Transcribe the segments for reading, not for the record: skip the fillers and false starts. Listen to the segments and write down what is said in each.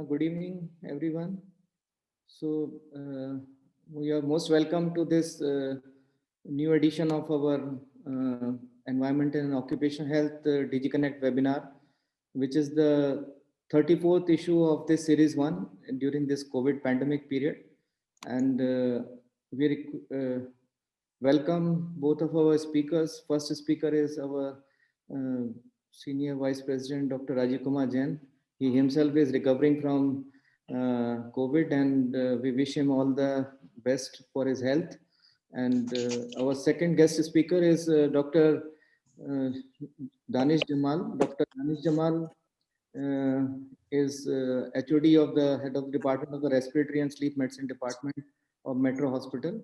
Good evening, everyone. So, we are most welcome to this new edition of our Environment and Occupational Health DigiConnect webinar, which is the 34th issue of this series 1 during this COVID pandemic period. And we welcome both of our speakers. First speaker is our Senior Vice President, Dr. Rajiv Kumar Jain. He himself is recovering from COVID, and we wish him all the best for his health. And our second guest speaker is Dr. Danish Jamal. Dr. Danish Jamal is HOD of the Head of the Department of the Respiratory and Sleep Medicine Department of Metro Hospital.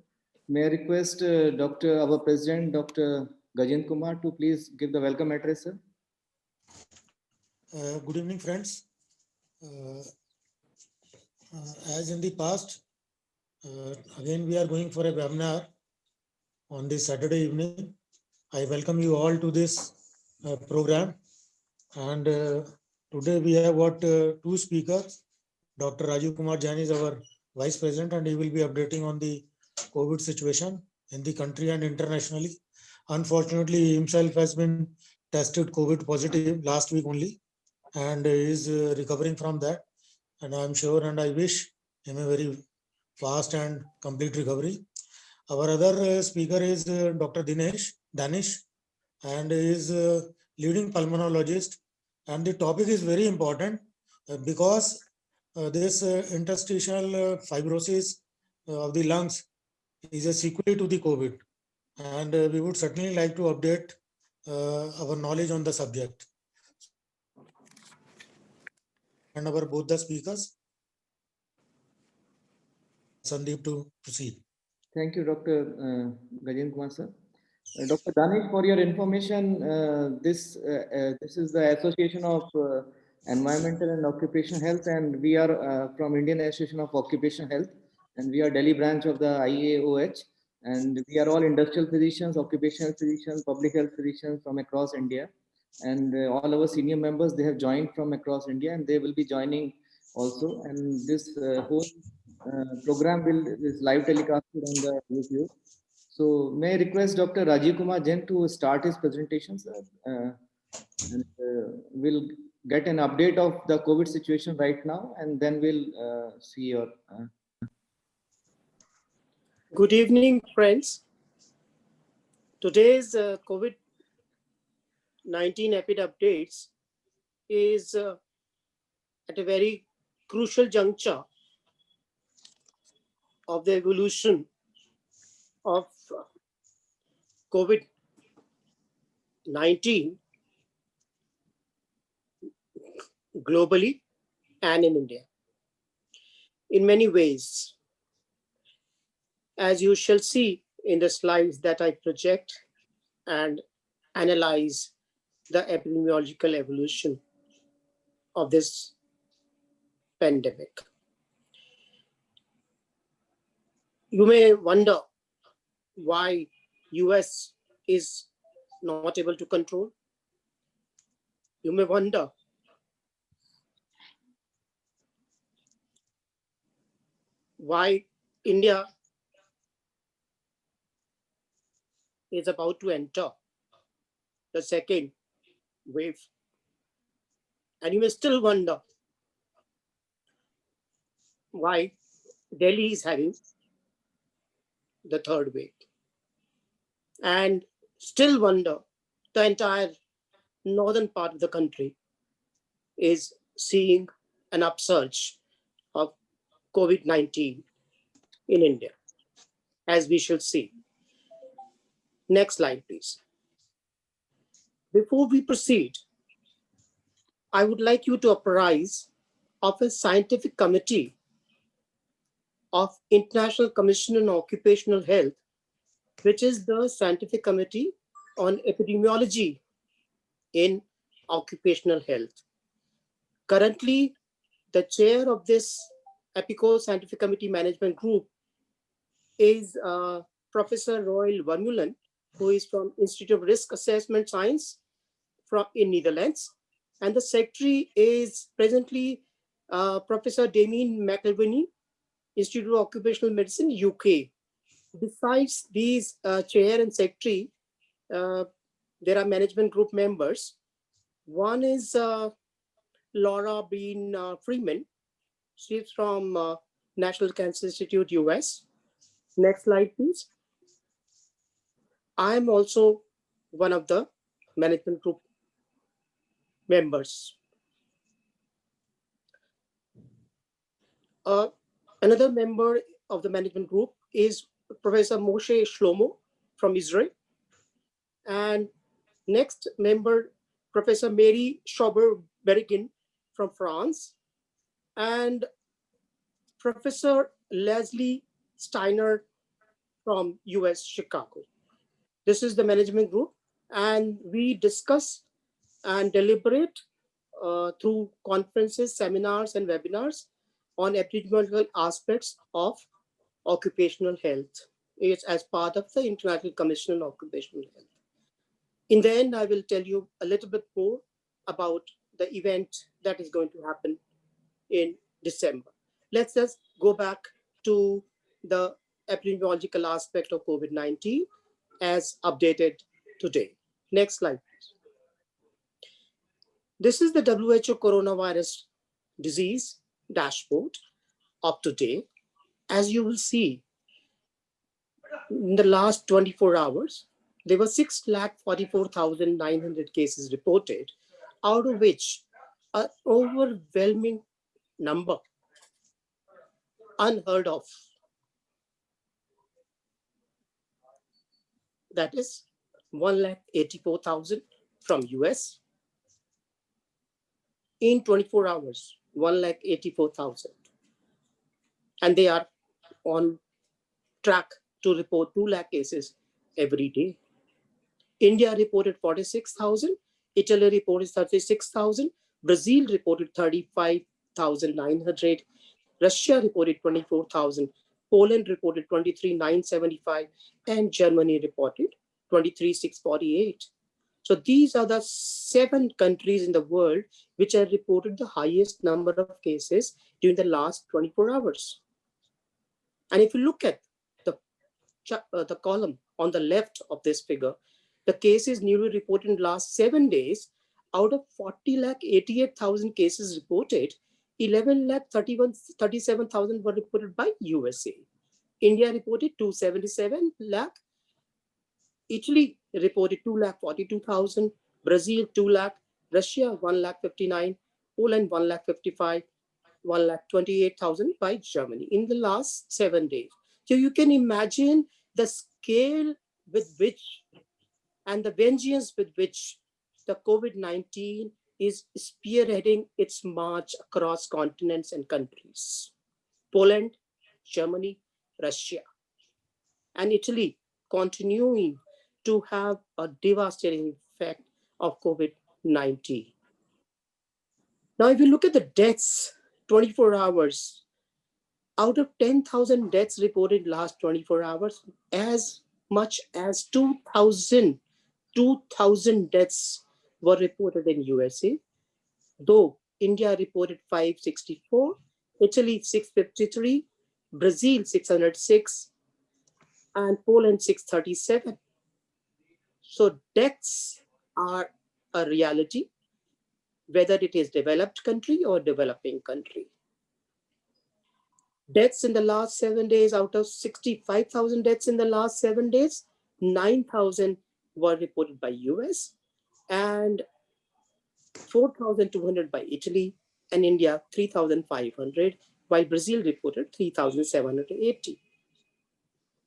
May I request our President, Dr. Gajen Kumar, to please give the welcome address, sir. Good evening, friends. As in the past, again we are going for a webinar on this Saturday evening. I welcome you all to this program. And today we have got two speakers. Dr. Rajiv Kumar Jain is our Vice President, and he will be updating on the COVID situation in the country and internationally. Unfortunately, he himself has been tested COVID positive last week only, and is recovering from that. And I'm sure and I wish him a very fast and complete recovery. Our other speaker is Dr. Danish, and is leading pulmonologist. And the topic is very important because this interstitial fibrosis of the lungs is a sequel to the COVID. And we would certainly like to update our knowledge on the subject. And our both the speakers, Sandeep, to proceed. Thank you, Dr. Gajen Kumar, sir. Dr. Danish, for your information, this is the Association of Environmental and Occupational Health, and we are from Indian Association of Occupational Health, and we are Delhi branch of the IAOH, and we are all industrial physicians, occupational physicians, public health physicians from across India, and all our senior members, they have joined from across India, and they will be joining also, and this whole program is live telecasted on the YouTube. So may I request Dr. Rajiv Kumar Jain to start his presentation, sir? And we'll get an update of the COVID situation right now, and then we'll see your. Good evening, friends. Today's COVID-19 EPID updates is at a very crucial juncture of the evolution of COVID-19 globally and in India. In many ways, as you shall see in the slides that I project and analyze the epidemiological evolution of this pandemic. You may wonder why US is not able to control. You may wonder why India is about to enter the second wave. And you may still wonder why Delhi is having the third wave. And still wonder the entire northern part of the country is seeing an upsurge of COVID-19 in India, as we shall see. Next slide, please. Before we proceed, I would like you to apprise of a scientific committee of International Commission on Occupational Health, which is the scientific committee on epidemiology in occupational health. Currently, the chair of this EPICO Scientific Committee Management Group is Professor Royal Vermeulen, who is from Institute of Risk Assessment Science in Netherlands. And the secretary is presently Professor Damien McElveny, Institute of Occupational Medicine, UK. Besides these chair and secretary, there are management group members. One is Laura Bean Freeman. She's from National Cancer Institute, US. Next slide, please. I'm also one of the management group members. Another member of the management group is Professor Moshe Shlomo from Israel. And next member, Professor Mary Schober-Bergin from France. And Professor Leslie Steiner from US, Chicago. This is the management group, and we discuss and deliberate through conferences, seminars, and webinars on epidemiological aspects of occupational health. It's as part of the International Commission on Occupational Health. In the end, I will tell you a little bit more about the event that is going to happen in December. Let's just go back to the epidemiological aspect of COVID-19 as updated today. Next slide, please. This is the WHO coronavirus disease dashboard of today. As you will see, in the last 24 hours, there were 644,900 cases reported, out of which an overwhelming number, unheard of, that is 184,000 from US. In 24 hours, 184,000. And they are on track to report 2 lakh cases every day. India reported 46,000, Italy reported 36,000, Brazil reported 35,900, Russia reported 24,000, Poland reported 23,975, and Germany reported 23,648. So these are the 7 countries in the world which have reported the highest number of cases during the last 24 hours. And if you look at the column on the left of this figure, the cases newly reported in the last 7 days, out of 40,88,000 cases reported, 11,37,000 were reported by USA. India reported 277 lakh. Italy reported 2,42,000, Brazil 2 lakh, Russia 1,59,000, Poland 1,55,000, 1,28,000 by Germany in the last 7 days. So you can imagine the scale with which and the vengeance with which the COVID-19 is spearheading its march across continents and countries. Poland, Germany, Russia, and Italy continuing to have a devastating effect of COVID-19. Now, if you look at the deaths, 24 hours, out of 10,000 deaths reported last 24 hours, as much as 2,000 deaths were reported in USA, though India reported 564, Italy 653, Brazil 606, and Poland 637. So deaths are a reality, whether it is developed country or developing country. Deaths in the last 7 days, out of 65,000 deaths in the last 7 days, 9,000 were reported by US and 4,200 by Italy, and India 3,500, while Brazil reported 3,780.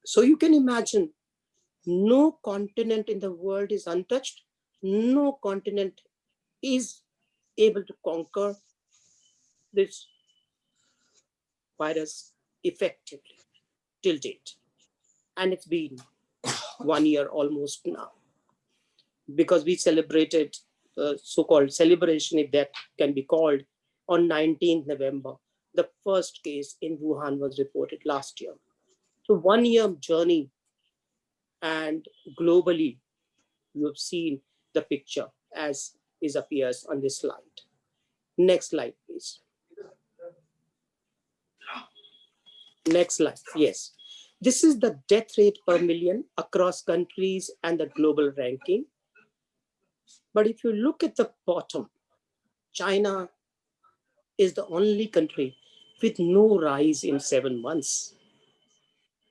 So you can imagine, no continent in the world is untouched. No continent is able to conquer this virus effectively till date. And it's been 1 year almost now, because we celebrated so-called celebration, if that can be called, on 19th November. The first case in Wuhan was reported last year. So 1 year journey, and globally, you have seen the picture as it appears on this slide. Next slide, please. Next slide. Yes. This is the death rate per million across countries and the global ranking. But if you look at the bottom, China is the only country with no rise in 7 months.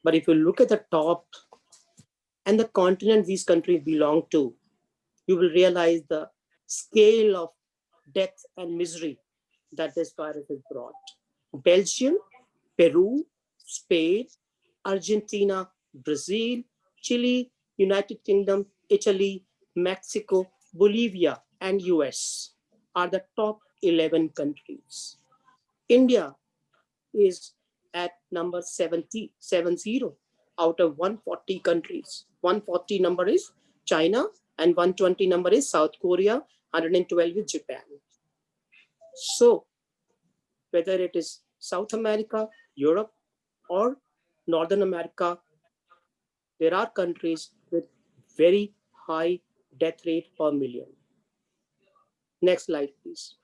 But if you look at the top and the continent these countries belong to, you will realize the scale of death and misery that this virus has brought. Belgium, Peru, Spain, Argentina, Brazil, Chile, United Kingdom, Italy, Mexico, Bolivia, and US are the top 11 countries. India is at number 70 out of 140 countries. 140 number is China and 120 number is South Korea, 112 is Japan. So whether it is South America, Europe, or Northern America, there are countries with very high death rate per million. Next slide, please.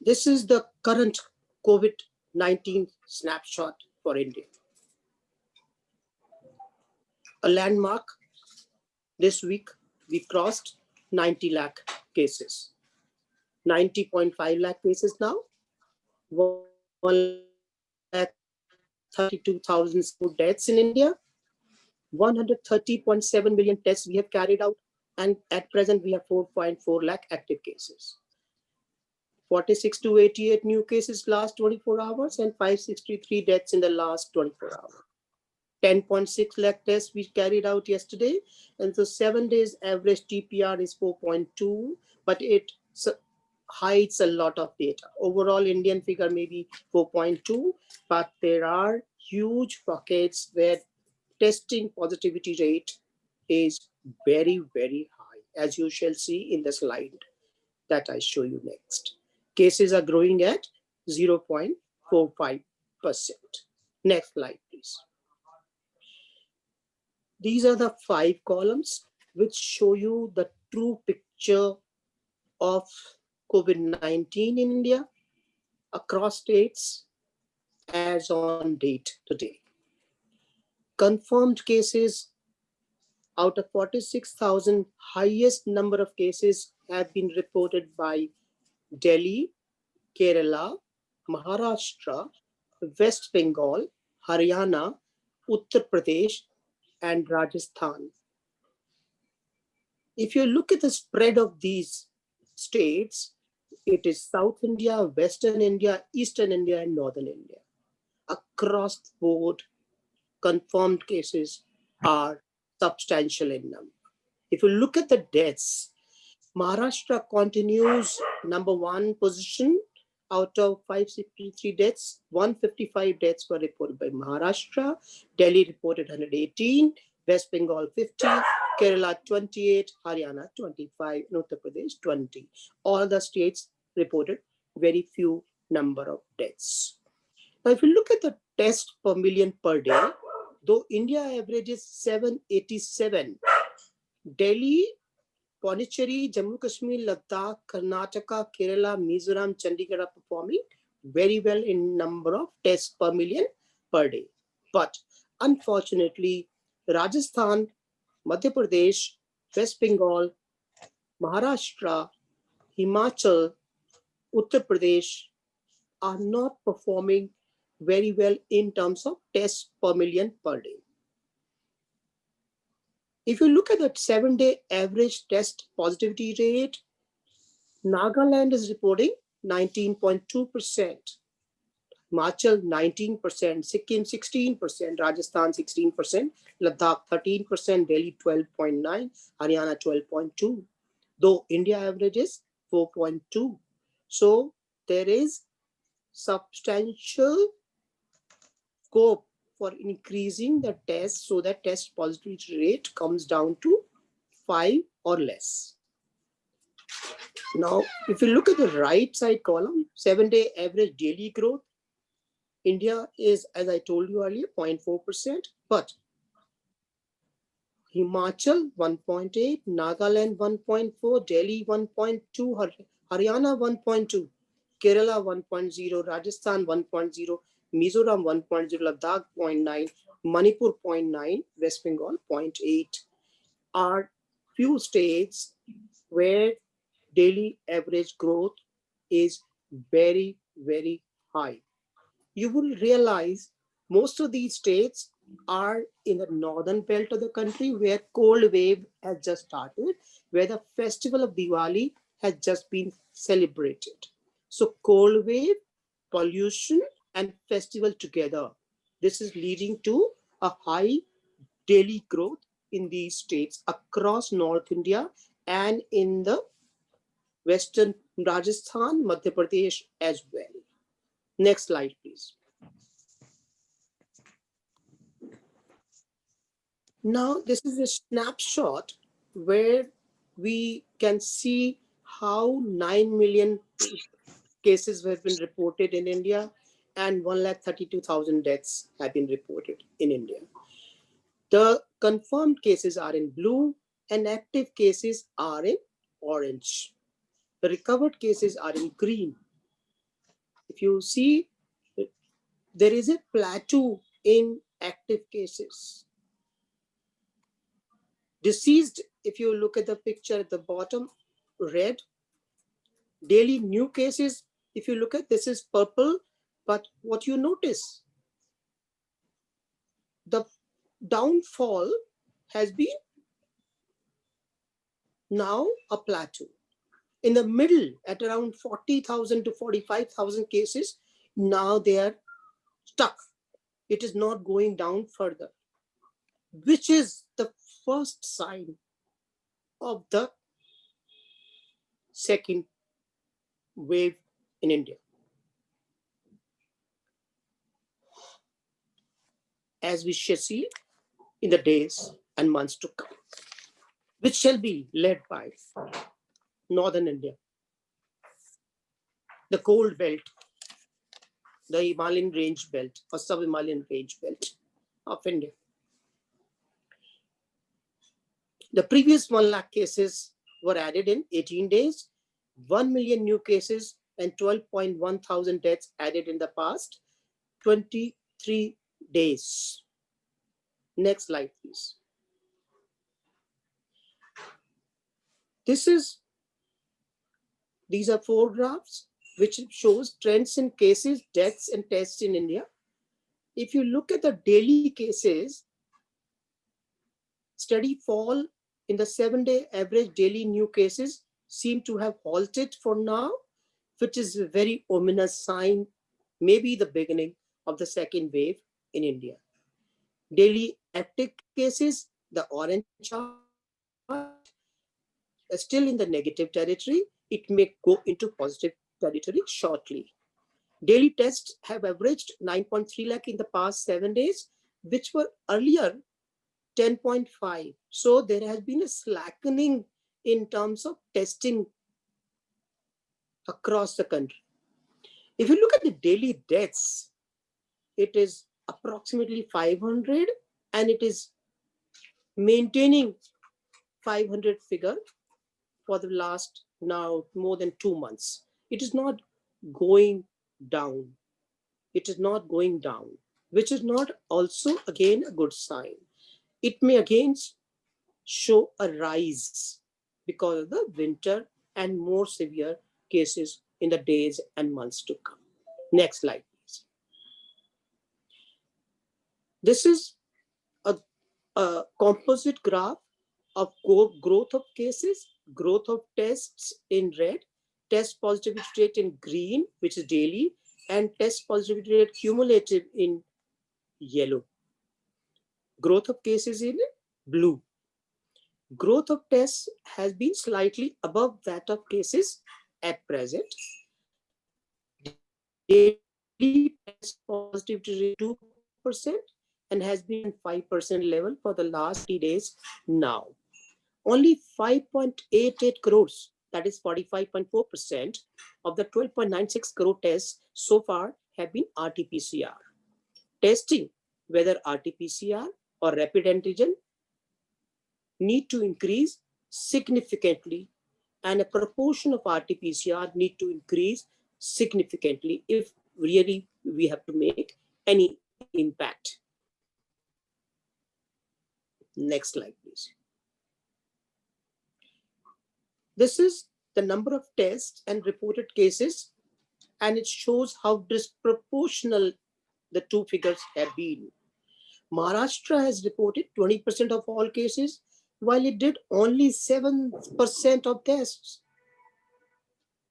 This is the current COVID-19 snapshot for India. A landmark, this week we crossed 90 lakh cases. 90.5 lakh cases now, 132,000 deaths in India, 130.7 million tests we have carried out, and at present we have 4.4 lakh active cases. 46 to 88 new cases last 24 hours and 563 deaths in the last 24 hours. 10.6 lakh tests we carried out yesterday, and so 7 days average TPR is 4.2, but it hides a lot of data. Overall Indian figure may be 4.2, but there are huge pockets where testing positivity rate is very, very high, as you shall see in the slide that I show you next. Cases are growing at 0.45%. Next slide, please. These are the 5 columns which show you the true picture of COVID-19 in India across states as on date today. Confirmed cases out of 46,000, highest number of cases have been reported by Delhi, Kerala, Maharashtra, West Bengal, Haryana, Uttar Pradesh, and Rajasthan. If you look at the spread of these states, it is South India, Western India, Eastern India, and Northern India. Across the board, confirmed cases are substantial in number. If you look at the deaths, Maharashtra continues number 1 position. Out of 563 deaths, 155 deaths were reported by Maharashtra. Delhi reported 118, West Bengal 50, Kerala 28, Haryana 25, Uttar Pradesh 20. All the states reported very few number of deaths. Now, if you look at the test per million per day, though India averages 787, Delhi, Pondicherry, Jammu Kashmir, Ladakh, Karnataka, Kerala, Mizoram, Chandigarh are performing very well in number of tests per million per day. But unfortunately, Rajasthan, Madhya Pradesh, West Bengal, Maharashtra, Himachal, Uttar Pradesh are not performing very well in terms of tests per million per day. If you look at the 7-day average test positivity rate, Nagaland is reporting 19.2%, Himachal 19%, Sikkim 16%, Rajasthan 16%, Ladakh 13%, Delhi 12.9%, Haryana 12.2%, though India average is 4.2%. So there is substantial scope for increasing the test so that test positivity rate comes down to 5 or less. Now, if you look at the right side column, 7-day average daily growth, India is, as I told you earlier, 0.4%, but Himachal 1.8, Nagaland 1.4, Delhi 1.2, Haryana 1.2. Kerala 1.0, Rajasthan 1.0, Mizoram 1.0, Ladakh 0.9, Manipur 0.9, West Bengal 0.8 are few states where daily average growth is very, very high. You will realize most of these states are in the northern belt of the country where cold wave has just started, where the festival of Diwali has just been celebrated. So cold wave, pollution, and festival together. This is leading to a high daily growth in these states across North India and in the Western Rajasthan, Madhya Pradesh as well. Next slide, please. Now, this is a snapshot where we can see how 9 million cases have been reported in India and 132,000 deaths have been reported in India. The confirmed cases are in blue and active cases are in orange. The recovered cases are in green. If you see, there is a plateau in active cases. Deceased, if you look at the picture at the bottom, red. Daily new cases, if you look at, this is purple, but what you notice, the downfall has been now a plateau. In the middle, at around 40,000 to 45,000 cases, now they are stuck. It is not going down further, which is the first sign of the second wave in India. As we shall see in the days and months to come, which shall be led by Northern India, the cold belt, the Himalayan range belt or sub-Himalayan range belt of India. The previous 1 lakh cases were added in 18 days, 1 million new cases and 12.1 thousand deaths added in the past 23 days. Next slide, please. These are 4 graphs which shows trends in cases, deaths, and tests in India. If you look at the daily cases, steady fall in the 7-day average daily new cases seem to have halted for now, which is a very ominous sign, maybe the beginning of the second wave in India. Daily active cases, the orange chart, are still in the negative territory. It may go into positive territory shortly. Daily tests have averaged 9.3 lakh in the past 7 days, which were earlier 10.5. So there has been a slackening in terms of testing across the country. If you look at the daily deaths, it is approximately 500 and it is maintaining 500 figure for the last now more than 2 months. It is not going down. It is not going down, which is not also again a good sign. It may again show a rise because of the winter and more severe cases in the days and months to come. Next slide, please. This is a composite graph of growth of cases, growth of tests in red, test positivity rate in green, which is daily, and test positivity rate cumulative in yellow. Growth of cases in blue. Growth of tests has been slightly above that of cases at present. Daily test positivity rate 2% and has been 5% level for the last 30 days now. Only 5.88 crores, that is 45.4% of the 12.96 crore tests so far have been RT-PCR. Testing, whether RT-PCR or rapid antigen, need to increase significantly, and a proportion of RT-PCR need to increase significantly if really we have to make any impact. Next slide, please. This is the number of tests and reported cases, and it shows how disproportional the two figures have been. Maharashtra has reported 20% of all cases, while it did only 7% of tests.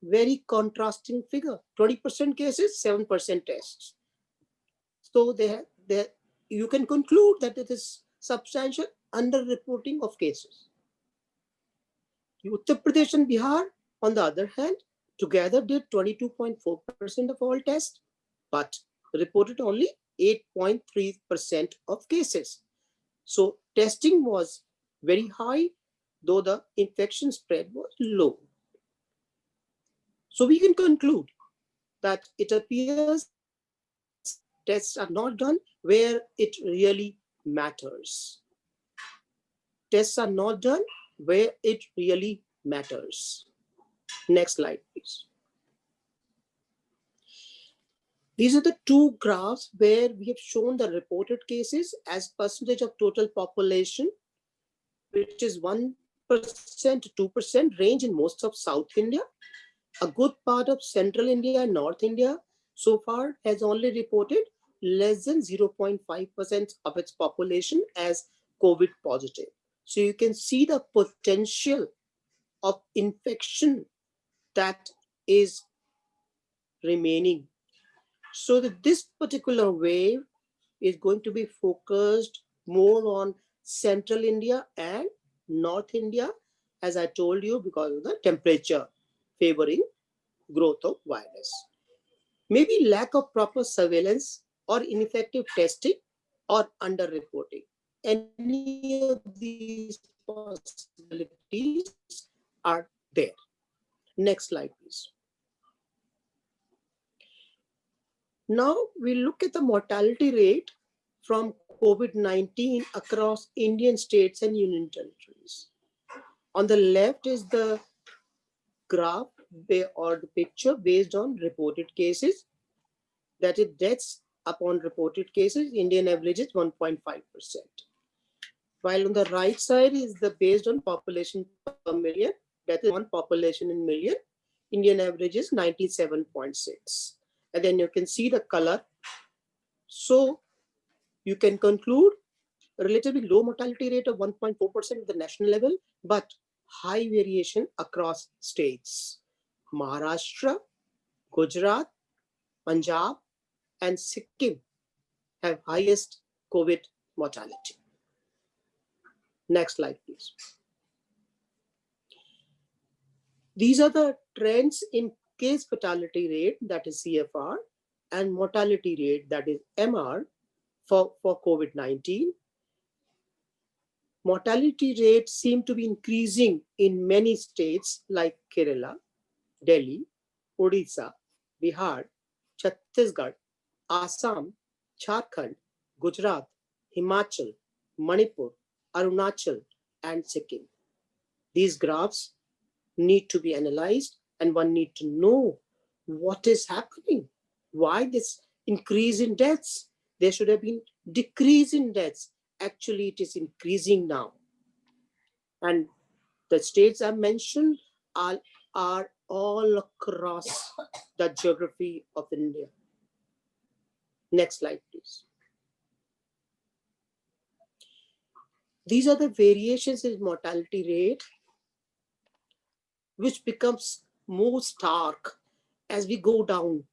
Very contrasting figure. 20% cases, 7% tests. So you can conclude that it is substantial underreporting of cases. Uttar Pradesh and Bihar, on the other hand, together did 22.4% of all tests, but reported only 8.3% of cases. So testing was very high, though the infection spread was low. So we can conclude that it appears tests are not done where it really matters. Tests are not done where it really matters. Next slide, please. These are the two graphs where we have shown the reported cases as percentage of total population, which is 1% to 2% range in most of South India. A good part of Central India and North India so far has only reported less than 0.5% of its population as COVID positive. So you can see the potential of infection that is remaining. So that this particular wave is going to be focused more on Central India and North India, as I told you, because of the temperature favoring growth of virus. Maybe lack of proper surveillance or ineffective testing or underreporting. Any of these possibilities are there. Next slide, please. Now we look at the mortality rate from COVID-19 across Indian states and union territories. On the left is the graph or the picture based on reported cases. That is deaths upon reported cases. Indian average is 1.5%. While on the right side is the based on population per million. That is one population in million. Indian average is 97.6. And then you can see the color. So you can conclude a relatively low mortality rate of 1.4% at the national level, but high variation across states. Maharashtra, Gujarat, Punjab, and Sikkim have highest COVID mortality. Next slide, please. These are the trends in case fatality rate, that is CFR, and mortality rate, that is MR, for COVID-19. Mortality rates seem to be increasing in many states like Kerala, Delhi, Odisha, Bihar, Chhattisgarh, Assam, Jharkhand, Gujarat, Himachal, Manipur, Arunachal, and Sikkim. These graphs need to be analyzed, and one need to know what is happening. Why this increase in deaths? There should have been decrease in deaths. Actually, it is increasing now. And the states I mentioned are all across the geography of India. Next slide, please. These are the variations in mortality rate, which becomes more stark as we go down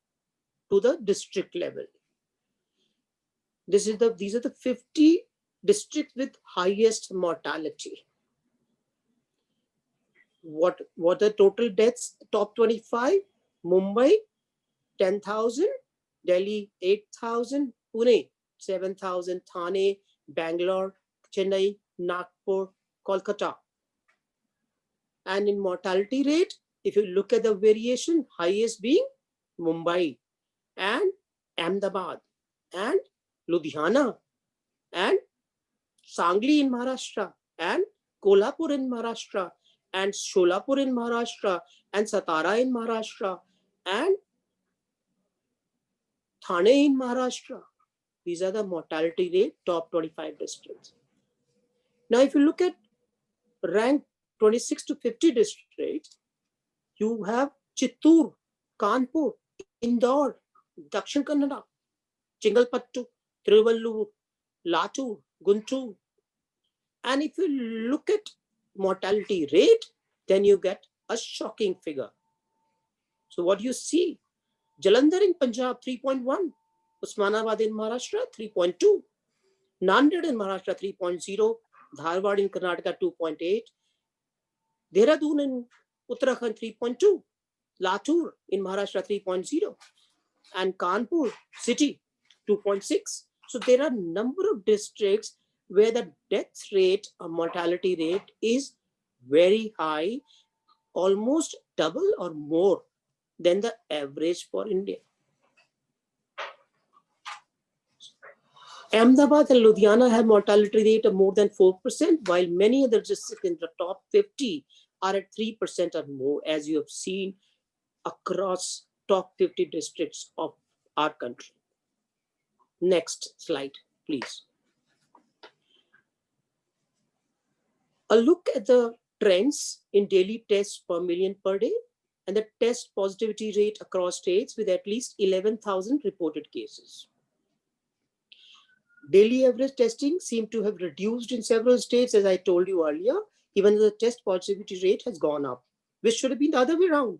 to the district level. These are the 50 districts with highest mortality. What the total deaths? Top 25, Mumbai, 10,000, Delhi, 8,000, Pune, 7,000, Thane, Bangalore, Chennai, Nagpur, Kolkata. And in mortality rate, if you look at the variation, highest being Mumbai and Ahmedabad and Ludhiana and Sangli in Maharashtra and Kolhapur in Maharashtra and Sholapur in Maharashtra and Satara in Maharashtra and Thane in Maharashtra. These are the mortality rate, top 25 districts. Now, if you look at rank 26 to 50 districts, you have Chittoor, Kanpur, Indore, Dakshin Kannada, Chengalpattu, Tiruvallur, Latur, Guntur. And if you look at mortality rate, then you get a shocking figure. So what do you see? Jalandhar in Punjab, 3.1. Osmanabad in Maharashtra, 3.2. Nanded in Maharashtra, 3.0. Dharwad in Karnataka, 2.8. Dehradun in Uttarakhand, 3.2. Latur in Maharashtra, 3.0. And Kanpur city, 2.6. So there are a number of districts where the death rate or mortality rate is very high, almost double or more than the average for India. Ahmedabad and Ludhiana have mortality rate of more than 4%, while many other districts in the top 50 are at 3% or more, as you have seen across top 50 districts of our country. Next slide, please. A look at the trends in daily tests per million per day and the test positivity rate across states with at least 11,000 reported cases. Daily average testing seemed to have reduced in several states, as I told you earlier, even though the test positivity rate has gone up, which should have been the other way around.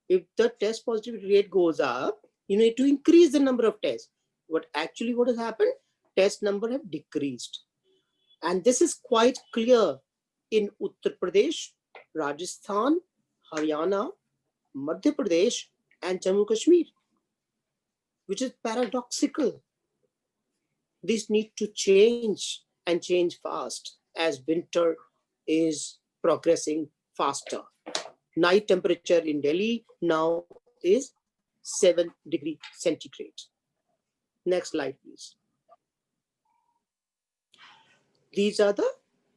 If the test positivity rate goes up, you need to increase the number of tests. But actually what has happened? Test number have decreased. And this is quite clear in Uttar Pradesh, Rajasthan, Haryana, Madhya Pradesh, and Jammu Kashmir, which is paradoxical. This needs to change and change fast as winter is progressing faster. Night temperature in Delhi now is 7 degrees centigrade. Next slide, please. These are the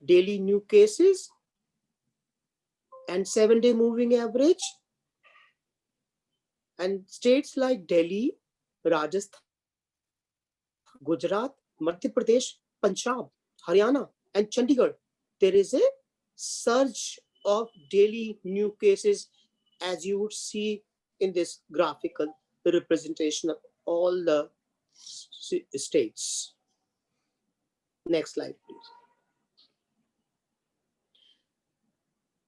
daily new cases and 7-day moving average. And states like Delhi, Rajasthan, Gujarat, Madhya Pradesh, Punjab, Haryana, and Chandigarh, there is a surge of daily new cases, as you would see in this graphical representation of all the states. Next slide, please.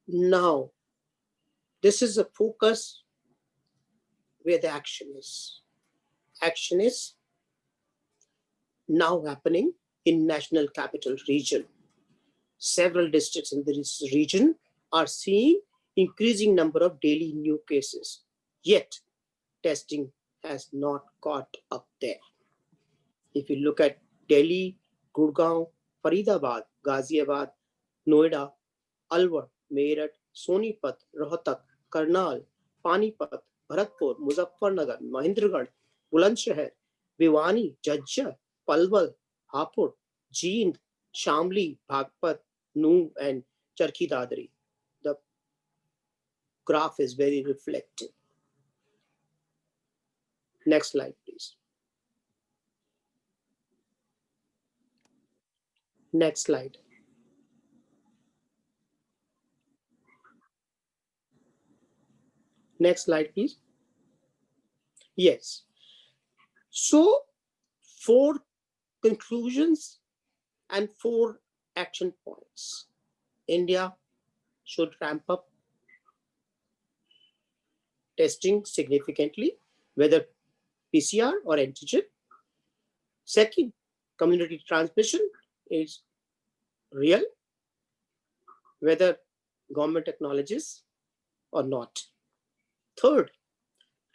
Now, this is a focus where the action is. Action is now happening in National Capital Region. Several districts in this region are seeing increasing number of daily new cases. Yet, testing has not caught up there. If you look at Delhi, Gurgaon, Faridabad, Ghaziabad, Noida, Alwar, Meerut, Sonipat, Rohtak, Karnal, Panipat, Bharatpur, Muzaffarnagar, Mahendragarh, Bulandshahr, Bhiwani, Jajjar, Palwal, Hapur, Jind, Shamli, Bhagpat, Nuh, and Charkhi Dadri. The graph is very reflective. Next slide, please. Next slide. Next slide, please. Yes. So, 4 conclusions and 4 action points. India should ramp up testing significantly, whether PCR or antigen. Second, community transmission is real, whether government acknowledges or not. Third,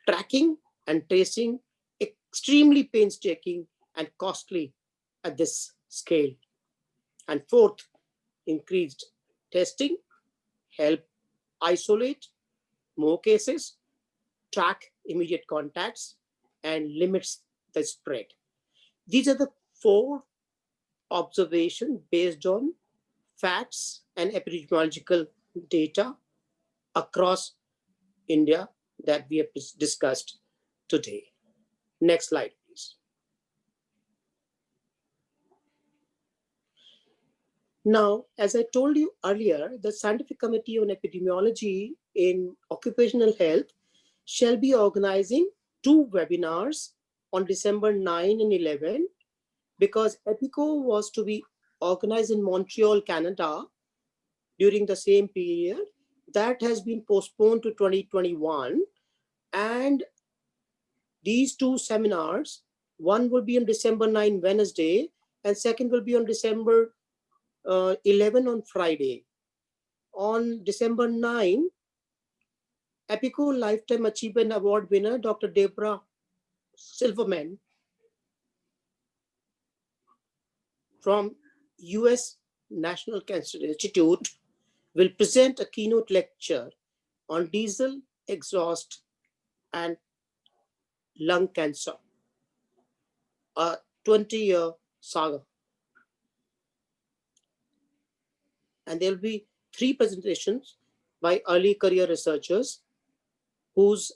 tracking and tracing extremely painstaking and costly at this scale. And fourth, increased testing help isolate more cases, track immediate contacts, and limits the spread. These are the 4 observations based on facts and epidemiological data across India that we have discussed today. Next slide, please. Now, as I told you earlier, the Scientific Committee on Epidemiology in Occupational Health shall be organizing 2 webinars on December 9 and 11, because EPICO was to be organized in Montreal, Canada during the same period. That has been postponed to 2021. And these 2 seminars, one will be on December 9, Wednesday, and second will be on December 11 on Friday. On December 9, EPICO Lifetime Achievement Award winner, Dr. Deborah Silverman from US National Cancer Institute will present a keynote lecture on diesel exhaust and lung cancer, a 20-year saga. And there will be 3 presentations by early career researchers whose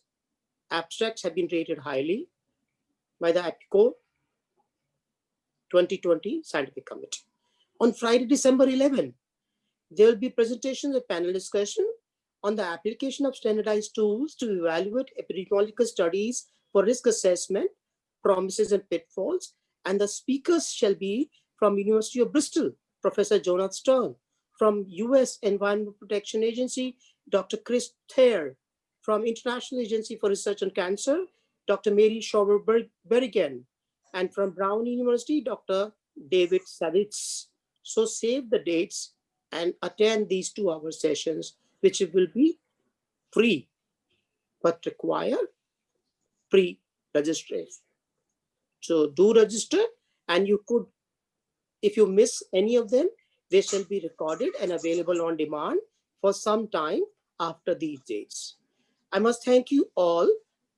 abstracts have been rated highly by the EPICO 2020 Scientific Committee. On Friday, December 11, there will be presentations and panel discussion on the application of standardized tools to evaluate epidemiological studies for risk assessment, promises and pitfalls. And the speakers shall be from University of Bristol, Professor Jonathan Stern; from US Environmental Protection Agency, Dr. Chris Thayer; from International Agency for Research on Cancer, Dr. Mary Schauber-Berrigan; and from Brown University, Dr. David Savitz. So save the dates and attend these 2-hour sessions, which will be free, but require pre-registration. So do register, and you could, if you miss any of them, they shall be recorded and available on demand for some time after these dates. I must thank you all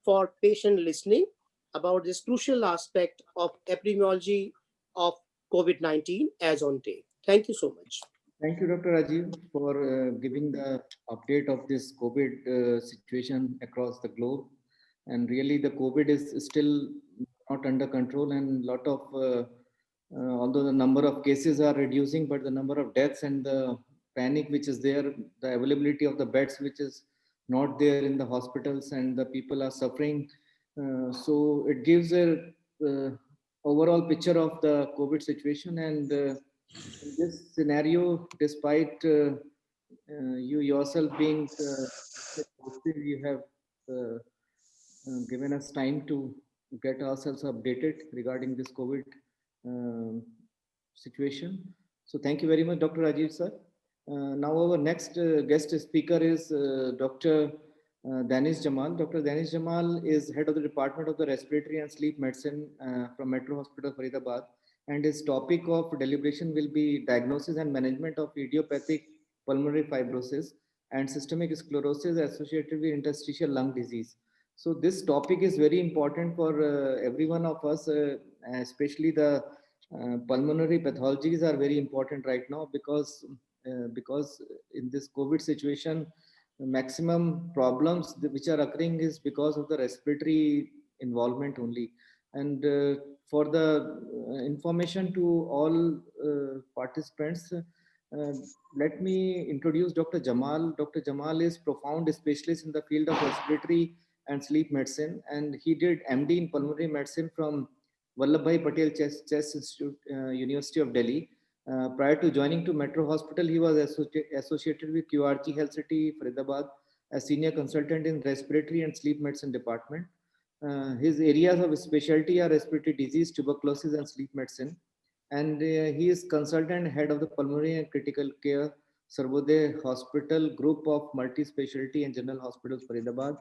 for patient listening about this crucial aspect of epidemiology of COVID-19 as on date. Thank you so much. Thank you, Dr. Rajiv, for giving the update of this COVID situation across the globe. And really, the COVID is still not under control, and a lot of, although the number of cases are reducing, but the number of deaths and the panic which is there, the availability of the beds which is not there in the hospitals, and the people are suffering. So it gives a overall picture of the COVID situation. And in this scenario, despite you yourself being positive, you have given us time to get ourselves updated regarding this COVID situation. So thank you very much, Dr. Rajiv sir. Now our next guest speaker is Dr. Danish Jamal. Dr. Danish Jamal is head of the Department of the Respiratory and Sleep Medicine from Metro Hospital, Faridabad. And his topic of deliberation will be diagnosis and management of idiopathic pulmonary fibrosis and systemic sclerosis associated with interstitial lung disease. So this topic is very important for every one of us, especially the pulmonary pathologies are very important right now, because in this COVID situation, the maximum problems which are occurring is because of the respiratory involvement only. And for the information to all participants, let me introduce Dr. Jamal. Dr. Jamal is profound specialist in the field of respiratory and sleep medicine, and he did MD in pulmonary medicine from Vallabhbhai Patel Chest Institute, University of Delhi. Prior to joining to Metro Hospital, he was associated with QRG Health City, Faridabad, as senior consultant in respiratory and sleep medicine department. His areas of specialty are respiratory disease, tuberculosis, and sleep medicine. And he is consultant head of the pulmonary and critical care Sarvodaya Hospital Group of Multi-Specialty and General Hospitals, Faridabad.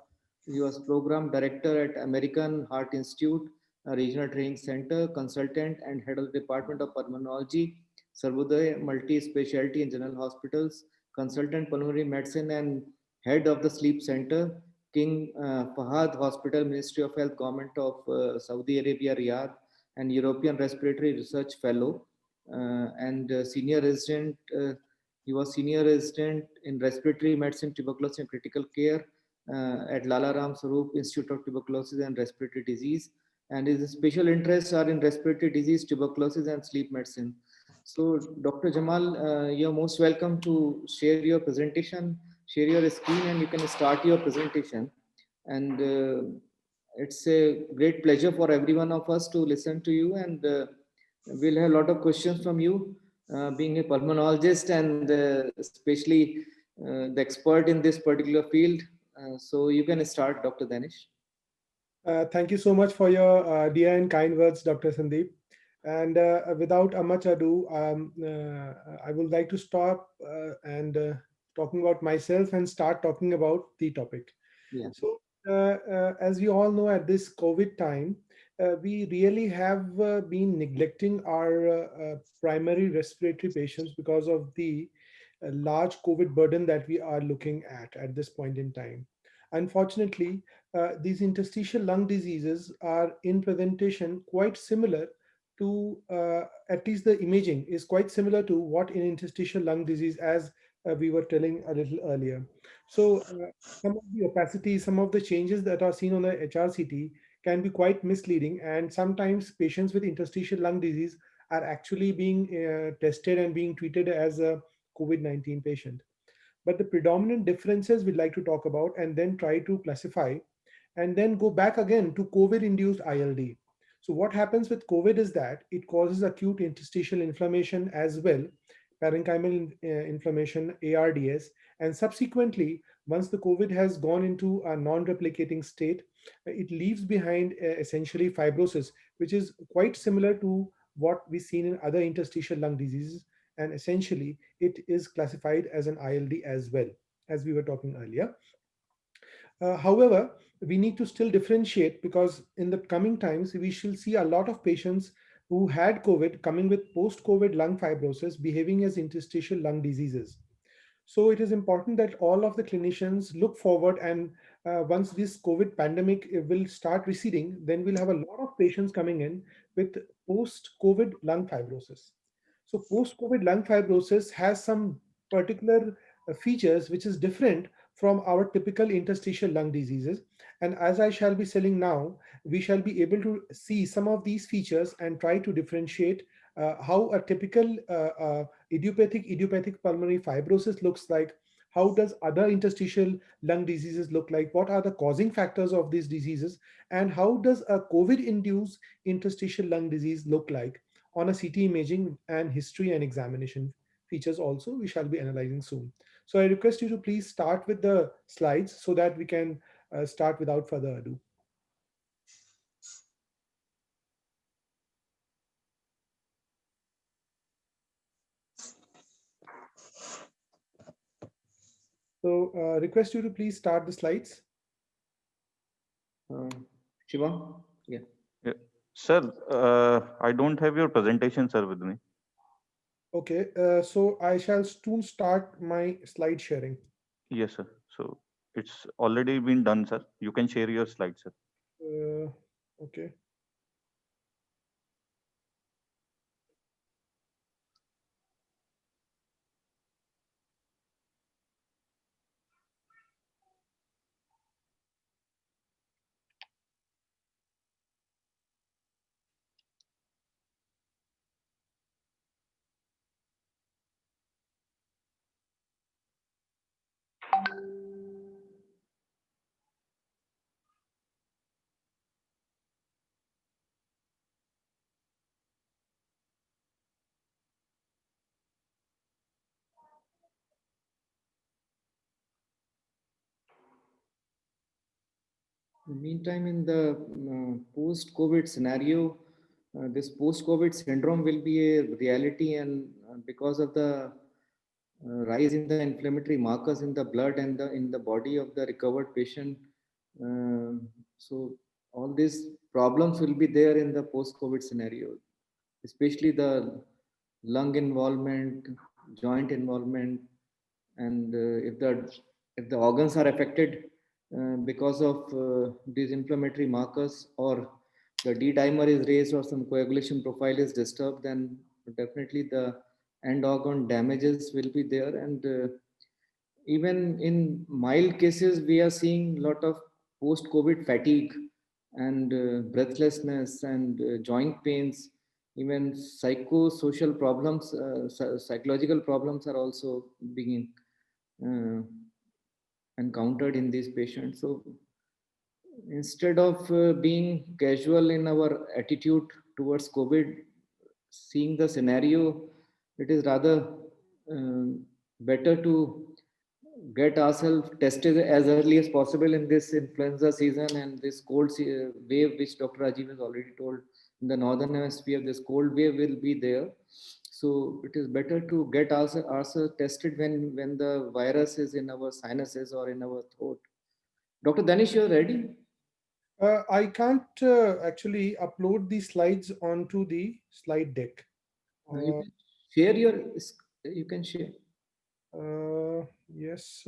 He was program director at American Heart Institute, a regional training center, consultant and head of the Department of Pulmonology, Sarvodaya Multi-Specialty and General Hospitals, consultant pulmonary medicine and head of the sleep center, King Fahad Hospital, Ministry of Health, Government of Saudi Arabia, Riyadh, and European Respiratory Research Fellow, and senior resident. He was senior resident in respiratory medicine, tuberculosis, and critical care at Lala Ram Sarup Institute of Tuberculosis and Respiratory Disease. and his special interests are in respiratory disease, tuberculosis, and sleep medicine. So, Dr. Jamal, you're most welcome to share your presentation, share your screen, and you can start your presentation. And it's a great pleasure for every one of us to listen to you, and we'll have a lot of questions from you, being a pulmonologist and especially the expert in this particular field. So you can start, Dr. Danish. Thank you so much for your dear and kind words, Dr. Sandeep. And without much ado, I would like to stop and talking about myself and start talking about the topic. Yeah. So, as we all know, at this COVID time, we really have been neglecting our primary respiratory patients because of the large COVID burden that we are looking at this point in time. Unfortunately, these interstitial lung diseases are in presentation quite similar to, at least the imaging is quite similar to what in interstitial lung disease, as we were telling a little earlier. So some of the opacity, some of the changes that are seen on the HRCT can be quite misleading, and sometimes patients with interstitial lung disease are actually being tested and being treated as a COVID-19 patient. But the predominant differences we'd like to talk about and then try to classify and then go back again to COVID-induced ILD. So what happens with COVID is that it causes acute interstitial inflammation as well, parenchymal inflammation, ARDS, and subsequently, once the COVID has gone into a non-replicating state, it leaves behind essentially fibrosis, which is quite similar to what we've seen in other interstitial lung diseases, and essentially it is classified as an ILD as well, as we were talking earlier. However, we need to still differentiate, because in the coming times, we shall see a lot of patients who had COVID coming with post-COVID lung fibrosis behaving as interstitial lung diseases. So it is important that all of the clinicians look forward, and once this COVID pandemic will start receding, then we'll have a lot of patients coming in with post-COVID lung fibrosis. So post-COVID lung fibrosis has some particular features which is different from our typical interstitial lung diseases. And as I shall be selling now, we shall be able to see some of these features and try to differentiate how a typical idiopathic pulmonary fibrosis looks like. How does other interstitial lung diseases look like? What are the causing factors of these diseases? And how does a COVID-induced interstitial lung disease look like on a CT imaging, and history and examination features also we shall be analyzing soon. So I request you to please start with the slides so that we can start without further ado. So request you to please start the slides. Shiva? Yeah. Yeah. Sir, I don't have your presentation, sir, with me. Okay, so I shall soon start my slide sharing. Yes, sir. So it's already been done, sir. You can share your slides, sir. Okay. Meantime, in the post-COVID scenario, this post-COVID syndrome will be a reality, and because of the rise in the inflammatory markers in the blood and in the body of the recovered patient, uh, so all these problems will be there in the post-COVID scenario, especially the lung involvement, joint involvement, and if the organs are affected because of these inflammatory markers, or the D dimer is raised or some coagulation profile is disturbed, then definitely the end organ damages will be there. And even in mild cases, we are seeing a lot of post-COVID fatigue, and breathlessness and joint pains, even psychosocial problems, psychological problems are also being uh, encountered in these patients. So instead of being casual in our attitude towards COVID, seeing the scenario, it is rather better to get ourselves tested as early as possible in this influenza season and this cold wave, which Dr. Rajiv has already told. In the northern hemisphere, this cold wave will be there. So it is better to get ourselves tested when the virus is in our sinuses or in our throat. Dr. Danish, you're ready? I can't actually upload the slides onto the slide deck. You can share your, you can share. Yes,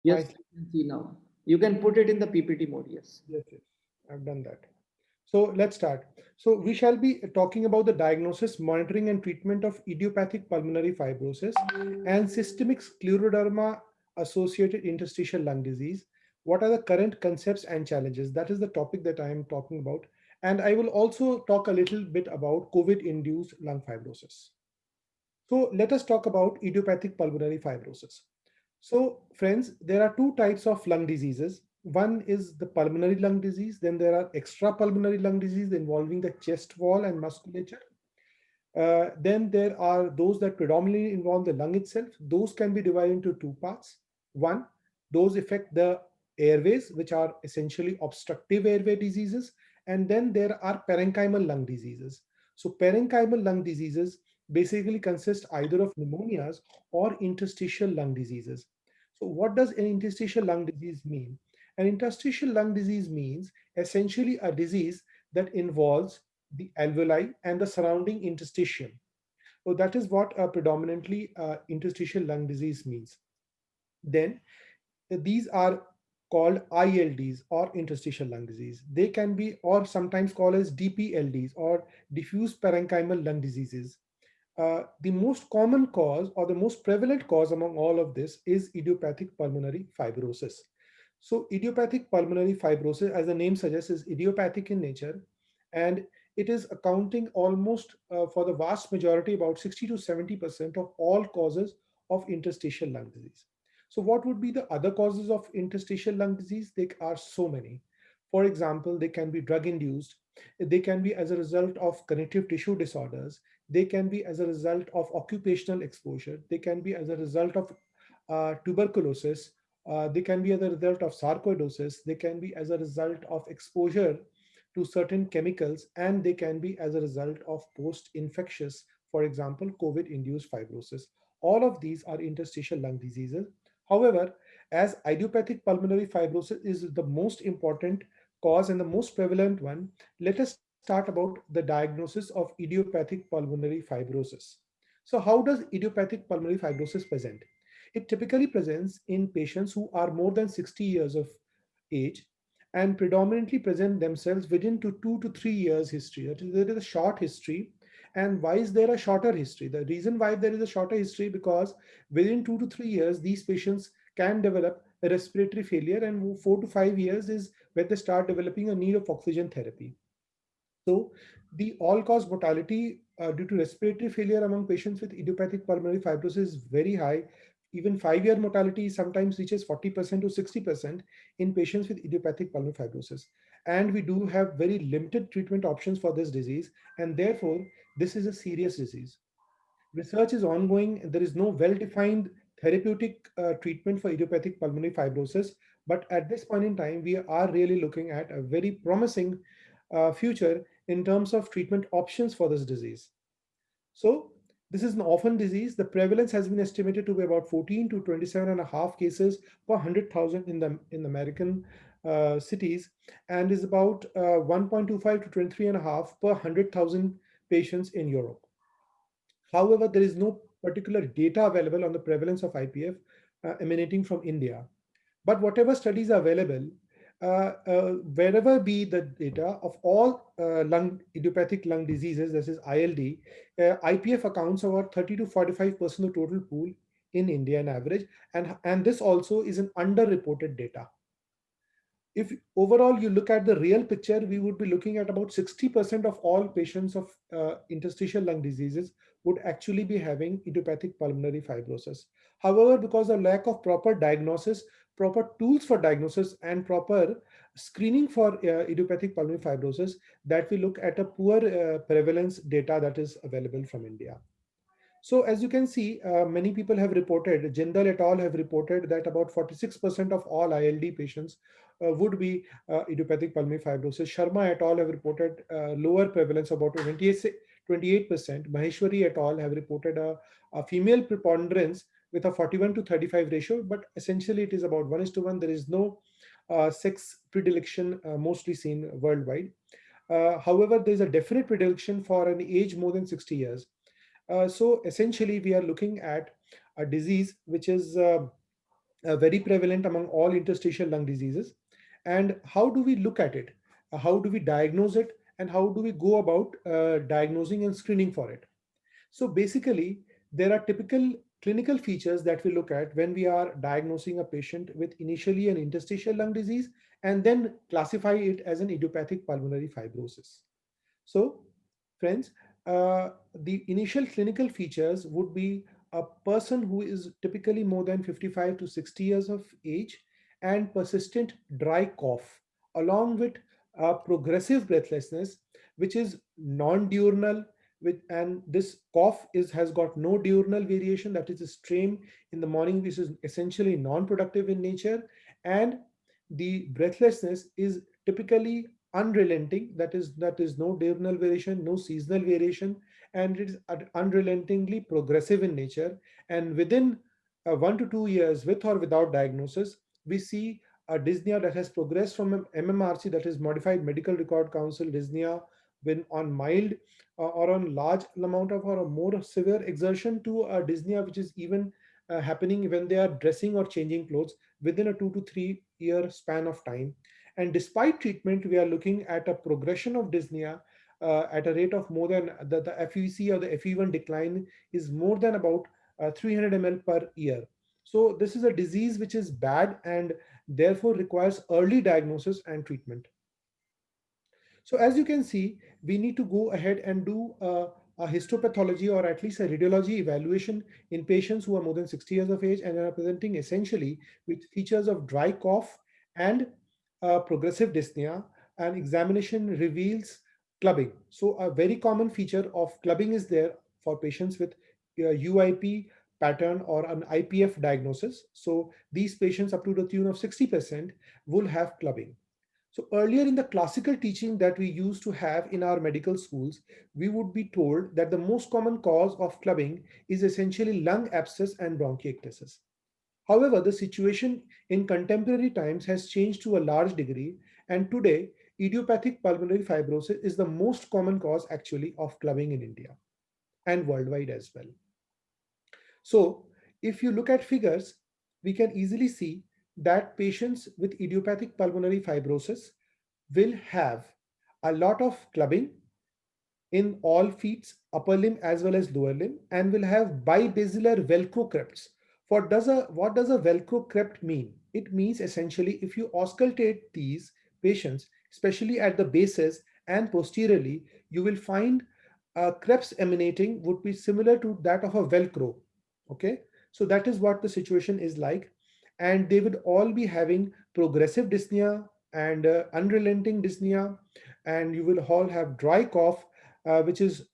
Yes, you can see now. You can put it in the PPT mode, yes. yes, I've done that. So let's start. So we shall be talking about the diagnosis, monitoring, and treatment of idiopathic pulmonary fibrosis and systemic scleroderma associated interstitial lung disease. What are the current concepts and challenges? That is the topic that I am talking about. And I will also talk a little bit about COVID-induced lung fibrosis. So let us talk about idiopathic pulmonary fibrosis. So friends, there are two types of lung diseases. One is the pulmonary lung disease. Then there are extrapulmonary lung disease involving the chest wall and musculature. Then there are those that predominantly involve the lung itself. Those can be divided into two parts. One, those affect the airways, which are essentially obstructive airway diseases. And then there are parenchymal lung diseases. So parenchymal lung diseases basically consist either of pneumonias or interstitial lung diseases. So what does an interstitial lung disease mean? An interstitial lung disease means essentially a disease that involves the alveoli and the surrounding interstitium. So that is what predominantly interstitial lung disease means. Then these are called ILDs or interstitial lung disease. They can be or sometimes called as DPLDs or diffuse parenchymal lung diseases. The most common cause or the most prevalent cause among all of this is idiopathic pulmonary fibrosis. So idiopathic pulmonary fibrosis, as the name suggests, is idiopathic in nature, and it is accounting almost for the vast majority, about 60 to 70% of all causes of interstitial lung disease. So what would be the other causes of interstitial lung disease? There are so many. For example, they can be drug induced. They can be as a result of connective tissue disorders. They can be as a result of occupational exposure. They can be as a result of tuberculosis. They can be as a result of sarcoidosis. They can be as a result of exposure to certain chemicals, and they can be as a result of post-infectious, for example, COVID-induced fibrosis. All of these are interstitial lung diseases. However, as idiopathic pulmonary fibrosis is the most important cause and the most prevalent one, let us start about the diagnosis of idiopathic pulmonary fibrosis. So how does idiopathic pulmonary fibrosis present? It typically presents in patients who are more than 60 years of age and predominantly present themselves within 2 to 3 years history. That is, there is a short history. And why is there a shorter history? The reason why there is a shorter history because within 2 to 3 years, these patients can develop a respiratory failure, and 4 to 5 years is when they start developing a need of oxygen therapy. So the all-cause mortality due to respiratory failure among patients with idiopathic pulmonary fibrosis is very high. Even 5-year mortality sometimes reaches 40% to 60% in patients with idiopathic pulmonary fibrosis. And we do have very limited treatment options for this disease, and therefore this is a serious disease. Research is ongoing, and there is no well-defined therapeutic treatment for idiopathic pulmonary fibrosis. But at this point in time, we are really looking at a very promising future in terms of treatment options for this disease. So this is an orphan disease. The prevalence has been estimated to be about 14 to 27 and a half cases per 100,000 in the American cities, and is about 1.25 to 23 and a half per 100,000 patients in Europe. However, there is no particular data available on the prevalence of IPF emanating from India. But whatever studies are available, wherever be the data of all idiopathic lung diseases, this is ILD, IPF accounts for about 30 to 45% of total pool in India on average, and this also is an underreported data. If overall you look at the real picture, we would be looking at about 60% of all patients of interstitial lung diseases would actually be having idiopathic pulmonary fibrosis. However, because of lack of proper diagnosis, proper tools for diagnosis, and proper screening for idiopathic pulmonary fibrosis, that we look at a poor prevalence data that is available from India. So as you can see, many people have reported, Jindal et al. Have reported that about 46% of all ILD patients would be idiopathic pulmonary fibrosis. Sharma et al. Have reported lower prevalence, about 28%. Maheshwari et al. Have reported a female preponderance with a 41 to 35 ratio, but essentially it is about 1:1. There is no sex predilection mostly seen worldwide. However, there is a definite predilection for an age more than 60 years. So essentially, we are looking at a disease which is very prevalent among all interstitial lung diseases. And how do we look at it? How do we diagnose it? And how do we go about diagnosing and screening for it? So basically, there are typical clinical features that we look at when we are diagnosing a patient with initially an interstitial lung disease and then classify it as an idiopathic pulmonary fibrosis. So, friends, the initial clinical features would be a person who is typically more than 55 to 60 years of age and persistent dry cough, along with progressive breathlessness, which is non-diurnal, and this cough has got no diurnal variation, that is a strain in the morning, which is essentially non-productive in nature, and the breathlessness is typically unrelenting, that is no diurnal variation, no seasonal variation, and it is unrelentingly progressive in nature. And within 1 to 2 years, with or without diagnosis, we see a dyspnea that has progressed from an MMRC, that is Modified Medical Record Council dyspnea, when on mild or on large amount of or a more severe exertion, to a dyspnea which is even happening when they are dressing or changing clothes within a 2 to 3 year span of time. And despite treatment, we are looking at a progression of dyspnea at a rate of more than the FEC or the FE1 decline is more than about 300 ml per year. So this is a disease which is bad and therefore requires early diagnosis and treatment. So as you can see, we need to go ahead and do a histopathology or at least a radiology evaluation in patients who are more than 60 years of age and are presenting essentially with features of dry cough and progressive dyspnea. And examination reveals clubbing. So a very common feature of clubbing is there for patients with UIP pattern or an IPF diagnosis. So these patients up to the tune of 60% will have clubbing. So earlier in the classical teaching that we used to have in our medical schools, we would be told that the most common cause of clubbing is essentially lung abscess and bronchiectasis. However, the situation in contemporary times has changed to a large degree, and today idiopathic pulmonary fibrosis is the most common cause actually of clubbing in India and worldwide as well. So if you look at figures, we can easily see that patients with idiopathic pulmonary fibrosis will have a lot of clubbing in all feet, upper limb as well as lower limb, and will have bibasilar velcro crepts. What does a velcro crept mean? It means essentially if you auscultate these patients, especially at the bases and posteriorly, you will find creps emanating would be similar to that of a velcro. Okay, so that is what the situation is like, and they would all be having progressive dyspnea and unrelenting dyspnea, and you will all have dry cough, which is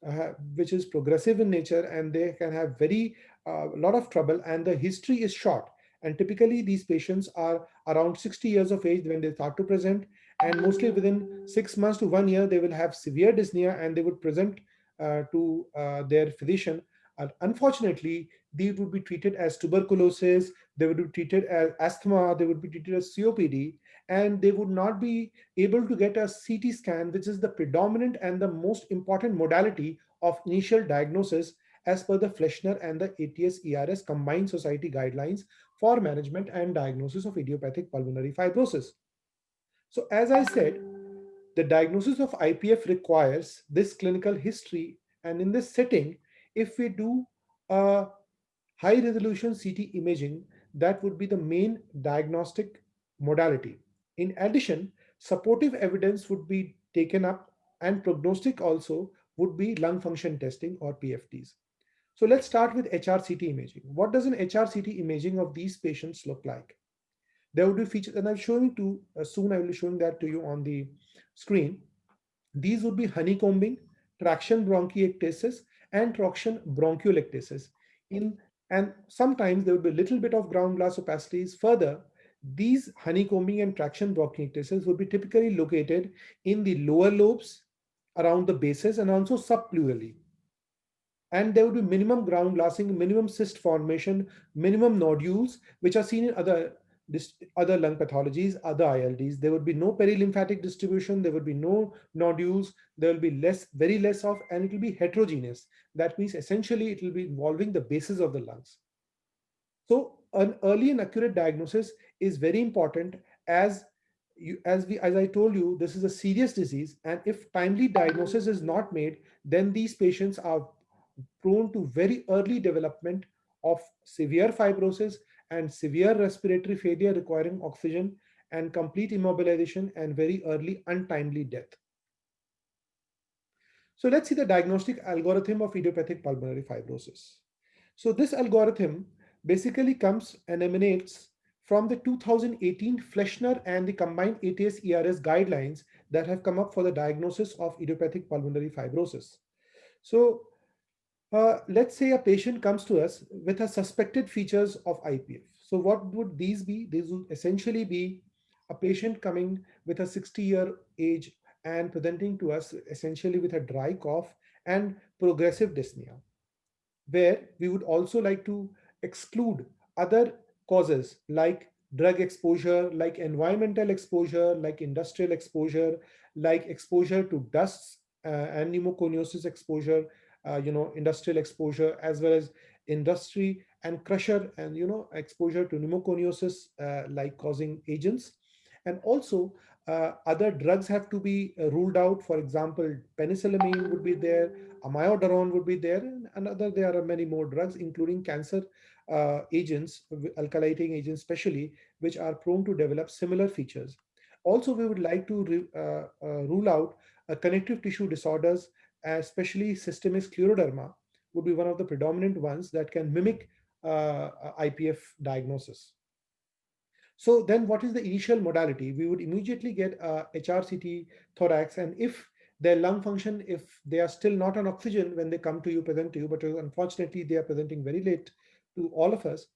progressive in nature, and they can have very lot of trouble, and the history is short. And typically these patients are around 60 years of age when they start to present, and mostly within 6 months to 1 year they will have severe dyspnea and they would present to their physician. Unfortunately, these would be treated as tuberculosis, they would be treated as asthma, they would be treated as COPD, and they would not be able to get a CT scan, which is the predominant and the most important modality of initial diagnosis as per the Fleshner and the ATS-ERS Combined Society guidelines for management and diagnosis of idiopathic pulmonary fibrosis. So as I said, the diagnosis of IPF requires this clinical history, and in this setting, if we do a high resolution CT imaging, that would be the main diagnostic modality. In addition, supportive evidence would be taken up, and prognostic also would be lung function testing or PFTs. So let's start with HRCT imaging. What does an HRCT imaging of these patients look like? There would be features, and I'll show you to soon. I will be showing that to you on the screen. These would be honeycombing, traction bronchiectasis, and traction bronchiolectasis. In and sometimes there would be a little bit of ground glass opacities. Further, these honeycombing and traction bronchiectasis would be typically located in the lower lobes, around the bases, and also subpleurally. And there would be minimum ground glassing, minimum cyst formation, minimum nodules, which are seen in other lung pathologies, other ILDs. There would be no perilymphatic distribution, there would be no nodules, there will be very less of, and it will be heterogeneous. That means essentially it will be involving the bases of the lungs. So an early and accurate diagnosis is very important, as I told you, this is a serious disease, and if timely diagnosis is not made, then these patients are prone to very early development of severe fibrosis and severe respiratory failure requiring oxygen and complete immobilization and very early untimely death. So let's see the diagnostic algorithm of idiopathic pulmonary fibrosis. So this algorithm basically comes and emanates from the 2018 Fleshner and the combined ATS-ERS guidelines that have come up for the diagnosis of idiopathic pulmonary fibrosis. So let's say a patient comes to us with a suspected features of IPF. So what would these be? These would essentially be a patient coming with a 60-year age and presenting to us essentially with a dry cough and progressive dyspnea, where we would also like to exclude other causes like drug exposure, like environmental exposure, like industrial exposure, like exposure to dusts and pneumoconiosis exposure, industrial exposure, as well as industry and crusher and exposure to pneumoconiosis like causing agents. And also other drugs have to be ruled out. For example, penicillamine would be there, amiodarone would be there, and there are many more drugs, including cancer agents, alkylating agents especially, which are prone to develop similar features. Also, we would like to rule out connective tissue disorders, especially systemic scleroderma would be one of the predominant ones that can mimic IPF diagnosis. So then what is the initial modality? We would immediately get a HRCT thorax, and if their lung function, if they are still not on oxygen when they come to you, present to you, but unfortunately they are presenting very late to all of us,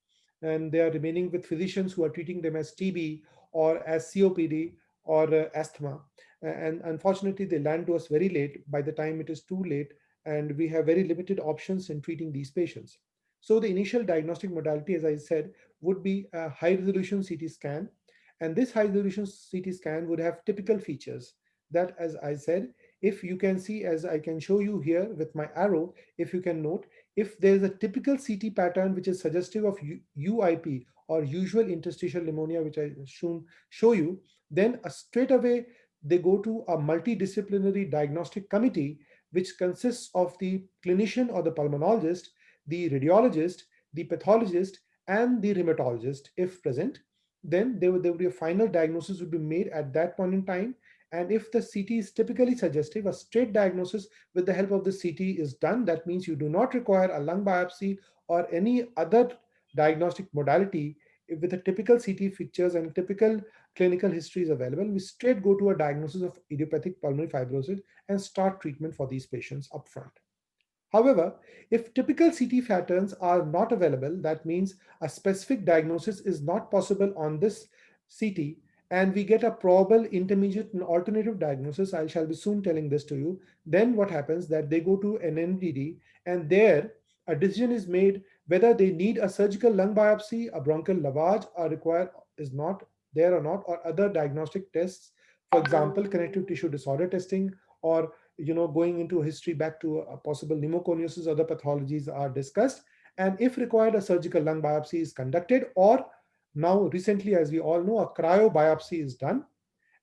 and they are remaining with physicians who are treating them as TB or as COPD or asthma. And unfortunately, they land to us very late, by the time it is too late, and we have very limited options in treating these patients. So the initial diagnostic modality, as I said, would be a high resolution CT scan. And this high resolution CT scan would have typical features that, as I said, if you can see, as I can show you here with my arrow, if you can note, if there's a typical CT pattern which is suggestive of UIP or usual interstitial pneumonia, which I show you, then straight away they go to a multidisciplinary diagnostic committee, which consists of the clinician or the pulmonologist, the radiologist, the pathologist, and the rheumatologist if present. Then there would be a final diagnosis would be made at that point in time. And if the CT is typically suggestive, a straight diagnosis with the help of the CT is done. That means you do not require a lung biopsy or any other diagnostic modality. If with the typical CT features and typical clinical history is available, we straight go to a diagnosis of idiopathic pulmonary fibrosis and start treatment for these patients upfront. However, if typical CT patterns are not available, that means a specific diagnosis is not possible on this CT, and we get a probable, intermediate, and alternative diagnosis. I shall be soon telling this to you. Then what happens that they go to an MDD, and there a decision is made whether they need a surgical lung biopsy, a bronchial lavage are required, is not there or not, or other diagnostic tests, for example, connective tissue disorder testing, or going into history back to a possible pneumoconiosis. Other pathologies are discussed, and if required, a surgical lung biopsy is conducted, or now recently, as we all know, a cryobiopsy is done.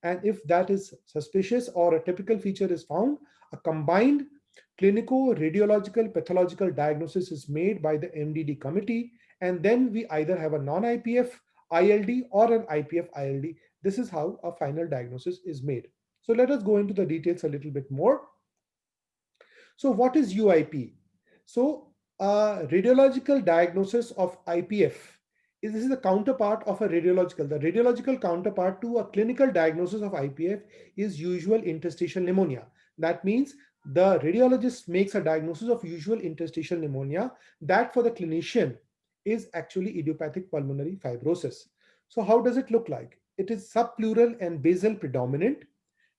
And if that is suspicious or a typical feature is found, a combined clinico-radiological pathological diagnosis is made by the MDD committee, and then we either have a non-IPF ILD or an IPF ILD This is how a final diagnosis is made. So let us go into the details a little bit more. So what is UIP? So a radiological diagnosis of IPF is, this is the counterpart of a radiological. The radiological counterpart to a clinical diagnosis of IPF is usual interstitial pneumonia. That means the radiologist makes a diagnosis of usual interstitial pneumonia that for the clinician is actually idiopathic pulmonary fibrosis. So how does it look like? It is subpleural and basal predominant.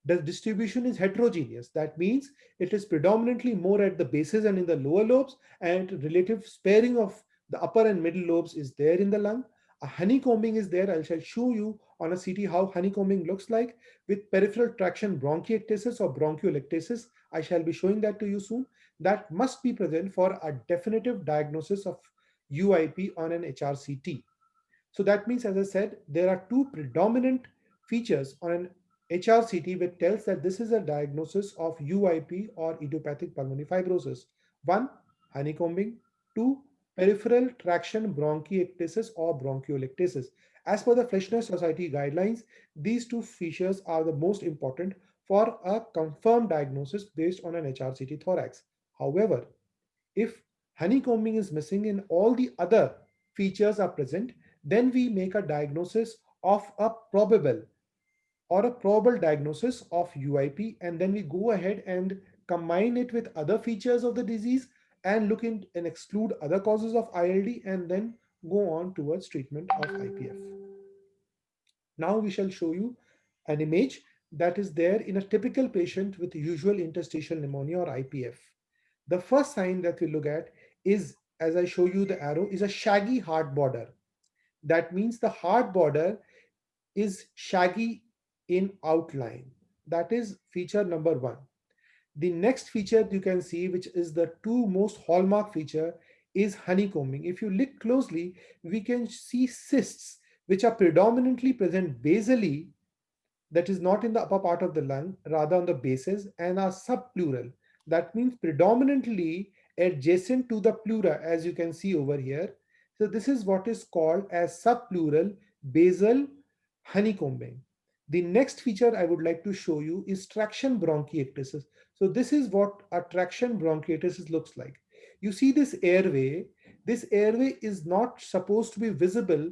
The distribution is heterogeneous. That means it is predominantly more at the bases and in the lower lobes, and relative sparing of the upper and middle lobes is there in the lung. A honeycombing is there. I shall show you on a CT how honeycombing looks like with peripheral traction bronchiectasis or bronchiolectasis. I shall be showing that to you soon. That must be present for a definitive diagnosis of UIP on an HRCT. So that means, as I said, there are two predominant features on an HRCT which tells that this is a diagnosis of UIP or idiopathic pulmonary fibrosis. One, honeycombing. Two, peripheral traction bronchiectasis or bronchiolectasis. As per the Fleschner Society guidelines, these two features are the most important for a confirmed diagnosis based on an HRCT thorax. However, if honeycombing is missing and all the other features are present, then we make a diagnosis of a probable diagnosis of UIP, and then we go ahead and combine it with other features of the disease and look in and exclude other causes of ILD, and then go on towards treatment of IPF. Now we shall show you an image that is there in a typical patient with usual interstitial pneumonia or IPF. The first sign that we look at is, as I show you the arrow, is a shaggy heart border. That means the heart border is shaggy in outline. That is feature number one. The next feature you can see, which is the two most hallmark feature, is honeycombing. If you look closely, we can see cysts which are predominantly present basally, that is not in the upper part of the lung, rather on the bases, and are subpleural. That means predominantly adjacent to the pleura, as you can see over here. So this is what is called as subpleural basal honeycombing. The next feature I would like to show you is traction bronchiectasis. So this is what a traction bronchiectasis looks like. You see this airway. This airway is not supposed to be visible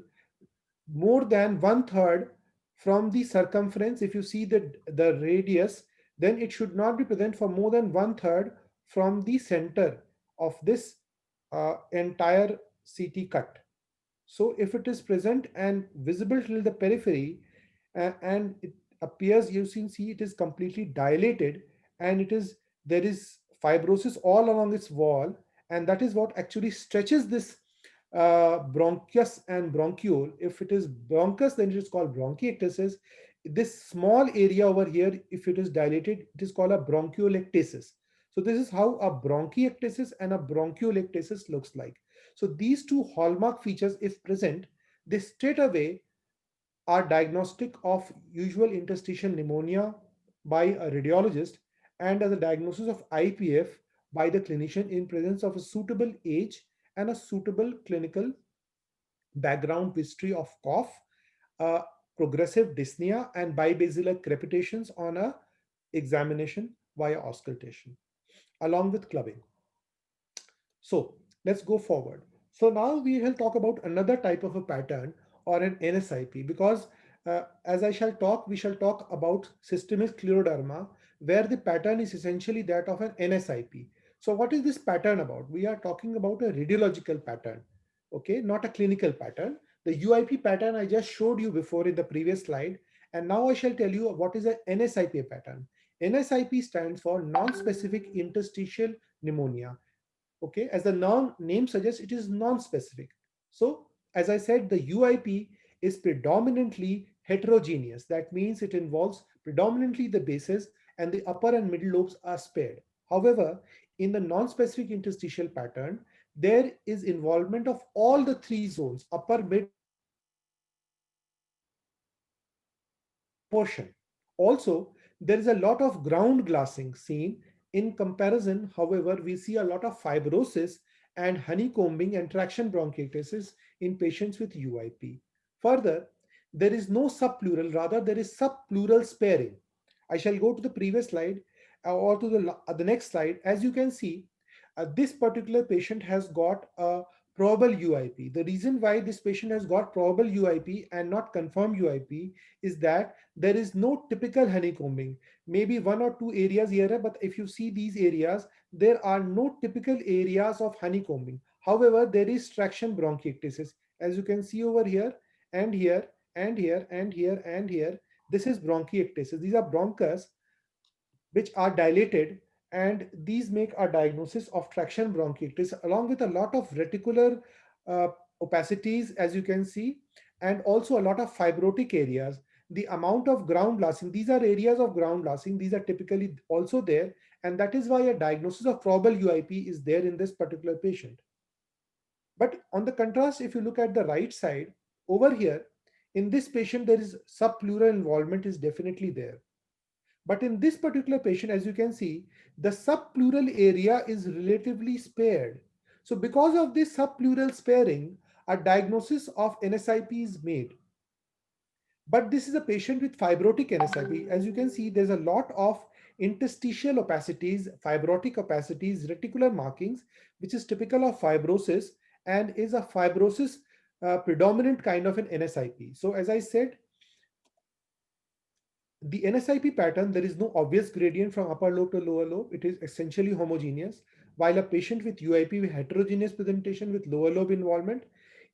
more than 1/3 from the circumference. If you see the radius, then it should not be present for more than 1/3 from the center of this entire CT cut. So if it is present and visible till the periphery, and it appears, you can see it is completely dilated, and there is fibrosis all along its wall, and that is what actually stretches this bronchus and bronchiole. If it is bronchus, then it is called bronchiectasis. This small area over here, if it is dilated, it is called a bronchiolectasis. So this is how a bronchiectasis and a bronchiolectasis looks like. So these two hallmark features, if present, they straight away are diagnostic of usual interstitial pneumonia by a radiologist, and as a diagnosis of IPF by the clinician in presence of a suitable age and a suitable clinical background history of cough, progressive dyspnea, and bibasilar crepitations on a examination via auscultation, along with clubbing. So let's go forward. So now we will talk about another type of a pattern, or an NSIP, because as I shall talk, we shall talk about systemic scleroderma, where the pattern is essentially that of an NSIP. So what is this pattern about? We are talking about a radiological pattern, okay, not a clinical pattern. The UIP pattern I just showed you before in the previous slide, and now I shall tell you what is an NSIP pattern. NSIP stands for non-specific interstitial pneumonia. Okay, as the name suggests, it is non-specific. So as I said, the UIP is predominantly heterogeneous. That means it involves predominantly the bases, and the upper and middle lobes are spared. However, in the non-specific interstitial pattern, there is involvement of all the three zones, upper, mid, portion. Also, there is a lot of ground glassing seen. In comparison, however, we see a lot of fibrosis and honeycombing and traction bronchiectasis in patients with UIP. Further, there is no subpleural, rather there is subpleural sparing. I shall go to the previous slide or to the next slide. As you can see, this particular patient has got a probable UIP. The reason why this patient has got probable UIP and not confirmed UIP is that there is no typical honeycombing. Maybe one or two areas here, but if you see these areas, there are no typical areas of honeycombing. However, there is traction bronchiectasis. As you can see over here and here and here and here and here, this is bronchiectasis. These are bronchus which are dilated, and these make a diagnosis of traction bronchitis along with a lot of reticular uh, opacities, as you can see, and also a lot of fibrotic areas. The amount of ground glassing, these are areas of ground glassing, these are typically also there, and that is why a diagnosis of probable UIP is there in this particular patient. But on the contrast, if you look at the right side over here, in this patient there is subpleural involvement is definitely there. But in this particular patient, as you can see, the subpleural area is relatively spared. So because of this subpleural sparing, a diagnosis of NSIP is made. But this is a patient with fibrotic NSIP. As you can see, there's a lot of interstitial opacities, fibrotic opacities, reticular markings, which is typical of fibrosis and is a fibrosis predominant kind of an NSIP. So as I said, the NSIP pattern, there is no obvious gradient from upper lobe to lower lobe. It is essentially homogeneous. While a patient with UIP with heterogeneous presentation with lower lobe involvement,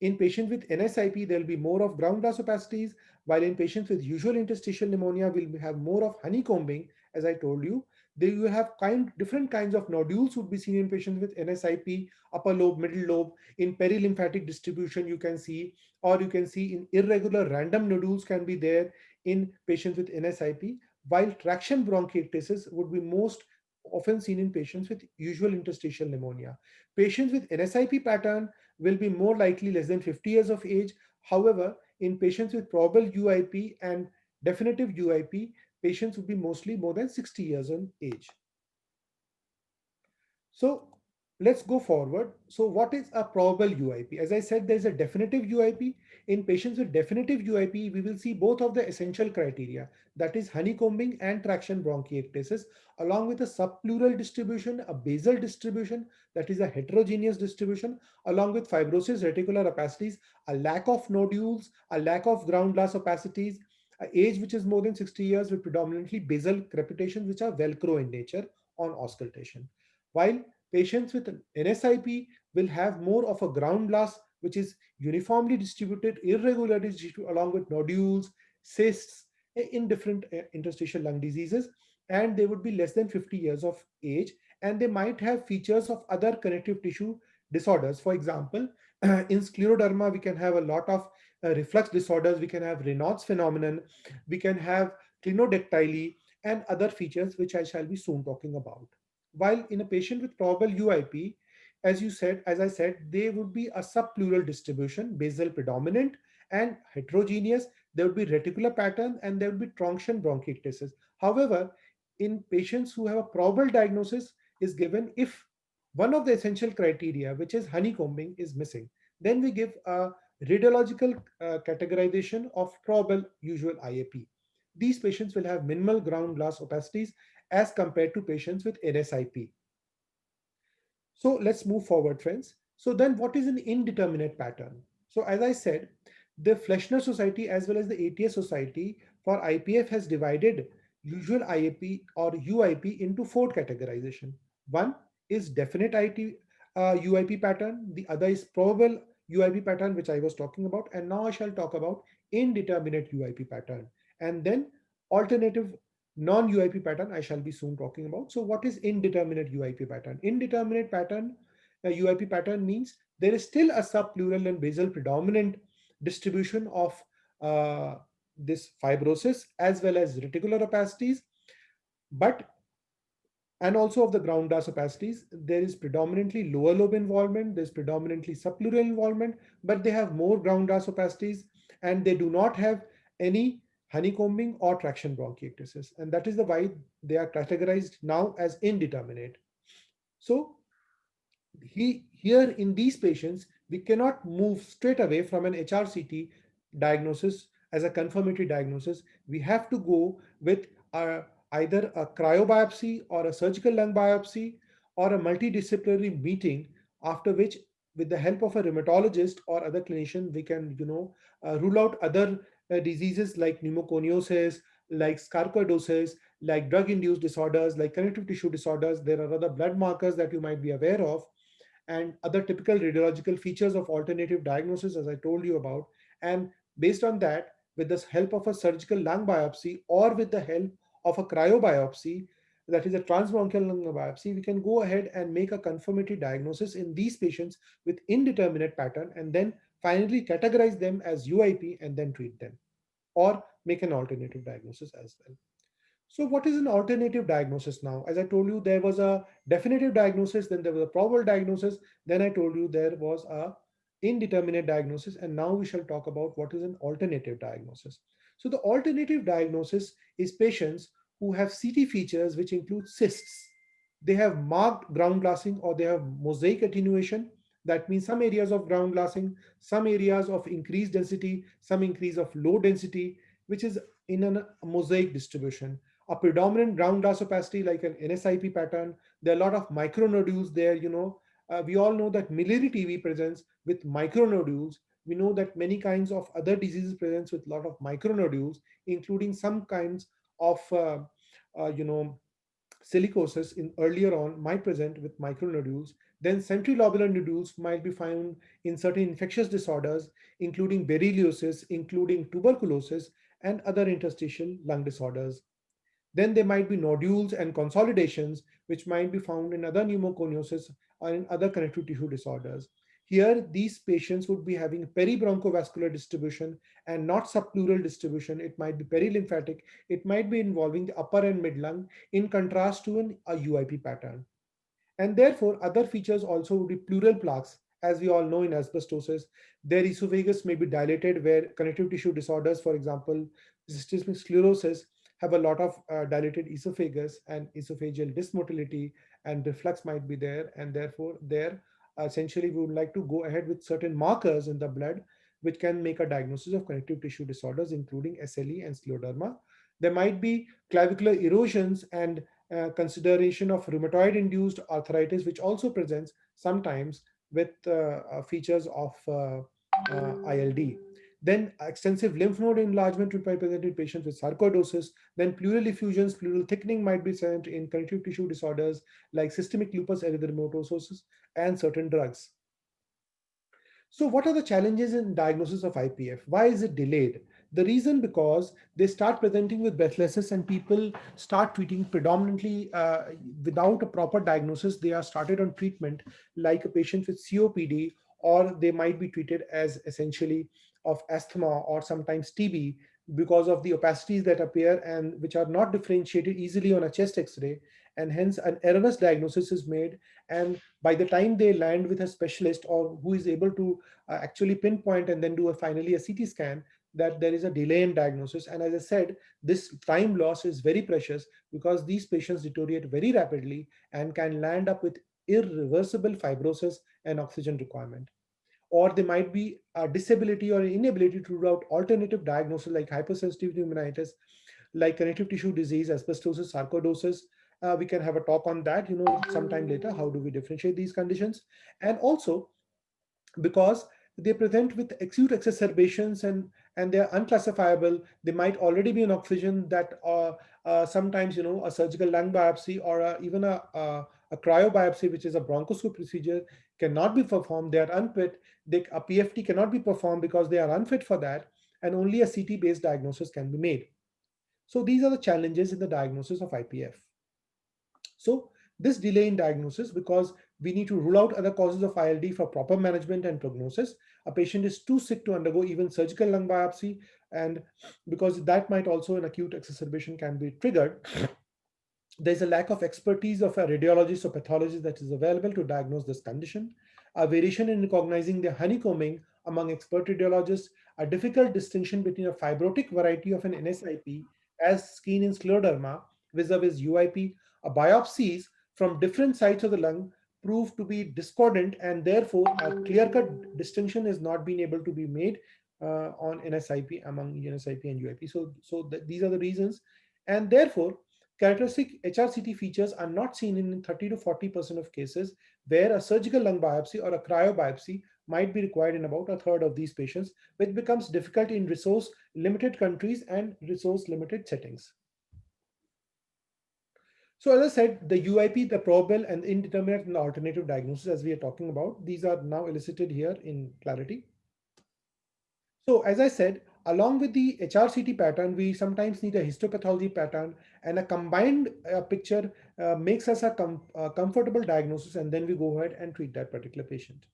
in patients with NSIP, there will be more of ground glass opacities, while in patients with usual interstitial pneumonia, will have more of honeycombing, as I told you. There you have different kinds of nodules would be seen in patients with NSIP, upper lobe, middle lobe. In perilymphatic distribution, you can see, or you can see in irregular random nodules can be there in patients with NSIP, while traction bronchiectasis would be most often seen in patients with usual interstitial pneumonia. Patients with NSIP pattern will be more likely less than 50 years of age. However, in patients with probable UIP and definitive UIP, patients would be mostly more than 60 years of age. So let's go forward. So what is a probable UIP? As I said, there's a definitive UIP. In patients with definitive UIP, we will see both of the essential criteria, that is honeycombing and traction bronchiectasis, along with a subpleural distribution, a basal distribution, that is a heterogeneous distribution, along with fibrosis, reticular opacities, a lack of nodules, a lack of ground glass opacities, a age which is more than 60 years with predominantly basal crepitations which are Velcro in nature on auscultation. While patients with NSIP will have more of a ground glass which is uniformly distributed, irregularly distributed, along with nodules, cysts in different interstitial lung diseases, and they would be less than 50 years of age, and they might have features of other connective tissue disorders. For example, in scleroderma, we can have a lot of reflux disorders, we can have Raynaud's phenomenon, we can have clinodactyly, and other features which I shall be soon talking about. While in a patient with probable UIP, as I said, they would be a subpleural distribution, basal predominant and heterogeneous. There would be reticular pattern and there would be truncation bronchiectasis. However, in patients who have a probable diagnosis is given if one of the essential criteria, which is honeycombing, is missing. Then we give a radiological categorization of probable usual IAP. These patients will have minimal ground glass opacities as compared to patients with NSIP. So let's move forward, friends. So then what is an indeterminate pattern? So as I said, the Fleshner Society as well as the ATS Society for IPF has divided usual IAP or UIP into four categorization. One is definite UIP pattern. The other is probable UIP pattern, which I was talking about. And now I shall talk about indeterminate UIP pattern. And then alternative non-UIP pattern I shall be soon talking about. So what is indeterminate UIP pattern? Indeterminate pattern, UIP pattern means there is still a subpleural and basal predominant distribution of this fibrosis as well as reticular opacities, but and also of the ground glass opacities. There is predominantly lower lobe involvement, there's predominantly subpleural involvement, but they have more ground glass opacities and they do not have any honeycombing or traction bronchiectasis. And that is the why they are categorized now as indeterminate. So here in these patients, we cannot move straight away from an HRCT diagnosis as a confirmatory diagnosis, we have to go with either a cryobiopsy or a surgical lung biopsy or a multidisciplinary meeting, after which, with the help of a rheumatologist or other clinician, we can rule out other diseases like pneumoconiosis, like sarcoidosis, like drug induced disorders, like connective tissue disorders. There are other blood markers that you might be aware of, and other typical radiological features of alternative diagnosis, as I told you about. And based on that, with the help of a surgical lung biopsy or with the help of a cryobiopsy, that is a transbronchial lung biopsy, we can go ahead and make a confirmatory diagnosis in these patients with indeterminate pattern, and then finally categorize them as UIP and then treat them, or make an alternative diagnosis as well. So what is an alternative diagnosis now? As I told you, there was a definitive diagnosis, then there was a probable diagnosis, then I told you there was a indeterminate diagnosis, and now we shall talk about what is an alternative diagnosis. So the alternative diagnosis is patients who have CT features which include cysts. They have marked ground glassing or they have mosaic attenuation. That means some areas of ground glassing, some areas of increased density, some increase of low density, which is in a mosaic distribution. A predominant ground glass opacity like an NSIP pattern. There are a lot of micronodules there. We all know that miliary TB presents with micronodules. We know that many kinds of other diseases presents with a lot of micronodules, including some kinds of silicosis in earlier on might present with micronodules. Then centrilobular nodules might be found in certain infectious disorders, including berylliosis, including tuberculosis, and other interstitial lung disorders. Then there might be nodules and consolidations, which might be found in other pneumoconiosis or in other connective tissue disorders. Here, these patients would be having peribronchovascular distribution and not subpleural distribution. It might be perilymphatic. It might be involving the upper and mid lung, in contrast to a UIP pattern. And therefore, other features also would be pleural plaques. As we all know, in asbestosis, their esophagus may be dilated, where connective tissue disorders, for example, systemic sclerosis, have a lot of dilated esophagus, and esophageal dysmotility and reflux might be there. And therefore, there essentially we would like to go ahead with certain markers in the blood which can make a diagnosis of connective tissue disorders, including SLE and scleroderma. There might be clavicular erosions and consideration of rheumatoid induced arthritis, which also presents sometimes with features of ILD. Then extensive lymph node enlargement will be present in patients with sarcoidosis. Then pleural effusions, pleural thickening might be present in connective tissue disorders like systemic lupus erythematosus and certain drugs. So what are the challenges in diagnosis of IPF? Why is it delayed? The reason, because they start presenting with breathlessness and people start treating predominantly without a proper diagnosis. They are started on treatment like a patient with COPD, or they might be treated as essentially of asthma or sometimes TB, because of the opacities that appear and which are not differentiated easily on a chest X-ray, and hence an erroneous diagnosis is made. And by the time they land with a specialist or who is able to actually pinpoint and then do finally a CT scan, that there is a delay in diagnosis. And as I said, this time loss is very precious, because these patients deteriorate very rapidly and can land up with irreversible fibrosis and oxygen requirement. Or there might be a disability or inability to rule out alternative diagnosis like hypersensitivity pneumonitis, like connective tissue disease, asbestosis, sarcoidosis. We can have a talk on that, sometime later. How do we differentiate these conditions? And also, because they present with acute exacerbations and they are unclassifiable, they might already be on oxygen, that sometimes a surgical lung biopsy or even a cryobiopsy, which is a bronchoscope procedure, cannot be performed. They are unfit. A PFT cannot be performed because they are unfit for that, and only a CT based diagnosis can be made. So these are the challenges in the diagnosis of IPF. So this delay in diagnosis, because we need to rule out other causes of ILD for proper management and prognosis. A patient is too sick to undergo even surgical lung biopsy, and because that might also an acute exacerbation can be triggered. There's a lack of expertise of a radiologist or pathologist that is available to diagnose this condition. A variation in recognizing the honeycombing among expert radiologists, a difficult distinction between a fibrotic variety of an NSIP as seen in scleroderma vis-a-vis UIP, biopsies from different sides of the lung prove to be discordant, and therefore a clear-cut distinction is not being able to be made on NSIP among NSIP and UIP. These are the reasons, and therefore characteristic HRCT features are not seen in 30 to 40% of cases, where a surgical lung biopsy or a cryobiopsy might be required in about a third of these patients, which becomes difficult in resource limited countries and resource limited settings. So as I said, the UIP, the probable and indeterminate and alternative diagnosis, as we are talking about, these are now elicited here in clarity. So as I said, along with the HRCT pattern, we sometimes need a histopathology pattern, and a combined picture makes us a comfortable diagnosis, and then we go ahead and treat that particular patient.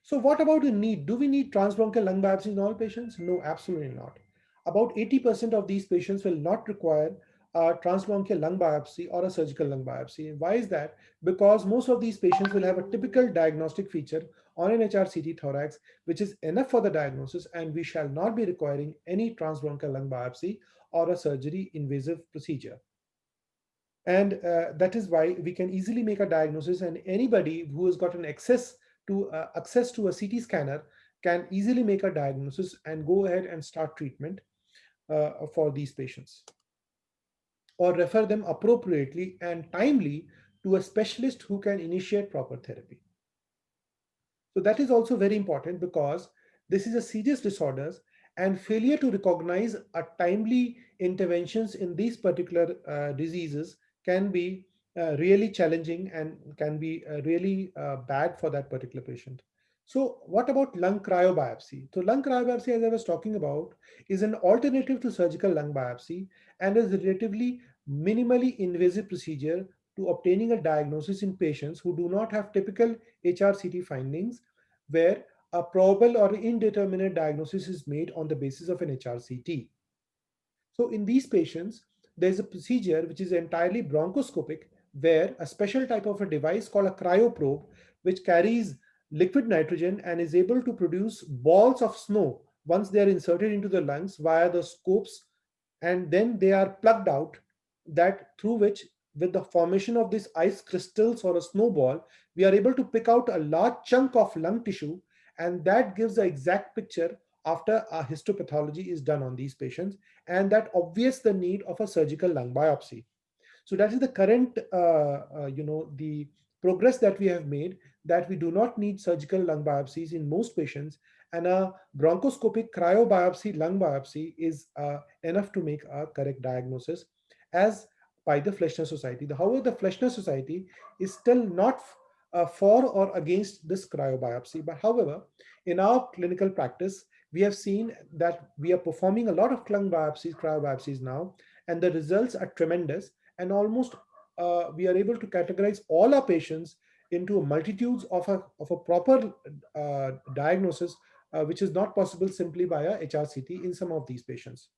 So what about the need? Do we need transbronchial lung biopsy in all patients? No, absolutely not. About 80% of these patients will not require a transbronchial lung biopsy or a surgical lung biopsy. Why is that? Because most of these patients will have a typical diagnostic feature on an HRCT thorax, which is enough for the diagnosis, and we shall not be requiring any transbronchial lung biopsy or a surgery invasive procedure. And that is why we can easily make a diagnosis, and anybody who has got an access to a CT scanner can easily make a diagnosis and go ahead and start treatment for these patients, or refer them appropriately and timely to a specialist who can initiate proper therapy. So that is also very important, because this is a serious disorders, and failure to recognize a timely interventions in these particular diseases can be really challenging and can be really bad for that particular patient. So what about lung cryobiopsy? So lung cryobiopsy, as I was talking about, is an alternative to surgical lung biopsy and is a relatively minimally invasive procedure to obtaining a diagnosis in patients who do not have typical HRCT findings, where a probable or indeterminate diagnosis is made on the basis of an HRCT. So in these patients, there's a procedure which is entirely bronchoscopic, where a special type of a device called a cryoprobe, which carries liquid nitrogen and is able to produce balls of snow once they are inserted into the lungs via the scopes, and then they are plugged out, that through which, with the formation of these ice crystals or a snowball, we are able to pick out a large chunk of lung tissue, and that gives the exact picture after a histopathology is done on these patients, and that obviates the need of a surgical lung biopsy. So that is the current, the progress that we have made, that we do not need surgical lung biopsies in most patients, and a bronchoscopic cryobiopsy lung biopsy is enough to make a correct diagnosis, as by the Fleshner Society. However, the Fleshner Society is still not for or against this cryobiopsy, but however, in our clinical practice, we have seen that we are performing a lot of lung biopsies, cryobiopsies now, and the results are tremendous, and almost we are able to categorize all our patients into a multitudes of a proper diagnosis, which is not possible simply by a HRCT in some of these patients.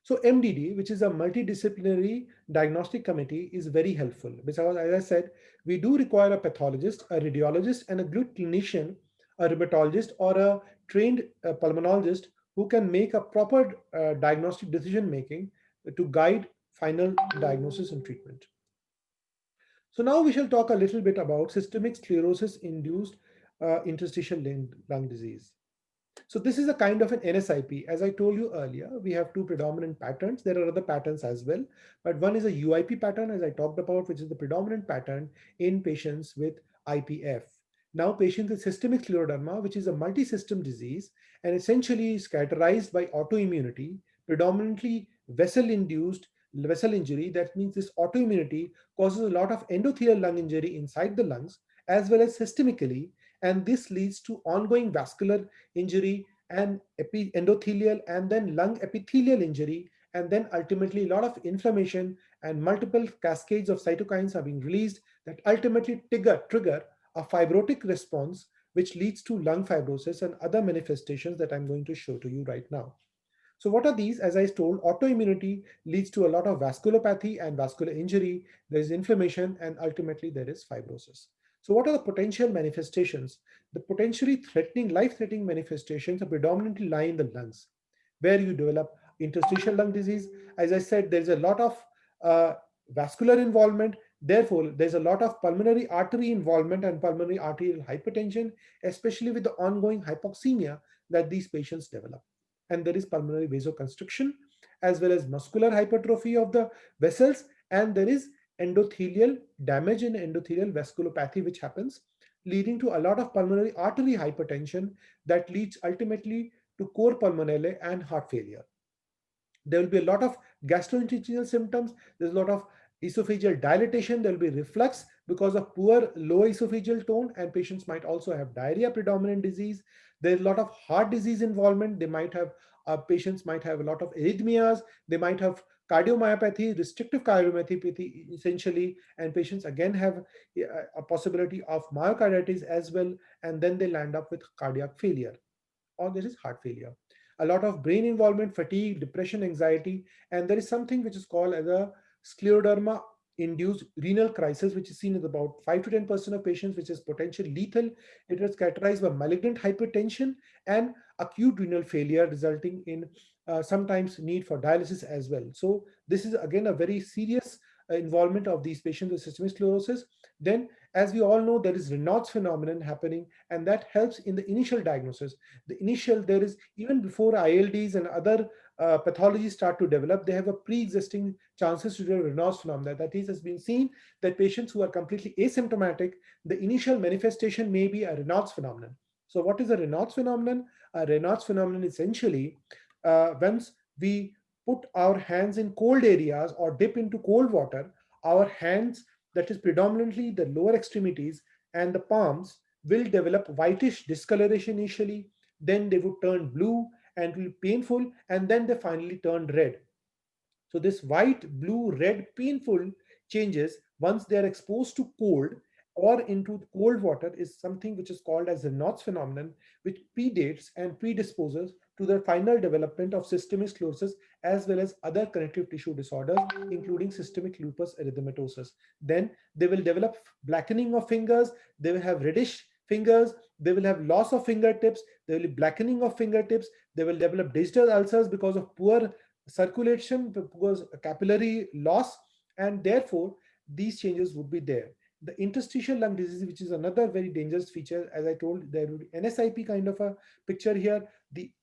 So MDD, which is a multidisciplinary diagnostic committee, is very helpful, because as I said, we do require a pathologist, a radiologist, and a good clinician, a rheumatologist, or a trained pulmonologist who can make a proper diagnostic decision making to guide final diagnosis and treatment. So now we shall talk a little bit about systemic sclerosis induced interstitial lung disease. So this is a kind of an NSIP. As I told you earlier, we have two predominant patterns. There are other patterns as well, but one is a UIP pattern, as I talked about, which is the predominant pattern in patients with IPF. Now, patients with systemic scleroderma, which is a multi-system disease and essentially is characterized by autoimmunity, predominantly vessel-induced vessel injury. That means this autoimmunity causes a lot of endothelial lung injury inside the lungs, as well as systemically, and this leads to ongoing vascular injury and endothelial and then lung epithelial injury, and then ultimately a lot of inflammation and multiple cascades of cytokines are being released that ultimately trigger a fibrotic response, which leads to lung fibrosis and other manifestations that I'm going to show to you right now. So what are these? As I told, autoimmunity leads to a lot of vasculopathy and vascular injury. There is inflammation, and ultimately there is fibrosis. So what are the potential manifestations? The potentially threatening, life-threatening manifestations are predominantly lie in the lungs, where you develop interstitial lung disease. As I said, there's a lot of vascular involvement. Therefore, there's a lot of pulmonary artery involvement and pulmonary arterial hypertension, especially with the ongoing hypoxemia that these patients develop. And there is pulmonary vasoconstriction, as well as muscular hypertrophy of the vessels, and there is endothelial damage and endothelial vasculopathy, which happens, leading to a lot of pulmonary artery hypertension that leads ultimately to cor pulmonale and heart failure. There will be a lot of gastrointestinal symptoms. There's a lot of esophageal dilatation. There will be reflux because of poor low esophageal tone, and patients might also have diarrhea predominant disease. There's a lot of heart disease involvement. They might have patients might have a lot of arrhythmias. They might have cardiomyopathy, restrictive cardiomyopathy essentially, and patients again have a possibility of myocarditis as well, and then they land up with cardiac failure, or there is heart failure. A lot of brain involvement, fatigue, depression, anxiety, and there is something which is called as a scleroderma induced renal crisis, which is seen in about 5 to 10% of patients, which is potentially lethal. It is characterized by malignant hypertension and acute renal failure, resulting in sometimes need for dialysis as well. So this is again a very serious involvement of these patients with systemic sclerosis. Then, as we all know, there is Raynaud's phenomenon happening, and that helps in the initial diagnosis. The initial, there is, even before ILDs and other pathologies start to develop, they have a pre-existing chances to develop Raynaud's phenomenon. That is, has been seen that patients who are completely asymptomatic, the initial manifestation may be a Raynaud's phenomenon. So what is a Raynaud's phenomenon? A Raynaud's phenomenon essentially, once we put our hands in cold areas or dip into cold water, our hands, that is predominantly the lower extremities and the palms, will develop whitish discoloration initially, then they would turn blue and will be painful, and then they finally turn red. So this white, blue, red, painful changes once they are exposed to cold or into cold water is something which is called as the Raynaud's phenomenon, which predates and predisposes to the final development of systemic sclerosis as well as other connective tissue disorders, including systemic lupus erythematosus. Then they will develop blackening of fingers, they will have reddish fingers, they will have loss of fingertips, there will be blackening of fingertips, they will develop digital ulcers because of poor circulation, because capillary loss, and therefore these changes would be there. The interstitial lung disease, which is another very dangerous feature, as I told, there would be NSIP kind of a picture here.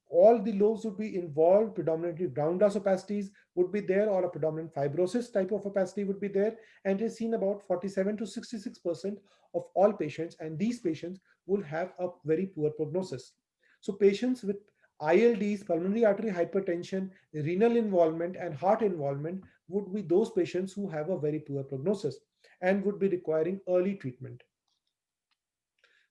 All the lobes would be involved, predominantly ground glass opacities would be there, or a predominant fibrosis type of opacity would be there, and it is seen about 47 to 66% of all patients, and these patients will have a very poor prognosis. So patients with ILDs, pulmonary artery hypertension, renal involvement, and heart involvement would be those patients who have a very poor prognosis and would be requiring early treatment.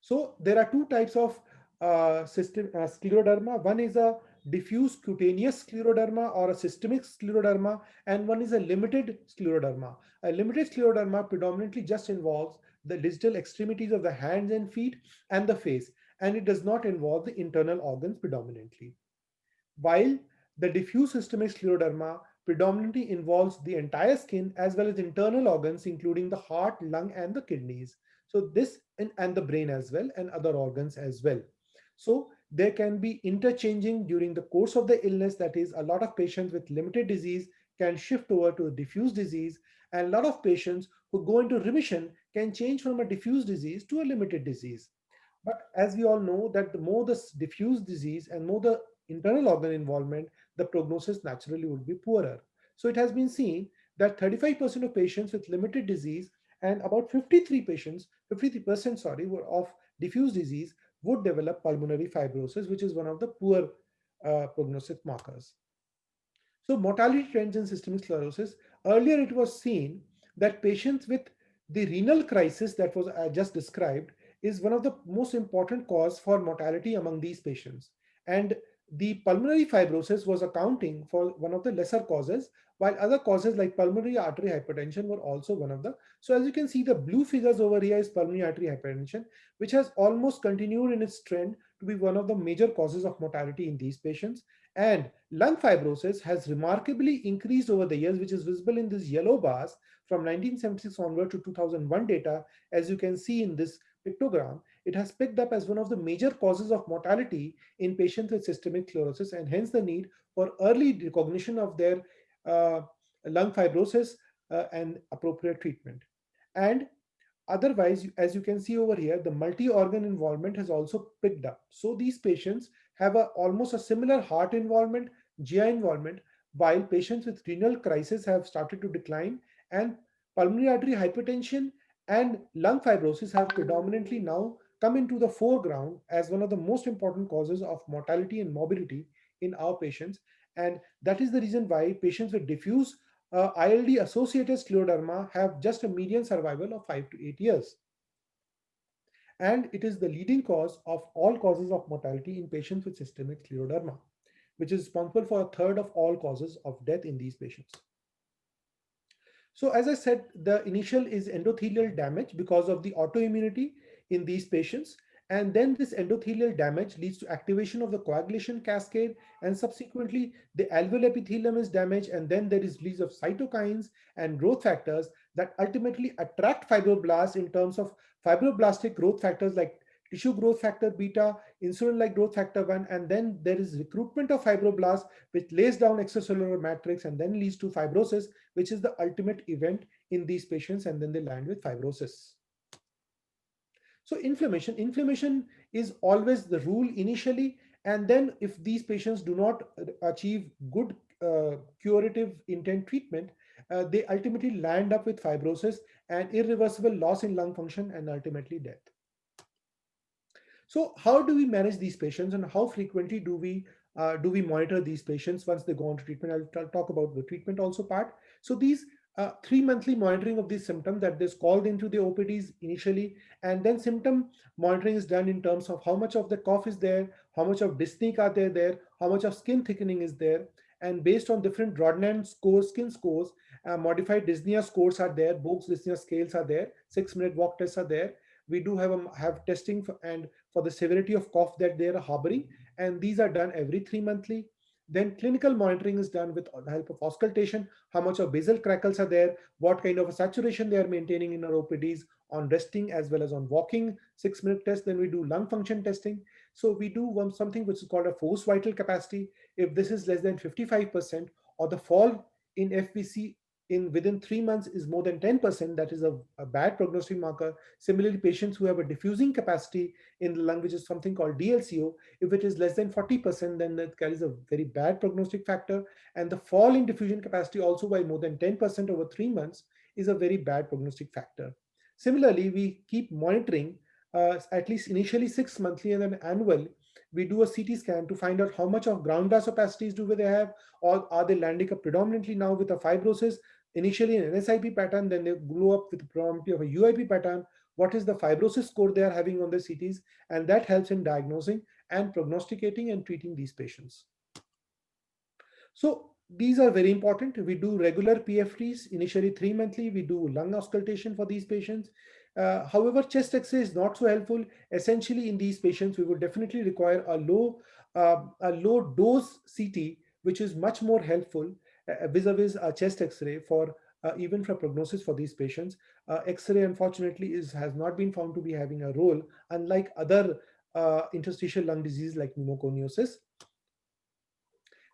So there are two types of scleroderma. One is a diffuse cutaneous scleroderma or a systemic scleroderma, and one is a limited scleroderma. A limited scleroderma predominantly just involves the distal extremities of the hands and feet and the face, and it does not involve the internal organs predominantly. While the diffuse systemic scleroderma predominantly involves the entire skin as well as internal organs, including the heart, lung, and the kidneys. So this and the brain as well, and other organs as well. So there can be interchanging during the course of the illness. That is, a lot of patients with limited disease can shift over to a diffuse disease, and a lot of patients who go into remission can change from a diffuse disease to a limited disease. But as we all know, that the more the diffuse disease and more the internal organ involvement, the prognosis naturally would be poorer. So it has been seen that 35% of patients with limited disease and about 53%, sorry, of diffuse disease would develop pulmonary fibrosis, which is one of the poor prognostic markers. So mortality trends in systemic sclerosis. Earlier it was seen that patients with the renal crisis that was just described is one of the most important cause for mortality among these patients. And the pulmonary fibrosis was accounting for one of the lesser causes, while other causes like pulmonary artery hypertension were also one of the. So as you can see, the blue figures over here is pulmonary artery hypertension, which has almost continued in its trend to be one of the major causes of mortality in these patients. And lung fibrosis has remarkably increased over the years, which is visible in these yellow bars from 1976 onward to 2001 data. As you can see in this pictogram, it has picked up as one of the major causes of mortality in patients with systemic sclerosis, and hence the need for early recognition of their lung fibrosis and appropriate treatment. And otherwise, as you can see over here, the multi-organ involvement has also picked up. So these patients have almost a similar heart involvement, GI involvement, while patients with renal crisis have started to decline, and pulmonary artery hypertension and lung fibrosis have predominantly now come into the foreground as one of the most important causes of mortality and morbidity in our patients. And that is the reason why patients with diffuse ILD associated scleroderma have just a median survival of 5 to 8 years. And it is the leading cause of all causes of mortality in patients with systemic scleroderma, which is responsible for a third of all causes of death in these patients. So as I said, the initial is endothelial damage because of the autoimmunity in these patients. And then this endothelial damage leads to activation of the coagulation cascade, and subsequently the alveolar epithelium is damaged, and then there is release of cytokines and growth factors that ultimately attract fibroblasts in terms of fibroblastic growth factors like tissue growth factor beta, insulin-like growth factor 1, and then there is recruitment of fibroblasts which lays down extracellular matrix and then leads to fibrosis, which is the ultimate event in these patients, and then they land with fibrosis. So inflammation is always the rule initially, and then if these patients do not achieve good curative intent treatment, they ultimately land up with fibrosis and irreversible loss in lung function and ultimately death. So how do we manage these patients, and how frequently do we monitor these patients once they go on to treatment? I'll talk about the treatment also part. So these 3 monthly monitoring of these symptoms that is called into the OPDs initially, and then symptom monitoring is done in terms of how much of the cough is there, how much of dyspnea are there, how much of skin thickening is there, and based on different Rodnan scores, skin scores, modified dyspnea scores are there, Bogues dyspnea scales are there, 6-minute walk tests are there. We do have testing for the severity of cough that they are harboring, and these are done every 3 monthly. Then clinical monitoring is done with the help of auscultation, how much of basal crackles are there, what kind of a saturation they are maintaining in our OPDs on resting as well as on walking, 6-minute test. Then we do lung function testing. So we do something which is called a forced vital capacity. If this is less than 55% or the fall in FVC within 3 months is more than 10%, that is a bad prognostic marker. Similarly, patients who have a diffusing capacity in the lung, which is something called DLCO, if it is less than 40%, then that carries a very bad prognostic factor. And the fall in diffusion capacity also by more than 10% over 3 months is a very bad prognostic factor. Similarly, we keep monitoring at least initially 6 monthly and then annual. We do a CT scan to find out how much of ground glass opacities do they have, or are they landing up predominantly now with a fibrosis, initially an NSIP pattern, then they grow up with the probability of a UIP pattern, what is the fibrosis score they are having on the CTs, and that helps in diagnosing and prognosticating and treating these patients. So these are very important. We do regular PFTs, initially 3 monthly, we do lung auscultation for these patients. However, chest X-ray is not so helpful. Essentially, in these patients, we would definitely require a low dose CT, which is much more helpful vis-a-vis a chest X-ray for even for prognosis for these patients. X-ray, unfortunately, has not been found to be having a role, unlike other interstitial lung disease like pneumoconiosis.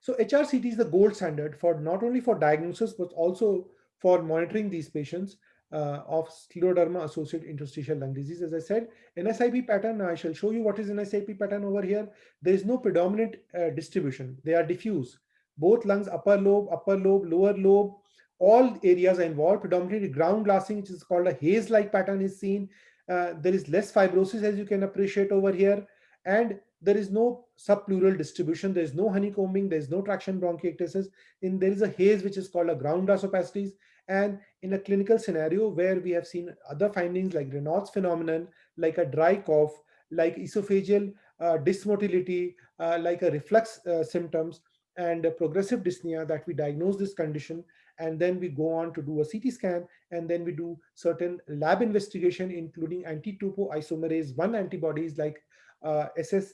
So HRCT is the gold standard for not only for diagnosis but also for monitoring these patients of scleroderma associated interstitial lung disease. As I said, NSIP pattern, I shall show you what is NSIP pattern over here. There is no predominant distribution. They are diffuse. Both lungs, upper lobe, lower lobe, all areas are involved. Predominantly ground glassing, which is called a haze-like pattern, is seen. There is less fibrosis, as you can appreciate over here. And there is no subpleural distribution, there is no honeycombing, there is no traction bronchiectasis. There is a haze which is called a ground glass opacities. And in a clinical scenario where we have seen other findings like Raynaud's phenomenon, like a dry cough, like esophageal dysmotility, like a reflux symptoms, and progressive dyspnea, that we diagnose this condition, and then we go on to do a CT scan, and then we do certain lab investigation, including anti-topoisomerase 1 antibodies like SSA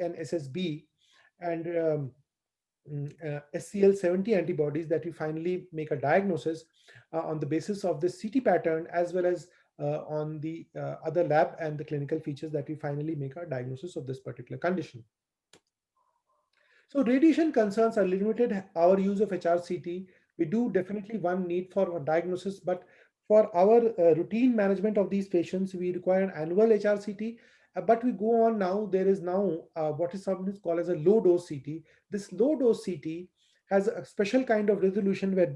and SSB, and SCL70 antibodies, that we finally make a diagnosis on the basis of this CT pattern, as well as on the other lab and the clinical features, that we finally make a diagnosis of this particular condition. So radiation concerns are limited our use of HRCT. We do definitely one need for diagnosis, but For our routine management of these patients, we require an annual HRCT, but we go on now. There is now what is sometimes called as a low dose CT. This low dose CT has a special kind of resolution where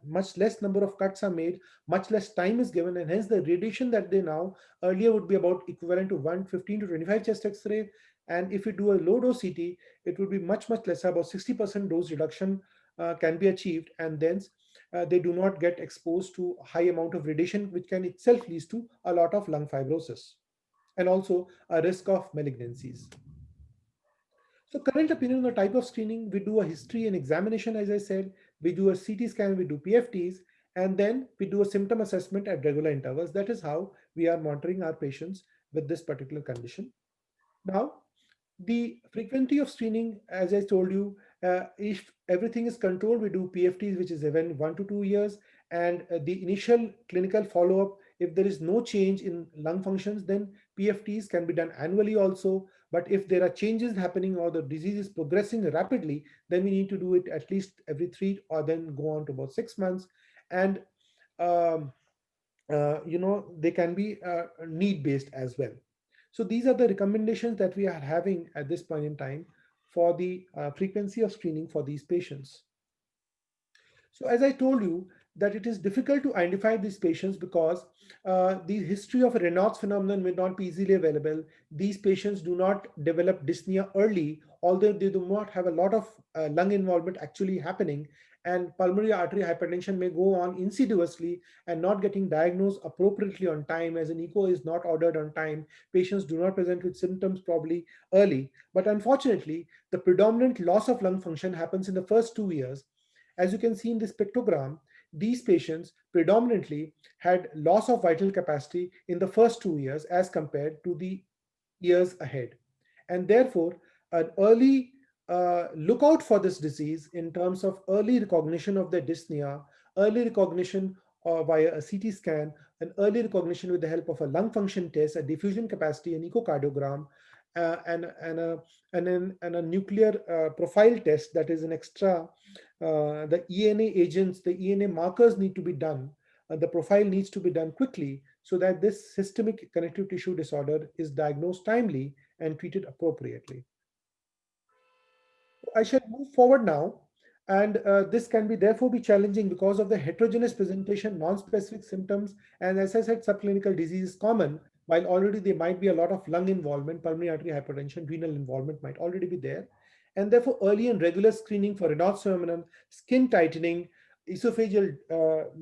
much less number of cuts are made, much less time is given, and hence the radiation that they now earlier would be about equivalent to 115 to 25 chest X-ray. And if you do a low dose CT, it would be much lesser, about 60% dose reduction can be achieved, and then they do not get exposed to high amount of radiation, which can itself lead to a lot of lung fibrosis and also a risk of malignancies. So current opinion on the type of screening, we do a history and examination, as I said, we do a CT scan, we do PFTs, and then we do a symptom assessment at regular intervals. That is how we are monitoring our patients with this particular condition. Now, the frequency of screening, as I told you, if everything is controlled, we do PFTs, which is even 1 to 2 years, and the initial clinical follow-up, if there is no change in lung functions, then PFTs can be done annually also. But if there are changes happening or the disease is progressing rapidly, then we need to do it at least every 3 or then go on to about 6 months. And um, they can be need-based as well. So these are the recommendations that we are having at this point in time for the frequency of screening for these patients. So as I told you, that it is difficult to identify these patients because the history of a Raynaud's phenomenon may not be easily available. These patients do not develop dyspnea early, although they do not have a lot of lung involvement actually happening, and pulmonary artery hypertension may go on insidiously and not getting diagnosed appropriately on time, as an echo is not ordered on time. Patients do not present with symptoms probably early, but unfortunately, the predominant loss of lung function happens in the first 2 years. As you can see in this pictogram, these patients predominantly had loss of vital capacity in the first 2 years as compared to the years ahead. And therefore, an early lookout for this disease in terms of early recognition of the dyspnea, early recognition via a CT scan, an early recognition with the help of a lung function test, a diffusion capacity, an echocardiogram, and a nuclear profile test, that is an extra. The ENA agents, the ENA markers need to be done. The profile needs to be done quickly so that this systemic connective tissue disorder is diagnosed timely and treated appropriately. I shall move forward now, and this can be therefore be challenging because of the heterogeneous presentation, non-specific symptoms, and as I said, subclinical disease is common, while already there might be a lot of lung involvement, pulmonary artery hypertension, renal involvement might already be there. And therefore, early and regular screening for Raynaud's phenomenon, skin tightening, esophageal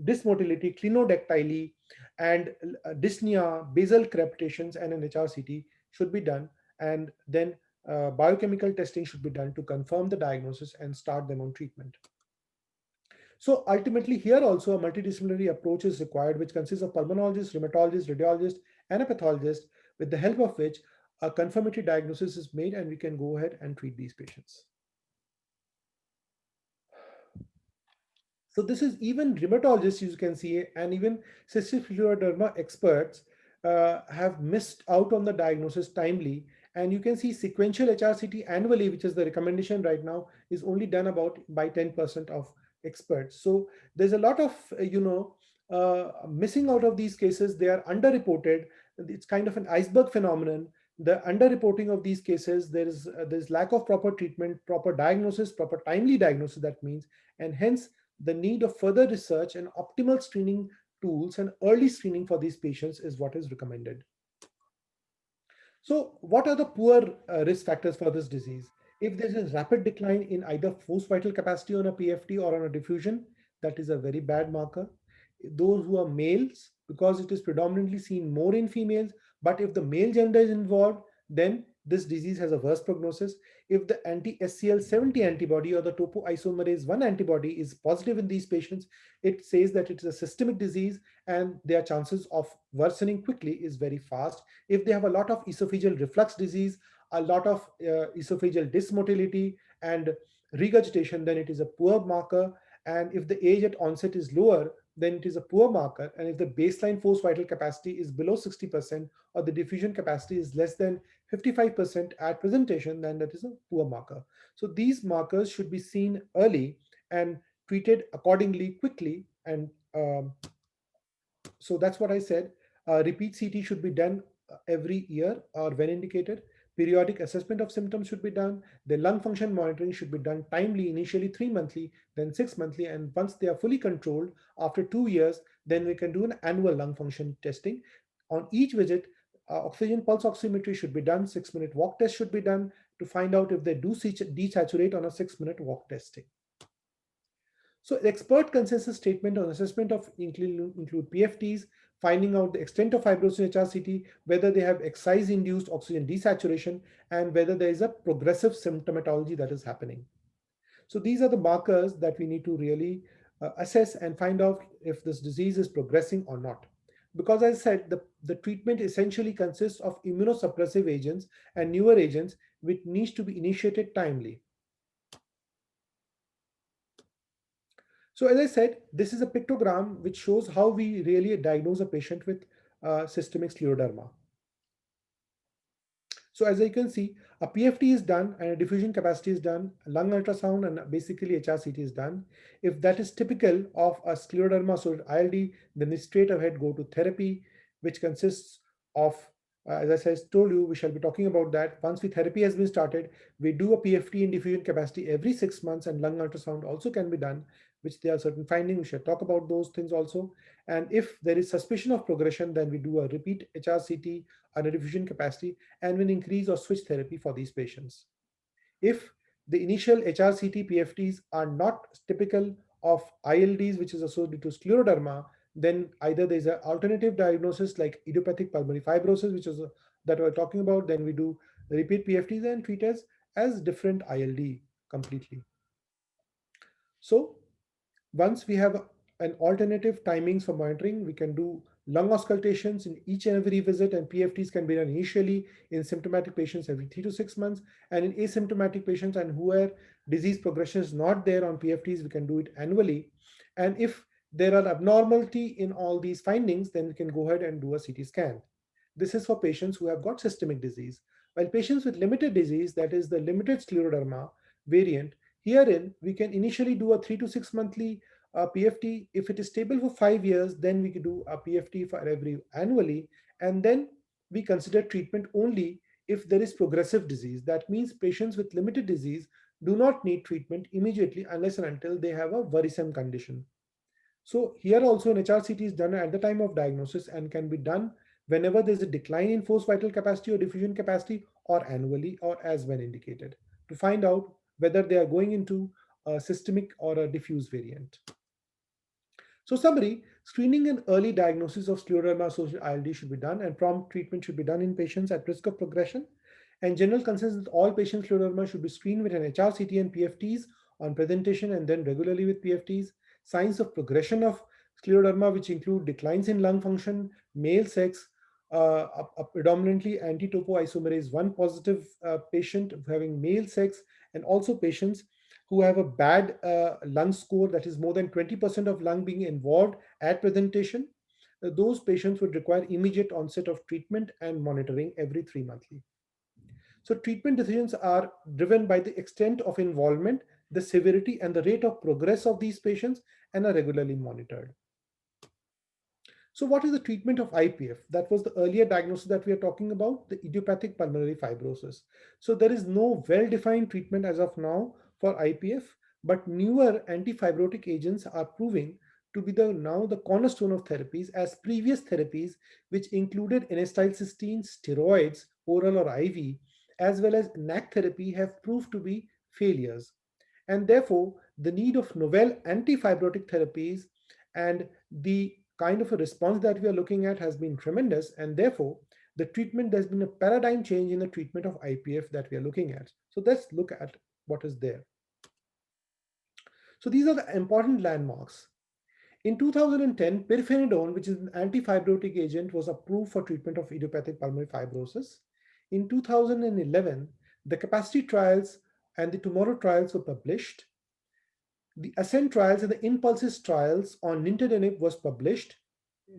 dysmotility, clinodactyly, and dyspnea, basal crepitations, and an HRCT should be done. And then biochemical testing should be done to confirm the diagnosis and start them on treatment. So ultimately, here also a multidisciplinary approach is required, which consists of pulmonologist, rheumatologist, radiologist, and a pathologist, with the help of which a confirmatory diagnosis is made and we can go ahead and treat these patients. So this is even rheumatologists, you can see, and even cystic fibroderma experts have missed out on the diagnosis timely. And you can see sequential HRCT annually, which is the recommendation right now, is only done about by 10% of experts. So there's a lot of, missing out of these cases. They are underreported. It's kind of an iceberg phenomenon. The underreporting of these cases, there's lack of proper treatment, proper diagnosis, proper timely diagnosis, that means, and hence the need of further research and optimal screening tools and early screening for these patients is what is recommended. So what are the poor risk factors for this disease? If there is a rapid decline in either forced vital capacity on a PFT or on a diffusion, that is a very bad marker. Those who are males, because it is predominantly seen more in females, but if the male gender is involved, then this disease has a worse prognosis. If the anti-SCL70 antibody or the topoisomerase 1 antibody is positive in these patients, it says that it is a systemic disease and their chances of worsening quickly is very fast. If they have a lot of esophageal reflux disease, a lot of esophageal dysmotility and regurgitation, then it is a poor marker. And if the age at onset is lower, then it is a poor marker. And if the baseline forced vital capacity is below 60% or the diffusion capacity is less than 55% at presentation, then that is a poor marker. So these markers should be seen early and treated accordingly quickly, and So that's what I said. Repeat CT should be done every year or when indicated. Periodic assessment of symptoms should be done. The lung function monitoring should be done timely, initially 3 monthly, then 6 monthly. And once they are fully controlled after 2 years, then we can do an annual lung function testing. On each visit, oxygen pulse oximetry should be done. 6-minute walk test should be done to find out if they do desaturate on a 6-minute walk testing. So expert consensus statement on assessment of include PFTs, finding out the extent of fibrosis in HRCT, whether they have exercise-induced oxygen desaturation, and whether there is a progressive symptomatology that is happening. So these are the markers that we need to really assess and find out if this disease is progressing or not. Because as I said, the treatment essentially consists of immunosuppressive agents and newer agents which needs to be initiated timely. So as I said, this is a pictogram which shows how we really diagnose a patient with systemic scleroderma. So as you can see, a PFT is done and a diffusion capacity is done, lung ultrasound and basically HRCT is done. If that is typical of a scleroderma associated ILD, then we straight ahead go to therapy, which consists of, as I said, told you, we shall be talking about that. Once the therapy has been started, we do a PFT in diffusion capacity every 6 months, and lung ultrasound also can be done, which there are certain findings. We shall talk about those things also. And if there is suspicion of progression, then we do a repeat HRCT and a diffusion capacity, and will increase or switch therapy for these patients. If the initial HRCT PFTs are not typical of ILDs, which is associated to scleroderma, then either there's an alternative diagnosis like idiopathic pulmonary fibrosis, which is that we're talking about, then we do repeat PFTs and treat as different ILD completely. So once we have an alternative timings for monitoring, we can do lung auscultations in each and every visit, and PFTs can be done initially in symptomatic patients every 3 to 6 months, and in asymptomatic patients and where disease progression is not there on PFTs, we can do it annually. And if there are abnormality in all these findings, then we can go ahead and do a CT scan. This is for patients who have got systemic disease. While patients with limited disease, that is the limited scleroderma variant, herein we can initially do a 3 to 6 monthly PFT. If it is stable for 5 years, then we can do a PFT for every annually, and then we consider treatment only if there is progressive disease. That means patients with limited disease do not need treatment immediately unless and until they have a worrisome condition. So here also an HRCT is done at the time of diagnosis and can be done whenever there's a decline in forced vital capacity or diffusion capacity, or annually, or as when indicated, to find out whether they are going into a systemic or a diffuse variant. So summary, screening and early diagnosis of scleroderma associated ILD should be done, and prompt treatment should be done in patients at risk of progression. And general consensus that all patients with scleroderma should be screened with an HRCT and PFTs on presentation, and then regularly with PFTs. Signs of progression of scleroderma, which include declines in lung function, male sex, a predominantly anti-topoisomerase 1 positive patient having male sex, and also patients who have a bad lung score, that is more than 20% of lung being involved at presentation. Those patients would require immediate onset of treatment and monitoring every 3 monthly. So treatment decisions are driven by the extent of involvement, the severity, and the rate of progress of these patients, and are regularly monitored. So what is the treatment of IPF? That was the earlier diagnosis that we are talking about, the idiopathic pulmonary fibrosis. So there is no well-defined treatment as of now for IPF, but newer antifibrotic agents are proving to be now the cornerstone of therapies, as previous therapies, which included N-acetylcysteine, steroids, oral or IV, as well as NAC therapy, have proved to be failures. And therefore, the need of novel antifibrotic therapies and the kind of a response that we are looking at has been tremendous, and therefore the treatment, there's been a paradigm change in the treatment of IPF that we are looking at. So let's look at what is there. So these are the important landmarks. In 2010, pirfenidone, which is an antifibrotic agent, was approved for treatment of idiopathic pulmonary fibrosis. In 2011, the capacity trials and the tomorrow trials were published. The ASCENT trials and the INPULSES trials on nintedanib was published.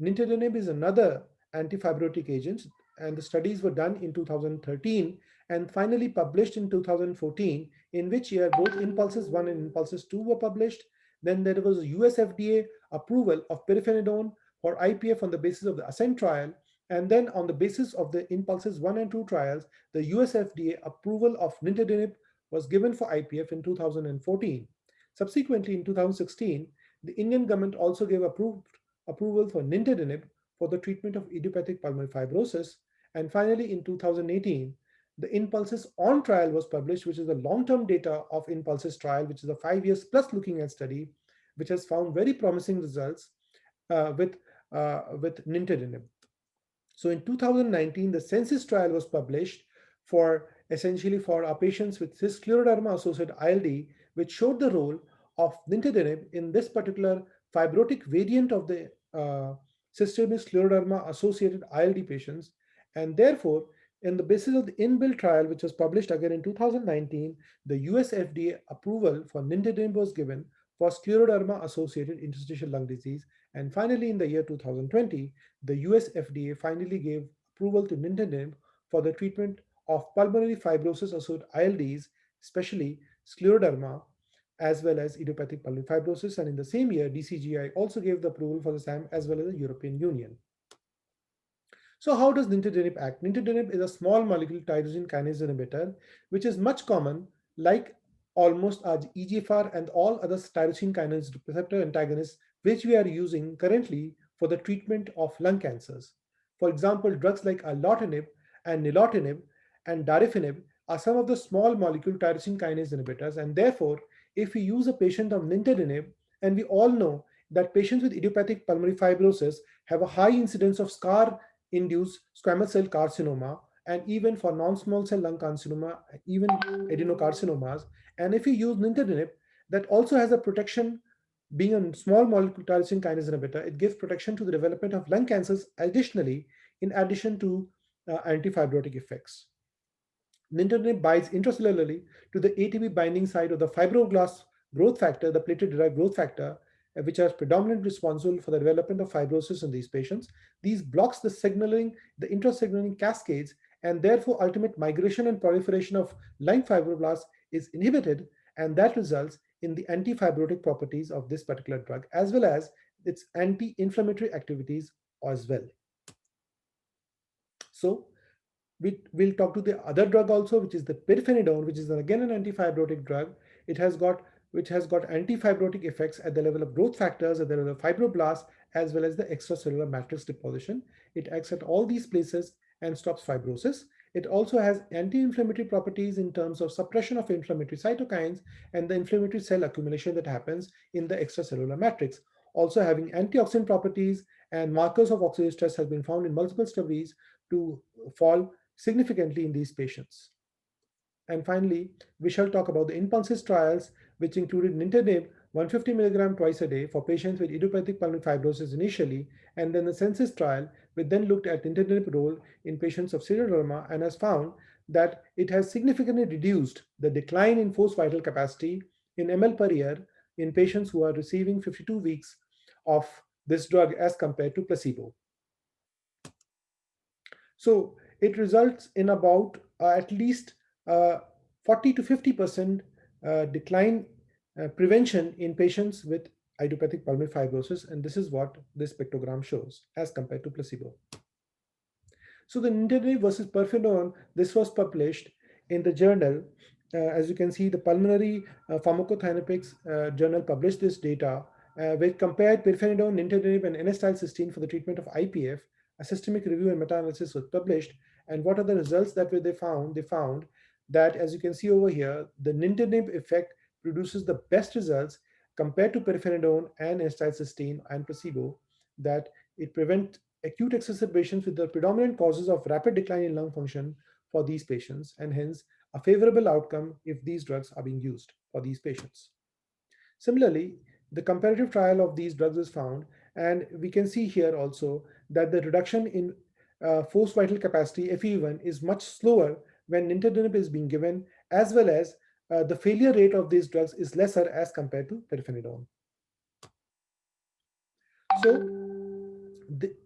Nintedanib is another antifibrotic agent, and the studies were done in 2013 and finally published in 2014, in which year both INPULSES 1 and INPULSES 2 were published. Then there was a US FDA approval of pirfenidone for IPF on the basis of the ASCENT trial, and then on the basis of the Impulses 1 and 2 trials, the US FDA approval of nintedanib was given for IPF in 2014. Subsequently, in 2016, the Indian government also gave approval for nintedanib for the treatment of idiopathic pulmonary fibrosis. And finally, in 2018, the Impulses on trial was published, which is the long-term data of Impulses trial, which is a 5 years plus looking at study, which has found very promising results with nintedanib. So in 2019, the Census trial was published for essentially for our patients with scleroderma associated ILD, which showed the role of nintedanib in this particular fibrotic variant of the systemic scleroderma associated ILD patients. And therefore, in the basis of the INBUILT trial, which was published again in 2019, the US FDA approval for nintedanib was given for scleroderma associated interstitial lung disease. And finally, in the year 2020, the US FDA finally gave approval to nintedanib for the treatment of pulmonary fibrosis associated ILDs, especially scleroderma, as well as idiopathic pulmonary fibrosis. And in the same year, DCGI also gave the approval for the SAM as well as the European Union. So how does nintedanib act? Nintedanib is a small molecule tyrosine kinase inhibitor, which is much common like almost as EGFR and all other tyrosine kinase receptor antagonists, which we are using currently for the treatment of lung cancers. For example, drugs like allotinib and nilotinib and darafinib are some of the small molecule tyrosine kinase inhibitors, and therefore, if we use a patient of nintedanib, and we all know that patients with idiopathic pulmonary fibrosis have a high incidence of scar-induced squamous cell carcinoma, and even for non-small cell lung carcinoma, even adenocarcinomas. And if you use nintedanib, that also has a protection. Being a small molecule tyrosine kinase inhibitor, it gives protection to the development of lung cancers additionally, in addition to antifibrotic effects. Nintedanib binds intracellularly to the ATP binding site of the fibroblast growth factor, the platelet-derived growth factor, which are predominantly responsible for the development of fibrosis in these patients. These blocks the signaling, the intrasignaling cascades, and therefore ultimate migration and proliferation of lung fibroblasts is inhibited, and that results in the anti-fibrotic properties of this particular drug, as well as its anti-inflammatory activities as well. So we'll talk to the other drug also, which is the pirfenidone, which is again an anti-fibrotic drug. Which has got anti-fibrotic effects at the level of growth factors, at the level of fibroblasts, as well as the extracellular matrix deposition. It acts at all these places and stops fibrosis. It also has anti-inflammatory properties in terms of suppression of inflammatory cytokines and the inflammatory cell accumulation that happens in the extracellular matrix. Also having antioxidant properties, and markers of oxidative stress has been found in multiple studies to fall significantly in these patients. And finally, we shall talk about the Impulses trials, which included nintedanib 150 mg twice a day for patients with idiopathic pulmonary fibrosis initially, and then the Census trial, which then looked at nintedanib role in patients of scleroderma and has found that it has significantly reduced the decline in forced vital capacity in ml per year in patients who are receiving 52 weeks of this drug as compared to placebo. So it results in about at least 40 to 50% decline prevention in patients with idiopathic pulmonary fibrosis, and this is what this spectrogram shows as compared to placebo. So the nintedanib versus pirfenidone, this was published in the journal. As you can see, the Pulmonary Pharmacokinetics journal published this data, which compared pirfenidone, nintedanib, and N-acetylcysteine for the treatment of IPF. A systemic review and meta-analysis was published. And what are the results that they found? They found that, as you can see over here, the nintedanib effect produces the best results compared to pirfenidone and N-acetylcysteine and placebo, that it prevents acute exacerbations with the predominant causes of rapid decline in lung function for these patients, and hence a favorable outcome if these drugs are being used for these patients. Similarly, the comparative trial of these drugs is found, and we can see here also that the reduction in forced vital capacity, FEV1, is much slower when nintedanib is being given, as well as the failure rate of these drugs is lesser as compared to pirfenidone. So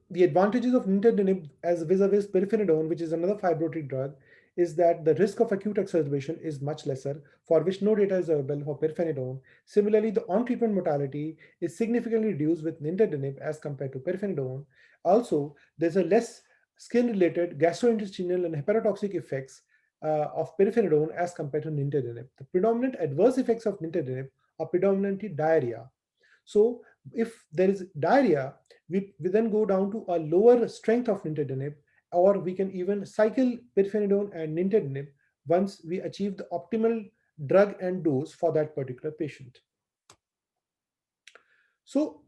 the advantages of nintedanib as vis-a-vis pirfenidone, which is another fibrotic drug, is that the risk of acute exacerbation is much lesser, for which no data is available for pirfenidone. Similarly, the on-treatment mortality is significantly reduced with nintedanib as compared to pirfenidone. Also, there's a less skin-related gastrointestinal and hepatotoxic effects of pirfenidone as compared to nintedanib. The predominant adverse effects of nintedanib are predominantly diarrhea. So if there is diarrhea, we then go down to a lower strength of nintedanib, or we can even cycle pirfenidone and nintedanib once we achieve the optimal drug and dose for that particular patient. So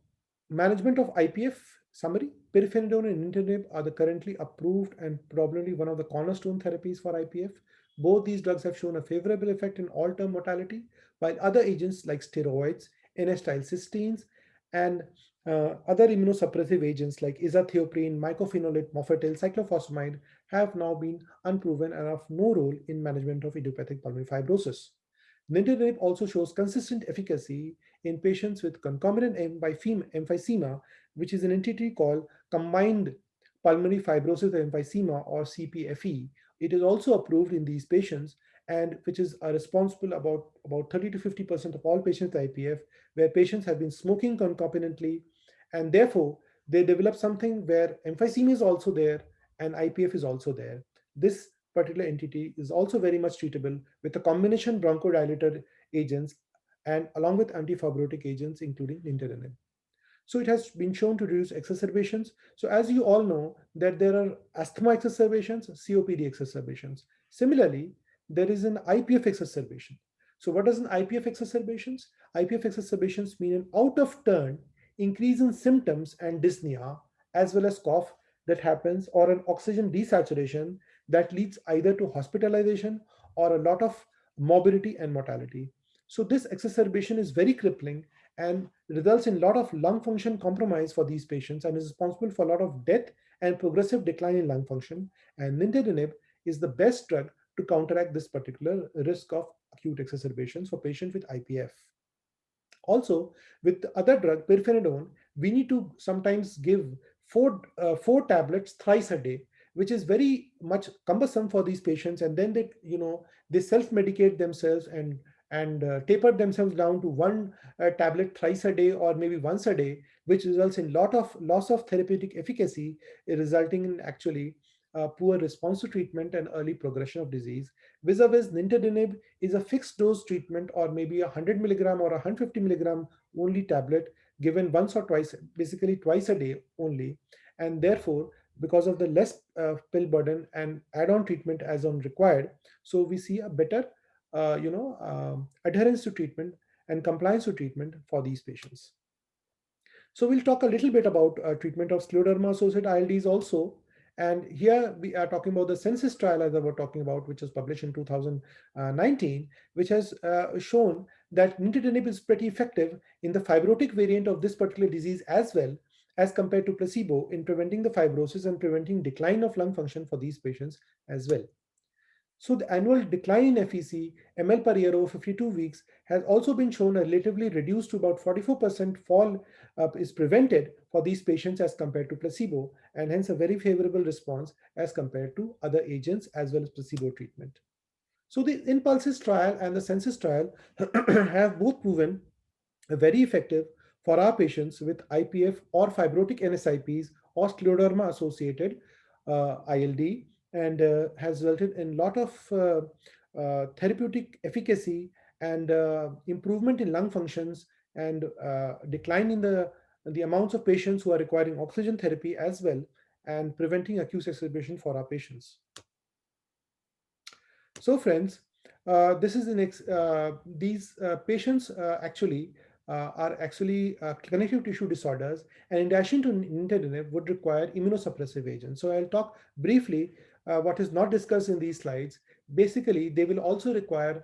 management of IPF summary, pirfenidone and nintedanib are the currently approved and probably one of the cornerstone therapies for IPF. Both these drugs have shown a favorable effect in all-term mortality, while other agents like steroids, N-acetylcysteines, and other immunosuppressive agents like azathioprine, mycophenolate, mofetil, cyclophosphamide have now been unproven and have no role in management of idiopathic pulmonary fibrosis. Nintedanib also shows consistent efficacy in patients with concomitant emphysema, which is an entity called combined pulmonary fibrosis emphysema, or CPFE. It is also approved in these patients, and which is responsible about 30 to 50% of all patients with IPF, where patients have been smoking concomitantly, and therefore they develop something where emphysema is also there and IPF is also there. This particular entity is also very much treatable with a combination bronchodilator agents and along with antifibrotic agents, including nintedanib. So it has been shown to reduce exacerbations. So as you all know that there are asthma exacerbations, COPD exacerbations. Similarly, there is an IPF exacerbation. So what is an IPF exacerbations? IPF exacerbations mean an out of turn increase in symptoms and dyspnea as well as cough that happens, or an oxygen desaturation that leads either to hospitalization or a lot of morbidity and mortality. So this exacerbation is very crippling and results in a lot of lung function compromise for these patients and is responsible for a lot of death and progressive decline in lung function. And nintedanib is the best drug to counteract this particular risk of acute exacerbations for patients with IPF. Also, with the other drug, pirfenidone, we need to sometimes give four tablets thrice a day, which is very much cumbersome for these patients. And then they self-medicate themselves and taper themselves down to one tablet thrice a day or maybe once a day, which results in lot of loss of therapeutic efficacy, resulting in actually poor response to treatment and early progression of disease. Vis-a-vis nintedanib is a fixed dose treatment, or maybe 100 milligram or 150 milligram only tablet given once or twice, basically twice a day only. And therefore, because of the less pill burden and add-on treatment as on required, so we see a better adherence to treatment and compliance to treatment for these patients. So we'll talk a little bit about treatment of scleroderma-associated ILDs also. And here we are talking about the census trial, as I was talking about, which was published in 2019, which has shown that nintedanib is pretty effective in the fibrotic variant of this particular disease as well as compared to placebo in preventing the fibrosis and preventing decline of lung function for these patients as well. So the annual decline in FEC ml per year over 52 weeks has also been shown relatively reduced to about 44% fall is prevented for these patients as compared to placebo, and hence a very favorable response as compared to other agents as well as placebo treatment. So the Impulses trial and the Census trial have both proven very effective for our patients with IPF or fibrotic NSIPs or scleroderma associated ILD, and has resulted in a lot of therapeutic efficacy and improvement in lung functions and decline in the amounts of patients who are requiring oxygen therapy as well, and preventing acute exacerbation for our patients. So friends, this is these patients are actually connective tissue disorders, and in addition to nintedanib would require immunosuppressive agents. So I'll talk briefly what is not discussed in these slides. Basically, they will also require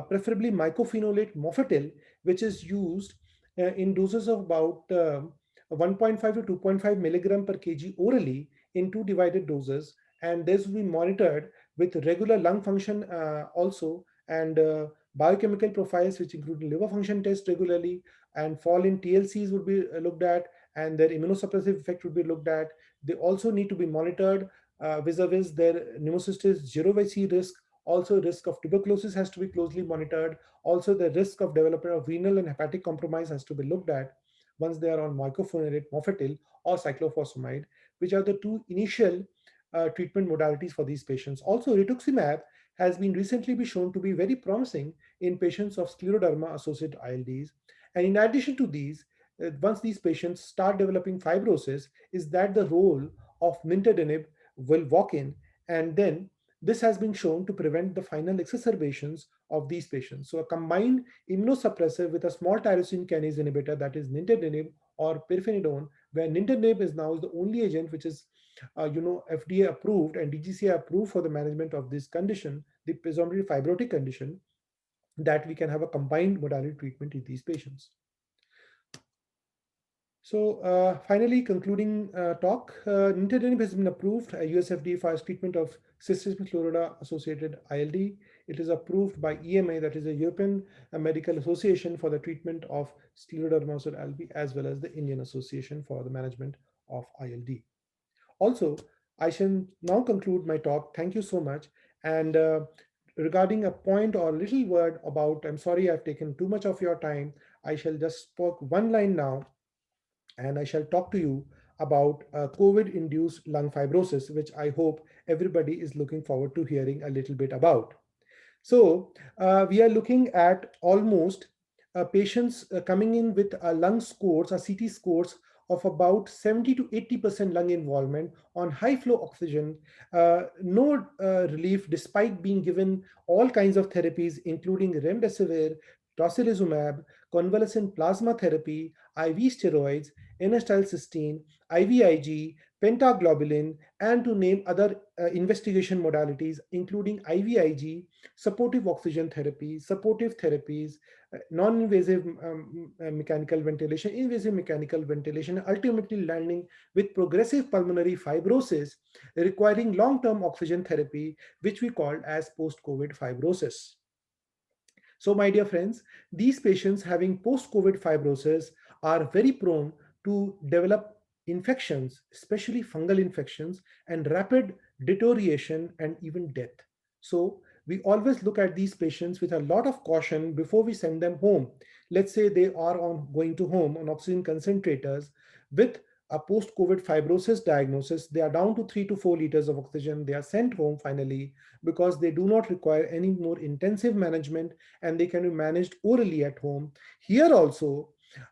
preferably mycophenolate mofetil, which is used in doses of about 1.5 to 2.5 milligram per kg orally in two divided doses, and this will be monitored with regular lung function also, and biochemical profiles which include liver function test regularly, and fall in TLCs would be looked at, and their immunosuppressive effect would be looked at. They also need to be monitored vis-a-vis their pneumocystis girovacci risk. Also, risk of tuberculosis has to be closely monitored. Also, the risk of development of renal and hepatic compromise has to be looked at once they are on mycophenolate, mofetil, or cyclophosphamide, which are the two initial treatment modalities for these patients. Also, rituximab has been recently been shown to be very promising in patients of scleroderma associated ILDs. And in addition to these, once these patients start developing fibrosis, is that the role of nintedanib will walk in, and then this has been shown to prevent the final exacerbations of these patients. So a combined immunosuppressive with a small tyrosine kinase inhibitor, that is nintedanib or pirfenidone, where nintedanib is now the only agent which is FDA approved and DGCA approved for the management of this condition, the presumptively fibrotic condition, that we can have a combined modality treatment in these patients. So finally, concluding talk, nintedanib has been approved at US FDA for treatment of cystic sclerosis associated ILD. It is approved by EMA, that is the European Medical Association for the treatment of scleroderma associated ILD, as well as the Indian Association for the management of ILD. Also, I shall now conclude my talk. Thank you so much. And regarding a point or a little word about, I'm sorry I've taken too much of your time. I shall just spoke one line now, and I shall talk to you about COVID-induced lung fibrosis, which I hope everybody is looking forward to hearing a little bit about. So we are looking at almost patients coming in with lung scores or CT scores of about 70 to 80% lung involvement on high flow oxygen, no relief despite being given all kinds of therapies, including remdesivir, tocilizumab, convalescent plasma therapy, IV steroids, N-acetylcysteine, IVIG, pentaglobulin, and to name other investigation modalities, including IVIG, supportive oxygen therapy, supportive therapies, non-invasive mechanical ventilation, invasive mechanical ventilation, ultimately landing with progressive pulmonary fibrosis requiring long-term oxygen therapy, which we called as post-COVID fibrosis. So my dear friends, these patients having post-COVID fibrosis are very prone to develop infections, especially fungal infections, and rapid deterioration and even death. So we always look at these patients with a lot of caution before we send them home. Let's say they are going to home on oxygen concentrators with a post-COVID fibrosis diagnosis. They are down to 3 to 4 liters of oxygen. They are sent home finally because they do not require any more intensive management and they can be managed orally at home. Here also,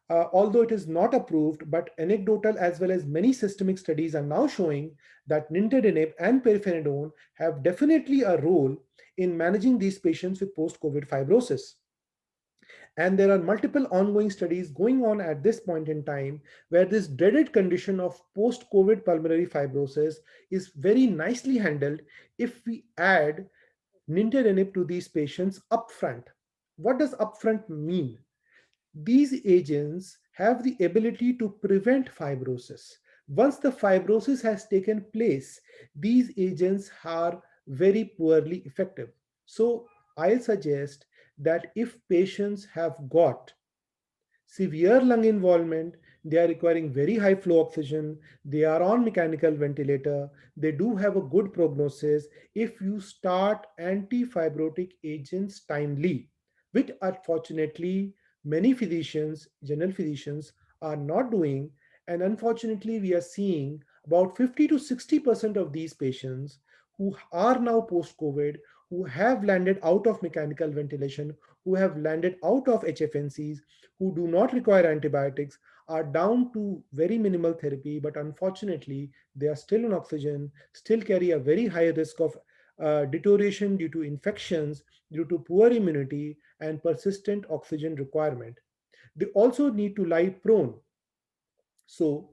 although it is not approved, but anecdotal as well as many systemic studies are now showing that nintedanib and pirfenidone have definitely a role in managing these patients with post-COVID fibrosis. And there are multiple ongoing studies going on at this point in time where this dreaded condition of post-COVID pulmonary fibrosis is very nicely handled if we add nintedanib to these patients upfront. What does upfront mean? These agents have the ability to prevent fibrosis. Once the fibrosis has taken place, these agents are very poorly effective. So I suggest that if patients have got severe lung involvement, they are requiring very high flow oxygen, they are on mechanical ventilator, they do have a good prognosis, if you start antifibrotic agents timely, which unfortunately many physicians, general physicians, are not doing. And unfortunately, we are seeing about 50 to 60% of these patients who are now post-COVID, who have landed out of mechanical ventilation, who have landed out of HFNCs, who do not require antibiotics, are down to very minimal therapy, but unfortunately, they are still on oxygen, still carry a very high risk of deterioration due to infections, due to poor immunity, and persistent oxygen requirement. They also need to lie prone. So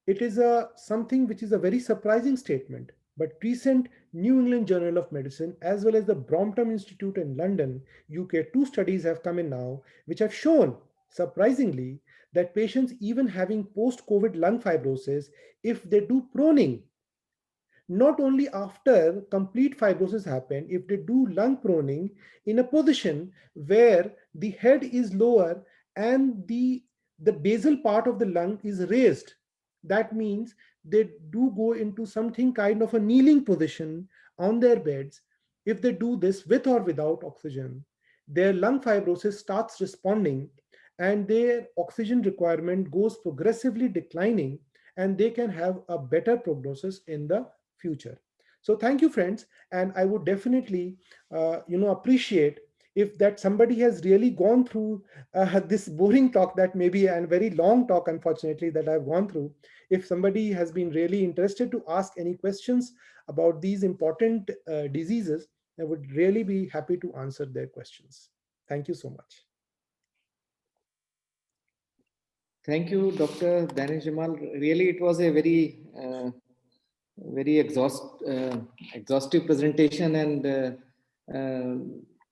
it is something which is a very surprising statement, but recent New England Journal of Medicine as well as the Brompton Institute in London, UK, two studies have come in now which have shown, surprisingly, that patients even having post-COVID lung fibrosis, if they do proning, not only after complete fibrosis happen, if they do lung proning in a position where the head is lower and the basal part of the lung is raised, That means they do go into something kind of a kneeling position on their beds. If they do this with or without oxygen, their lung fibrosis starts responding and their oxygen requirement goes progressively declining, and they can have a better prognosis in the future. So thank you, friends, and I would definitely appreciate if that somebody has really gone through this boring talk, that maybe a very long talk unfortunately that I've gone through. If somebody has been really interested to ask any questions about these important diseases, I would really be happy to answer their questions. Thank you so much. Thank you, Dr. Danish Jamal. Really, it was a very exhaustive presentation, and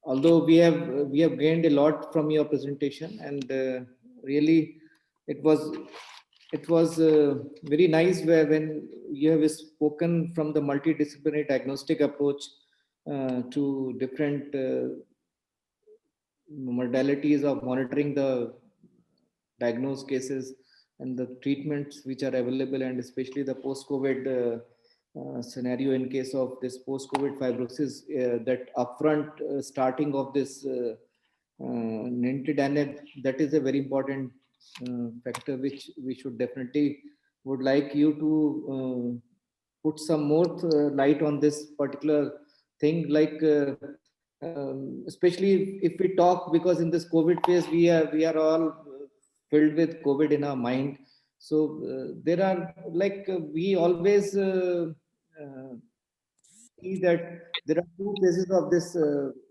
although we have gained a lot from your presentation, and really, it was very nice when you have spoken from the multidisciplinary diagnostic approach to different modalities of monitoring the diagnosed cases and the treatments which are available, and especially the post-COVID scenario in case of this post-COVID fibrosis, that upfront starting of this nintedanib, that is a very important factor which we should definitely would like you to put some more light on this particular thing, like especially if we talk, because in this COVID phase we are all filled with COVID in our mind. So there are like we always see that there are two phases of this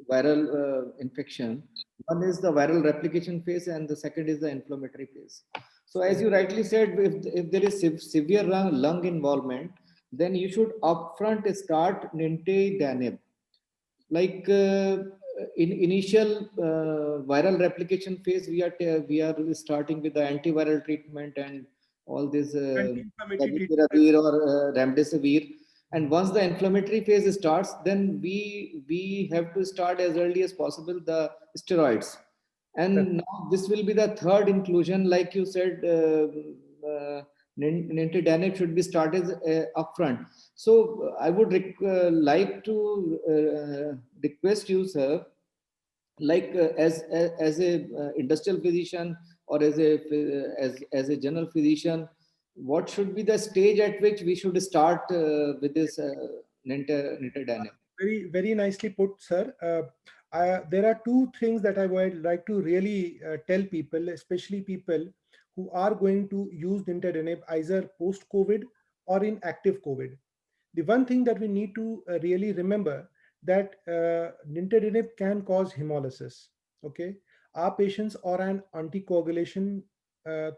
viral infection. One is the viral replication phase, and the second is the inflammatory phase. So, as you rightly said, if there is severe lung involvement, then you should upfront start nintedanib. Like in initial viral replication phase, we are starting with the antiviral treatment and all this Anti-inflammatory favipiravir or remdesivir. And once the inflammatory phase starts, then we have to start as early as possible the steroids. And now this will be the third inclusion, like you said. Nintedanib should be started upfront. So I would like to request you, sir, like as a industrial physician, or as a general physician, what should be the stage at which we should start with this nintedanib? Very, very nicely put, sir. There are two things that I would like to really tell people, especially people who are going to use nintedanib either post-COVID or in active COVID. The one thing that we need to really remember, that nintedanib can cause hemolysis. Okay, our patients are on anticoagulation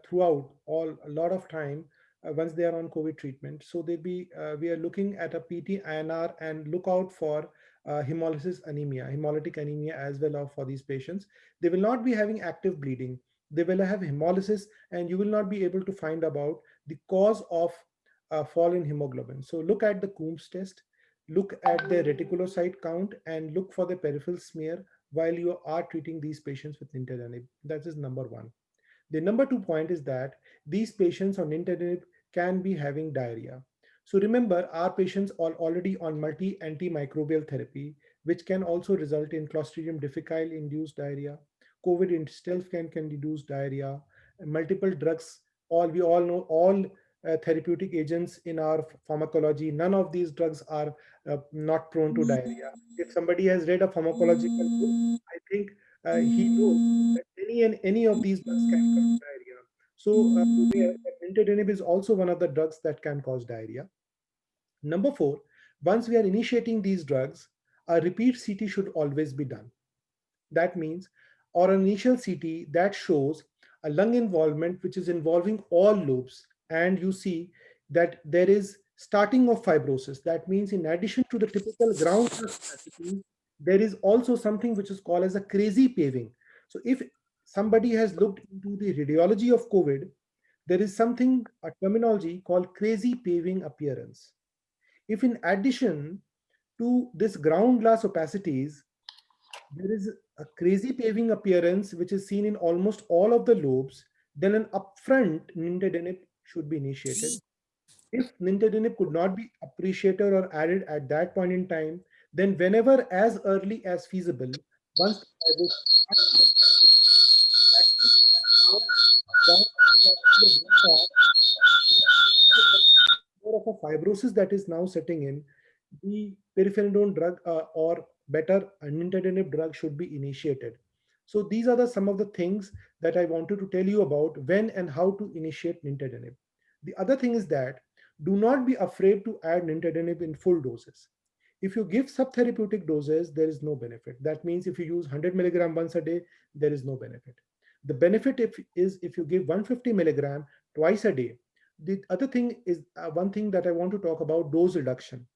throughout a lot of time once they are on COVID treatment. So we are looking at a PT INR and look out for hemolysis anemia, hemolytic anemia as well for these patients. They will not be having active bleeding. They will have hemolysis, and you will not be able to find about the cause of fall in hemoglobin. So look at the Coombs test, look at the reticulocyte count, and look for the peripheral smear while you are treating these patients with nintedanib. That is number one. The number two point is that these patients on nintedanib can be having diarrhea. So remember, our patients are already on multi-antimicrobial therapy, which can also result in Clostridium difficile induced diarrhea. COVID itself can induce diarrhea. Multiple drugs, we all know all therapeutic agents in our pharmacology. None of these drugs are not prone to diarrhea. If somebody has read a pharmacological book, I think he knows that any of these drugs can cause diarrhea. So nintedanib is also one of the drugs that can cause diarrhea. Number four, once we are initiating these drugs, a repeat CT should always be done. That means, or an initial CT that shows a lung involvement which is involving all lobes, and you see that there is starting of fibrosis. That means in addition to the typical ground capacity, there is also something which is called as a crazy paving. So if somebody has looked into the radiology of COVID, there is something, a terminology called crazy paving appearance. If in addition to this ground glass opacities, there is a crazy paving appearance which is seen in almost all of the lobes, then an upfront nintedanib should be initiated. If nintedanib could not be appreciated or added at that point in time, then whenever as early as feasible, once the fibrosis starts, that means ground capacity is run off, more of a fibrosis that is now setting in, the pirfenidone drug or better nintedanib drug should be initiated. So these are some of the things that I wanted to tell you about when and how to initiate nintedanib. The other thing is that do not be afraid to add nintedanib in full doses. If you give subtherapeutic doses, there is no benefit. That means if you use 100 milligram once a day, there is no benefit. The benefit is if you give 150 milligram twice a day. The other thing is one thing that I want to talk about, dose reduction.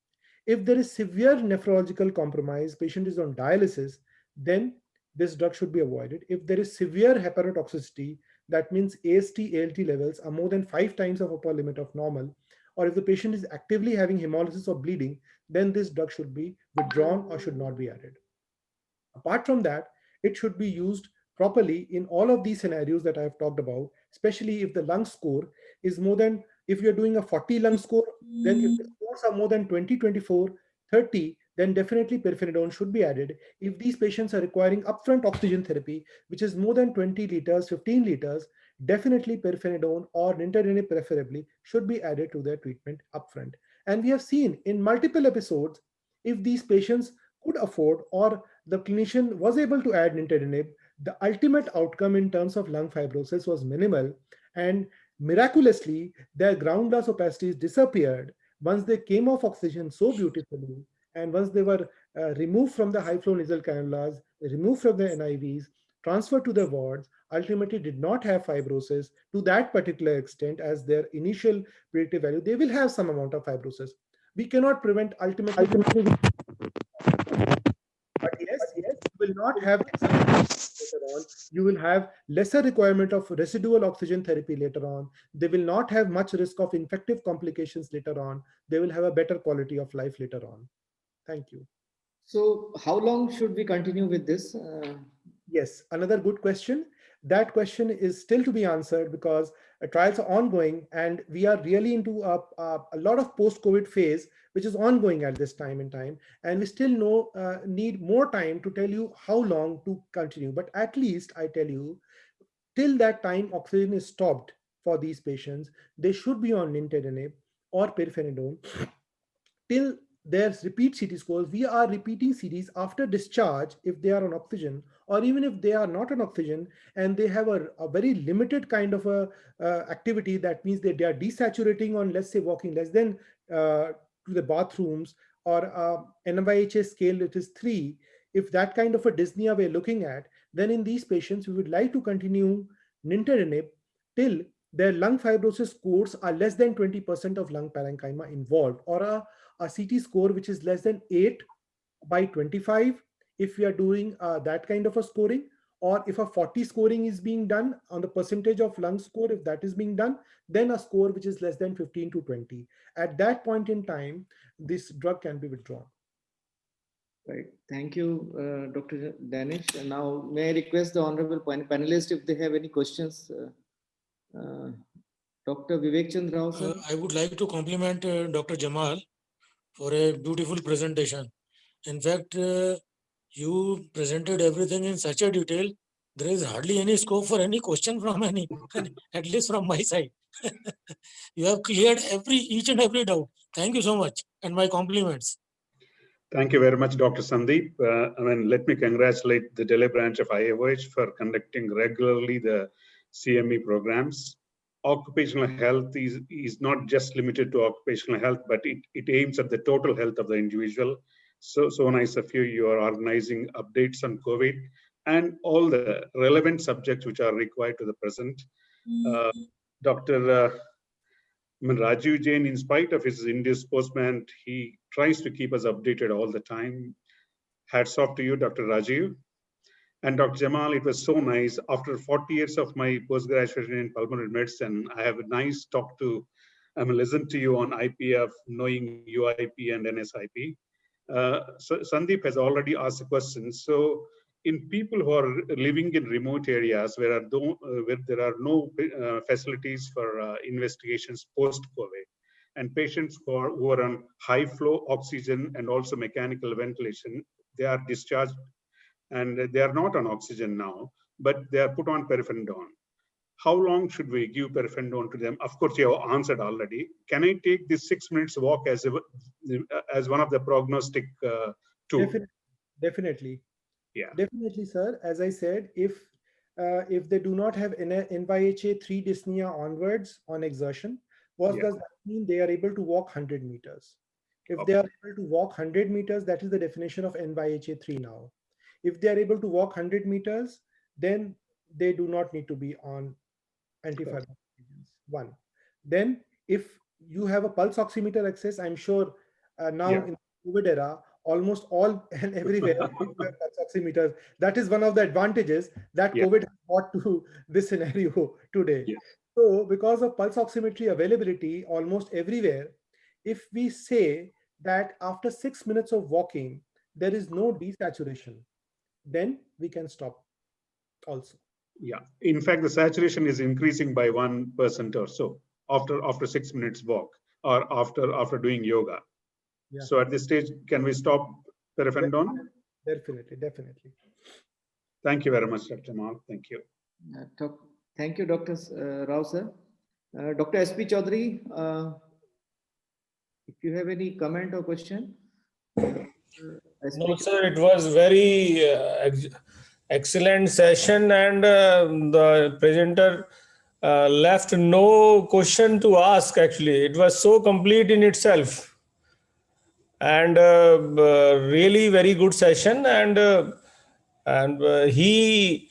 If there is severe nephrological compromise, patient is on dialysis, then this drug should be avoided. If there is severe hepatotoxicity, that means AST, ALT levels are more than 5 times of upper limit of normal, or if the patient is actively having hemolysis or bleeding, then this drug should be withdrawn or should not be added. Apart from that, it should be used properly in all of these scenarios that I have talked about, especially if the lung score is more than, if you're doing a 40 lung score, then if the scores are more than 20, 24, 30, then definitely pirfenidone should be added. If these patients are requiring upfront oxygen therapy, which is more than 20 liters, 15 liters, definitely pirfenidone or nintedanib preferably should be added to their treatment upfront. And we have seen in multiple episodes, if these patients could afford or the clinician was able to add nintedanib, the ultimate outcome in terms of lung fibrosis was minimal, and miraculously their ground glass opacities disappeared once they came off oxygen so beautifully, and once they were removed from the high flow nasal cannulas, removed from the NIVs, transferred to the wards, ultimately did not have fibrosis to that particular extent as their initial predictive value. They will have some amount of fibrosis. We cannot prevent ultimately, but yes, you will not have later on. You will have lesser requirement of residual oxygen therapy later on. They will not have much risk of infective complications later on. They will have a better quality of life later on. Thank you. So how long should we continue with this? Yes, another good question. That question is still to be answered because trials are ongoing and we are really into a lot of post-COVID phase, which is ongoing at this time in time. And we still need more time to tell you how long to continue. But at least I tell you, till that time oxygen is stopped for these patients, they should be on nintedanib or pirfenidone till there's repeat CT scores. We are repeating CTs after discharge if they are on oxygen, or even if they are not on oxygen and they have a very limited kind of a activity. That means that they are desaturating on, let's say, walking less than to the bathrooms, or NYHA scale it is 3. If that kind of a dyspnea we're looking at, then in these patients we would like to continue nintedanib till their lung fibrosis scores are less than 20% of lung parenchyma involved, or a CT score which is less than 8 by 25 if we are doing that kind of a scoring, or if a 40 scoring is being done on the percentage of lung score, if that is being done, then a score which is less than 15 to 20. At that point in time, this drug can be withdrawn. Right. Thank you, Dr. Danish. And now, may I request the honorable panelists if they have any questions? Dr. Vivek Chandra Rao, sir. I would like to compliment Dr. Jamal for a beautiful presentation. In fact, you presented everything in such a detail. There is hardly any scope for any question from any, at least from my side. You have cleared each and every doubt. Thank you so much, and my compliments. Thank you very much, Dr. Sandeep. Let me congratulate the Delhi branch of IOH for conducting regularly the CME programs. Occupational health is not just limited to occupational health, but it aims at the total health of the individual. So nice of you. You are organizing updates on COVID and all the relevant subjects which are required to the present. Dr. Rajiv Jain, in spite of his indisposement, he tries to keep us updated all the time. Hats off to you, Dr. Rajiv. And Dr. Jamal, it was so nice. After 40 years of my postgraduate in pulmonary medicine, I have a nice talk to, listen to you on IPF, knowing UIP and NSIP. So Sandeep has already asked a question. So in people who are living in remote areas where there are no facilities for investigations post-COVID, and patients who are on high flow oxygen and also mechanical ventilation, they are discharged and they are not on oxygen now, but they are put on pirfenidone. How long should we give pirfenidone to them? Of course, you have answered already. Can I take this 6 minutes walk as one of the prognostic tool? Definitely. Yeah. Definitely, sir. As I said, if they do not have NYHA 3 dyspnea onwards on exertion, what Yeah. does that mean? They are able to walk 100 meters. If they Okay. are able to walk 100 meters, that is the definition of NYHA 3 now. If they are able to walk 100 meters, then they do not need to be on antifibrotic agents. One. Then, if you have a pulse oximeter access, I'm sure now Yeah. in the COVID era, almost all and everywhere you have pulse oximeters. That is one of the advantages that Yeah. COVID has brought to this scenario today. Yes. So, because of pulse oximetry availability almost everywhere, if we say that after 6 minutes of walking, there is no desaturation, then we can stop also. Yeah. In fact, the saturation is increasing by 1% or so after 6 minutes walk or after doing yoga. Yeah. So at this stage, can we stop pirfenidone? Definitely. Thank you very much, Dr. Jamal. Thank you. Thank you, Dr. Rao, sir. Dr. S.P. Chaudhary, if you have any comment or question. No, sir, it was very excellent session, and the presenter left no question to ask. Actually, it was so complete in itself, and really very good session. And he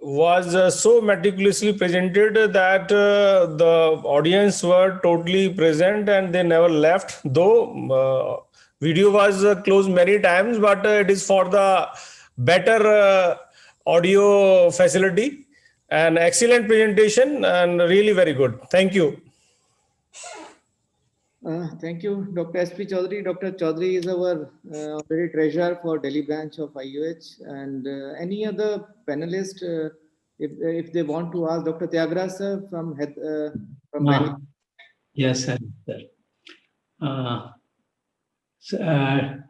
was so meticulously presented that the audience were totally present and they never left. Though video was closed many times, but it is for the better audio facility. An excellent presentation and really very good. Thank you. Thank you, Dr. S.P. Chaudhary. Dr. Chaudhary is our very treasurer for Delhi branch of IUH. And any other panelist, if they want to ask, Dr. Tyagara sir from Bangalore. Yes, sir.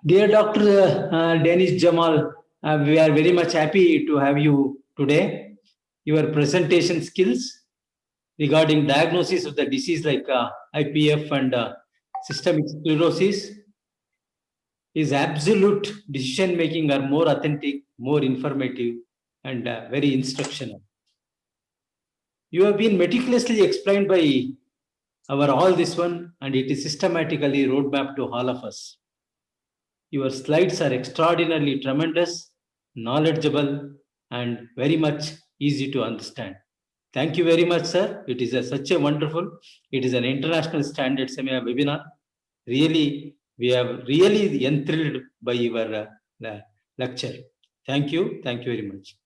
Dear Dr. Danish Jamal, we are very much happy to have you today. Your presentation skills regarding diagnosis of the disease like IPF and systemic sclerosis is absolute decision making are more authentic, more informative, and very instructional. You have been meticulously explained by our all this one, and it is systematically roadmap to all of us. Your slides are extraordinarily tremendous, knowledgeable, and very much easy to understand. Thank you very much, sir. It is such a wonderful, it is an international standard seminar webinar. Really, we are really enthralled by your lecture. Thank you. Thank you very much.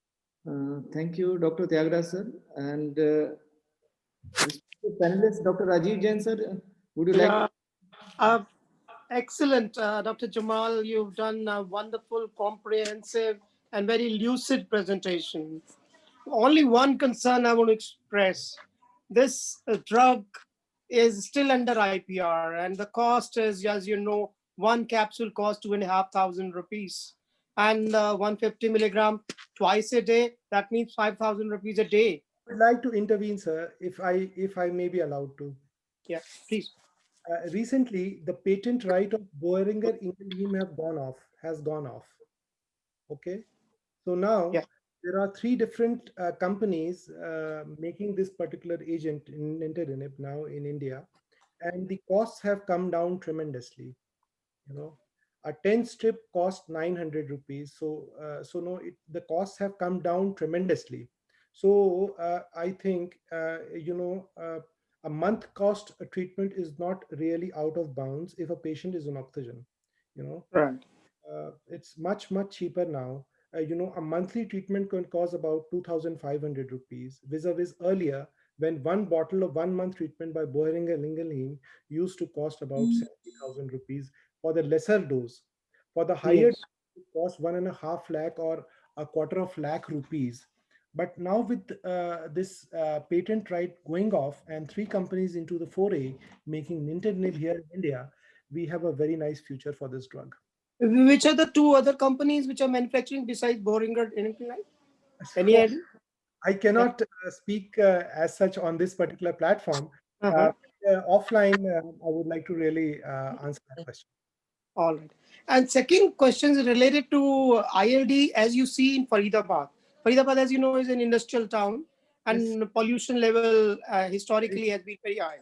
Thank you, Dr. Tyagara sir. And panelist, Dr. Rajiv Jain sir, would you like? Excellent, Dr. Jamal. You've done a wonderful, comprehensive, and very lucid presentation. Only one concern I want to express. This drug is still under IPR, and the cost is, as you know, one capsule costs 2,500 rupees. And 150 milligram twice a day, that means 5,000 rupees a day. I'd like to intervene, sir, if I may be allowed to. Yeah, please. Recently, the patent right of Boehringer Ingelheim has gone off. Okay, so now there are 3 different companies making this particular agent in nintedanib now in India, and the costs have come down tremendously. You know, a 10 strip cost 900 rupees. So the costs have come down tremendously. So I think a month cost a treatment is not really out of bounds if a patient is on oxygen. Right. It's much cheaper now. A monthly treatment can cost about 2,500 rupees, vis-a-vis earlier when one bottle of 1 month treatment by Boehringer Ingelheim used to cost about 70,000 rupees for the lesser dose. For the higher, cost 1.5 lakh or a quarter of lakh rupees. But now with this patent right going off and 3 companies into the foray making nintedanib here in India, we have a very nice future for this drug. Which are the 2 other companies which are manufacturing besides Boehringer? Anything like? Any So idea? I cannot speak as such on this particular platform. Uh-huh. Offline, I would like to really answer that question. All right. And second question is related to ILD, as you see in Faridabad. Faridabad, as you know, is an industrial town, and Yes. pollution level historically has been very high.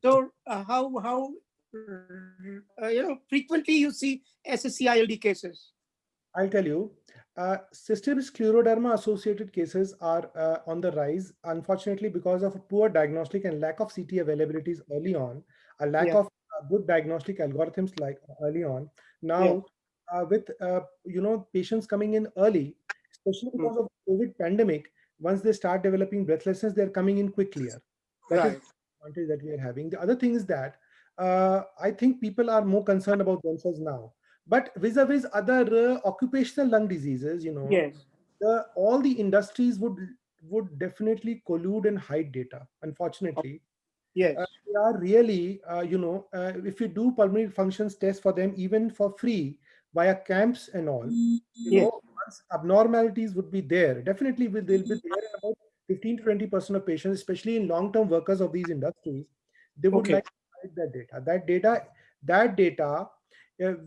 So, how frequently you see SSC ILD cases? I'll tell you, systemic scleroderma associated cases are on the rise, unfortunately, because of poor diagnostic and lack of CT availabilities early on, a lack Yeah. of good diagnostic algorithms like early on. Now, Yeah. with patients coming in early, especially because of COVID pandemic, once they start developing breathlessness, they're coming in quickly. That is Right. the advantage that we are having. The other thing is that I think people are more concerned about themselves now. But vis-a-vis other occupational lung diseases, Yes. all the industries would definitely collude and hide data. Unfortunately, Yes. they are really, if you do pulmonary functions tests for them, even for free via camps and all, Yes. once abnormalities would be there, definitely they'll be there in about 15 to 20% of patients, especially in long-term workers of these industries. They would Okay. like to hide that data. That data,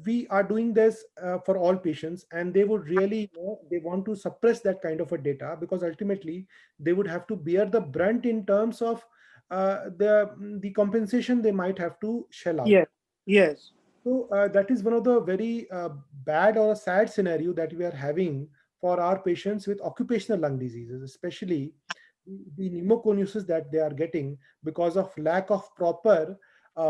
we are doing this for all patients, and they would really, they want to suppress that kind of a data because ultimately they would have to bear the brunt in terms of the compensation they might have to shell out. Yes. Yes. So that is one of the very bad or a sad scenario that we are having for our patients with occupational lung diseases, especially the pneumoconiosis that they are getting because of lack of proper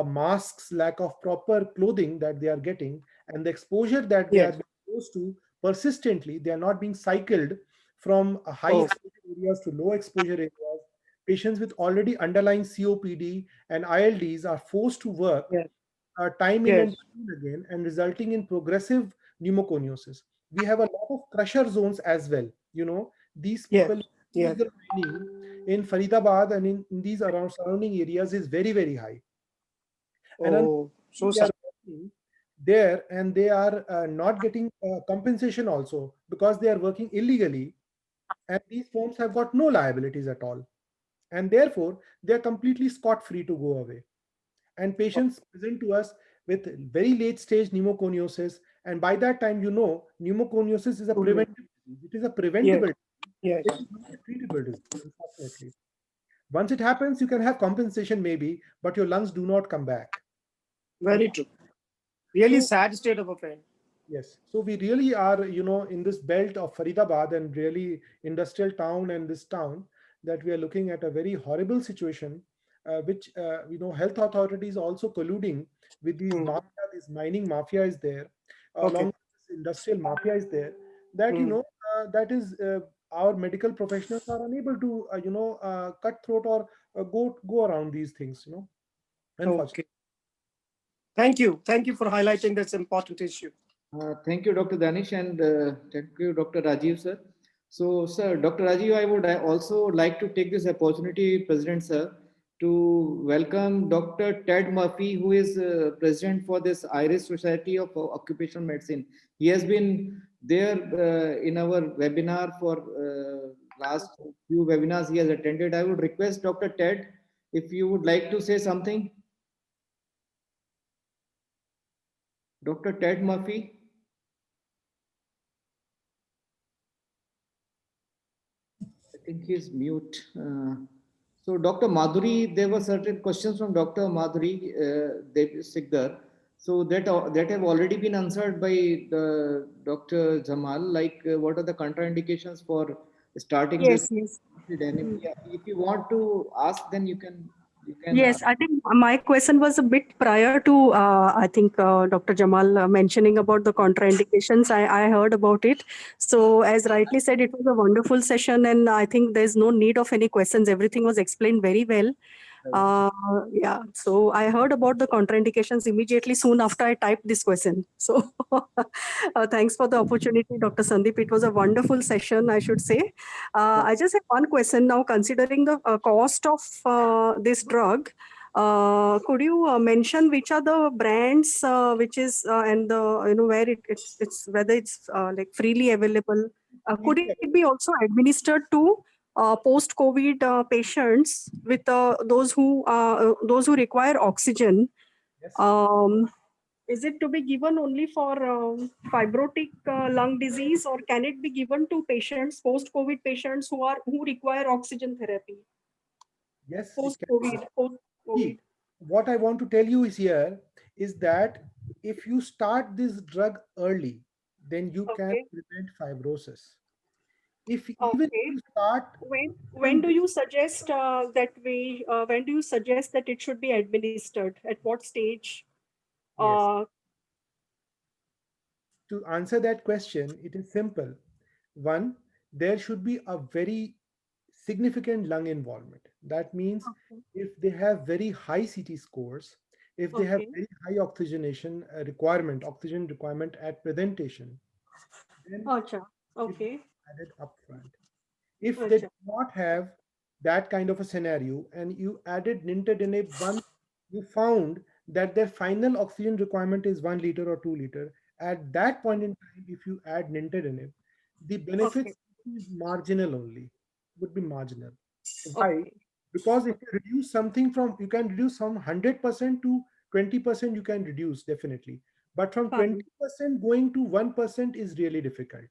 masks, lack of proper clothing that they are getting, and the exposure that they are Yes. being exposed to persistently. They are not being cycled from high Oh. exposure areas to low exposure areas. Patients with already underlying COPD and ILDs are forced to work Yes. time in Yes. and time again, and resulting in progressive pneumoconiosis. We have a lot of crusher zones as well. These Yes. people, Yes. illegal mining in Faridabad and in these around surrounding areas is very, very high. And Oh, so they are sad. working there and they are not getting compensation also because they are working illegally, and these firms have got no liabilities at all. And therefore, they are completely scot-free to go away. And patients present to us with very late stage pneumoconiosis, and by that time, pneumoconiosis is a preventive disease. It is a Yes. preventable disease. Yes. It is not a treatable disease, unfortunately. Once it happens, you can have compensation maybe, but your lungs do not come back. Very true. Really So sad state of affairs. yes, so we really are, in this belt of Faridabad and really industrial town and this town, that we are looking at a very horrible situation, which health authorities also colluding with these mafia, this mining mafia is there, along Okay. with this industrial mafia is there. That that is our medical professionals are unable to cut throat or go around these things. Unfortunately. Okay. Thank you. Thank you for highlighting this important issue. Thank you, Dr. Danish, and thank you, Dr. Rajiv, sir. So, sir, Dr. Rajiv, I would also like to take this opportunity, President, sir, to welcome Dr. Ted Murphy, who is president for this Irish Society of Occupational Medicine. He has been there in our webinar for last few webinars he has attended. I would request Dr. Ted, if you would like to say something. Dr. Ted Murphy. I think he's mute. So, Dr. Madhuri, there were certain questions from Dr. Madhuri Sikdar. So that have already been answered by the Dr. Jamal. Like, what are the contraindications for starting this Yes, yes. anemia? If you want to ask, then you can. Yes, I think my question was a bit prior to, I think, Dr. Jamal mentioning about the contraindications. I heard about it. So, as rightly said, it was a wonderful session, and I think there's no need of any questions. Everything was explained very well. Yeah, so I heard about the contraindications immediately soon after I typed this question. So thanks for the opportunity, Dr. Sandeep. It was a wonderful session, I should say. I just have one question now, considering the cost of this drug. Could you mention which are the brands, which is and the where it's whether it's like freely available? Could it be also administered to post-COVID patients with those who require oxygen? Yes. Is it to be given only for fibrotic lung disease, or can it be given to patients, post-COVID patients who require oxygen therapy? Yes, it can. Post-COVID. See, what I want to tell you is that if you start this drug early, then you can Okay. prevent fibrosis. If even Okay. if you start, When do you suggest when do you suggest that it should be administered? At what stage? yes, to answer that question, it is simple. One, there should be a very significant lung involvement. That means if they have very high CT scores, if they have Okay. very high oxygenation oxygen requirement at presentation, then Acha. it is Okay. added upfront. If they Acha. do not have that kind of a scenario and you added nintedanib once you found that their final oxygen requirement is 1 liter or 2 liter, at that point in time, if you add nintedanib, the benefits Okay. is marginal only, would be marginal. Why? Okay. Because if you reduce something from, you can reduce from 100% to 20%, you can reduce definitely. But from Fine. 20% going to 1% is really difficult.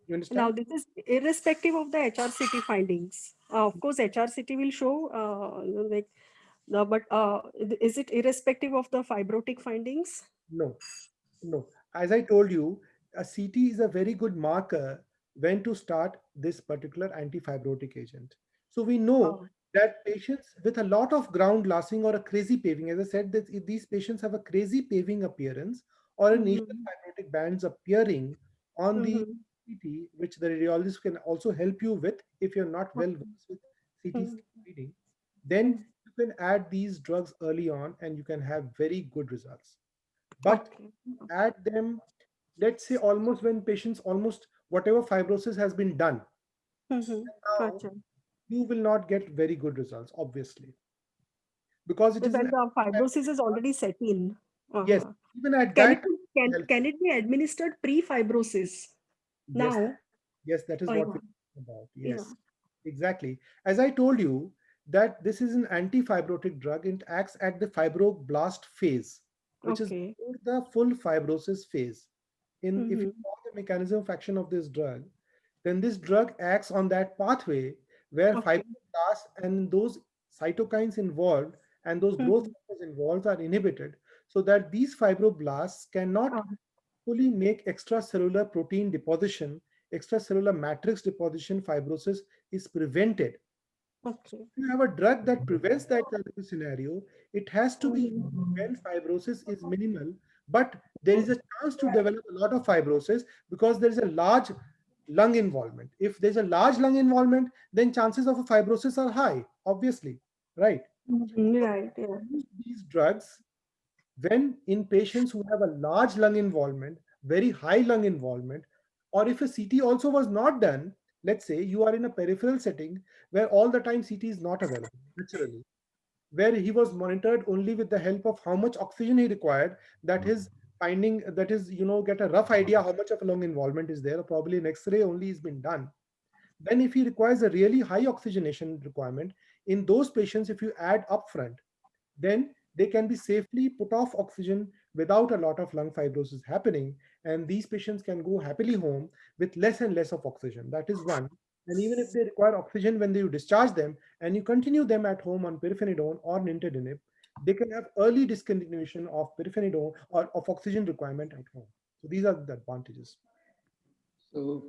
You Now, understand? this is irrespective of the HRCT findings. Of course, HRCT will show like but is it irrespective of the fibrotic findings? No, no. As I told you, a CT is a very good marker when to start this particular antifibrotic agent. So we know Oh. that patients with a lot of ground glassing or a crazy paving, as I said, that if these patients have a crazy paving appearance or initial fibrotic bands appearing on the CT, which the radiologist can also help you with if you're not well versed with CT reading, then you can add these drugs early on and you can have very good results. But Okay. add them, let's say almost when patients almost whatever fibrosis has been done, now Gotcha. you will not get very good results, obviously, because it is When an the fibrosis is already set in. yes, Uh-huh. even at Can that it can help. can it be administered pre-fibrosis Yes, now? yes, that is Oh, what yeah. we're talking about. Yeah. Yes, exactly. As I told you, that this is an anti-fibrotic drug. It acts at the fibroblast phase, which is Okay. the full fibrosis phase. If you Mm-hmm. know the mechanism of action of this drug, then this drug acts on that pathway where Okay. fibroblasts and those cytokines involved and those growth Mm-hmm. factors involved are inhibited, so that these fibroblasts cannot fully make extracellular protein deposition, extracellular matrix deposition. Fibrosis is prevented. Okay. If you have a drug that prevents that kind of a scenario, it has to be when fibrosis is minimal, but there is a chance to develop a lot of fibrosis because there is a large lung involvement. If there's a large lung involvement, then chances of a fibrosis are high, obviously, right? Right. Yeah. Use these drugs when in patients who have a large lung involvement, very high lung involvement, or if a CT also was not done, let's say you are in a peripheral setting where all the time CT is not available, naturally, where he was monitored only with the help of how much oxygen he required, that his finding, that is, get a rough idea how much of a lung involvement is there, or probably an X-ray only has been done. Then if he requires a really high oxygenation requirement, in those patients, if you add upfront, then they can be safely put off oxygen without a lot of lung fibrosis happening. And these patients can go happily home with less and less of oxygen. That is one. And even if they require oxygen when you discharge them and you continue them at home on pirfenidone or nintedanib, they can have early discontinuation of pirfenidone or of oxygen requirement at home. So these are the advantages. So,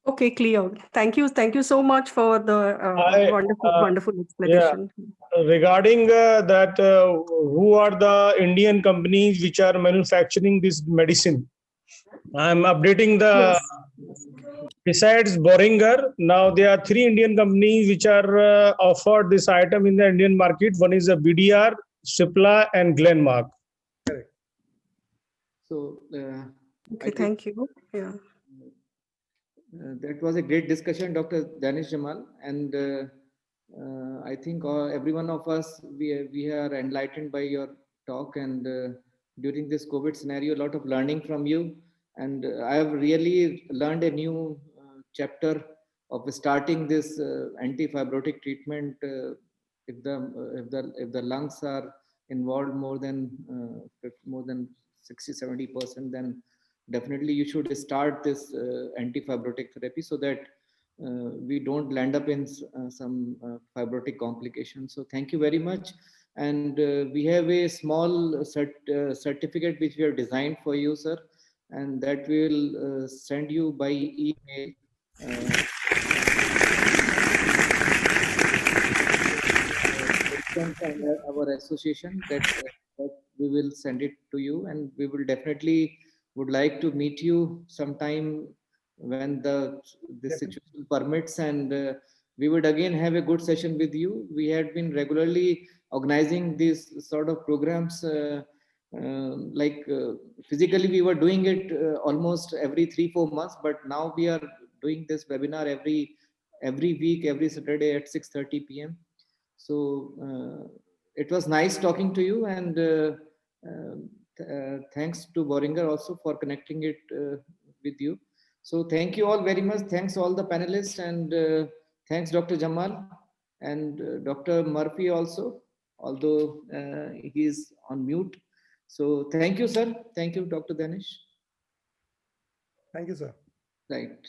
Okay, clear. Thank you. Thank you so much for the I, wonderful yeah, explanation. regarding that, who are the Indian companies which are manufacturing this medicine? I'm updating the Yes. Besides Boehringer, now there are 3 Indian companies which are offered this item in the Indian market. One is a BDR, Cipla, and Glenmark. So Okay, thank you. Yeah. That was a great discussion, Dr. Danish Jamal, and I think every one of us, we are enlightened by your talk, and during this COVID scenario, a lot of learning from you, and I have really learned a new chapter of starting this anti-fibrotic treatment. If the lungs are involved more than 60-70%, then definitely you should start this anti-fibrotic therapy so that we don't land up in some fibrotic complications. So thank you very much. And we have a small certificate which we have designed for you, sir, and that we will send you by email. Our association that we will send it to you, and we will definitely would like to meet you sometime when this situation permits, and we would again have a good session with you. We had been regularly organizing these sort of programs, physically we were doing it almost every 3-4 months, but now we are doing this webinar every week, every Saturday at 6:30 p.m. So it was nice talking to you, and thanks to Boehringer also for connecting it with you. So thank you all very much. Thanks all the panelists, and thanks Dr. Jamal and Dr. Murphy also, although he is on mute. So thank you, sir. Thank you, Dr. Danish. Thank you, sir. Right.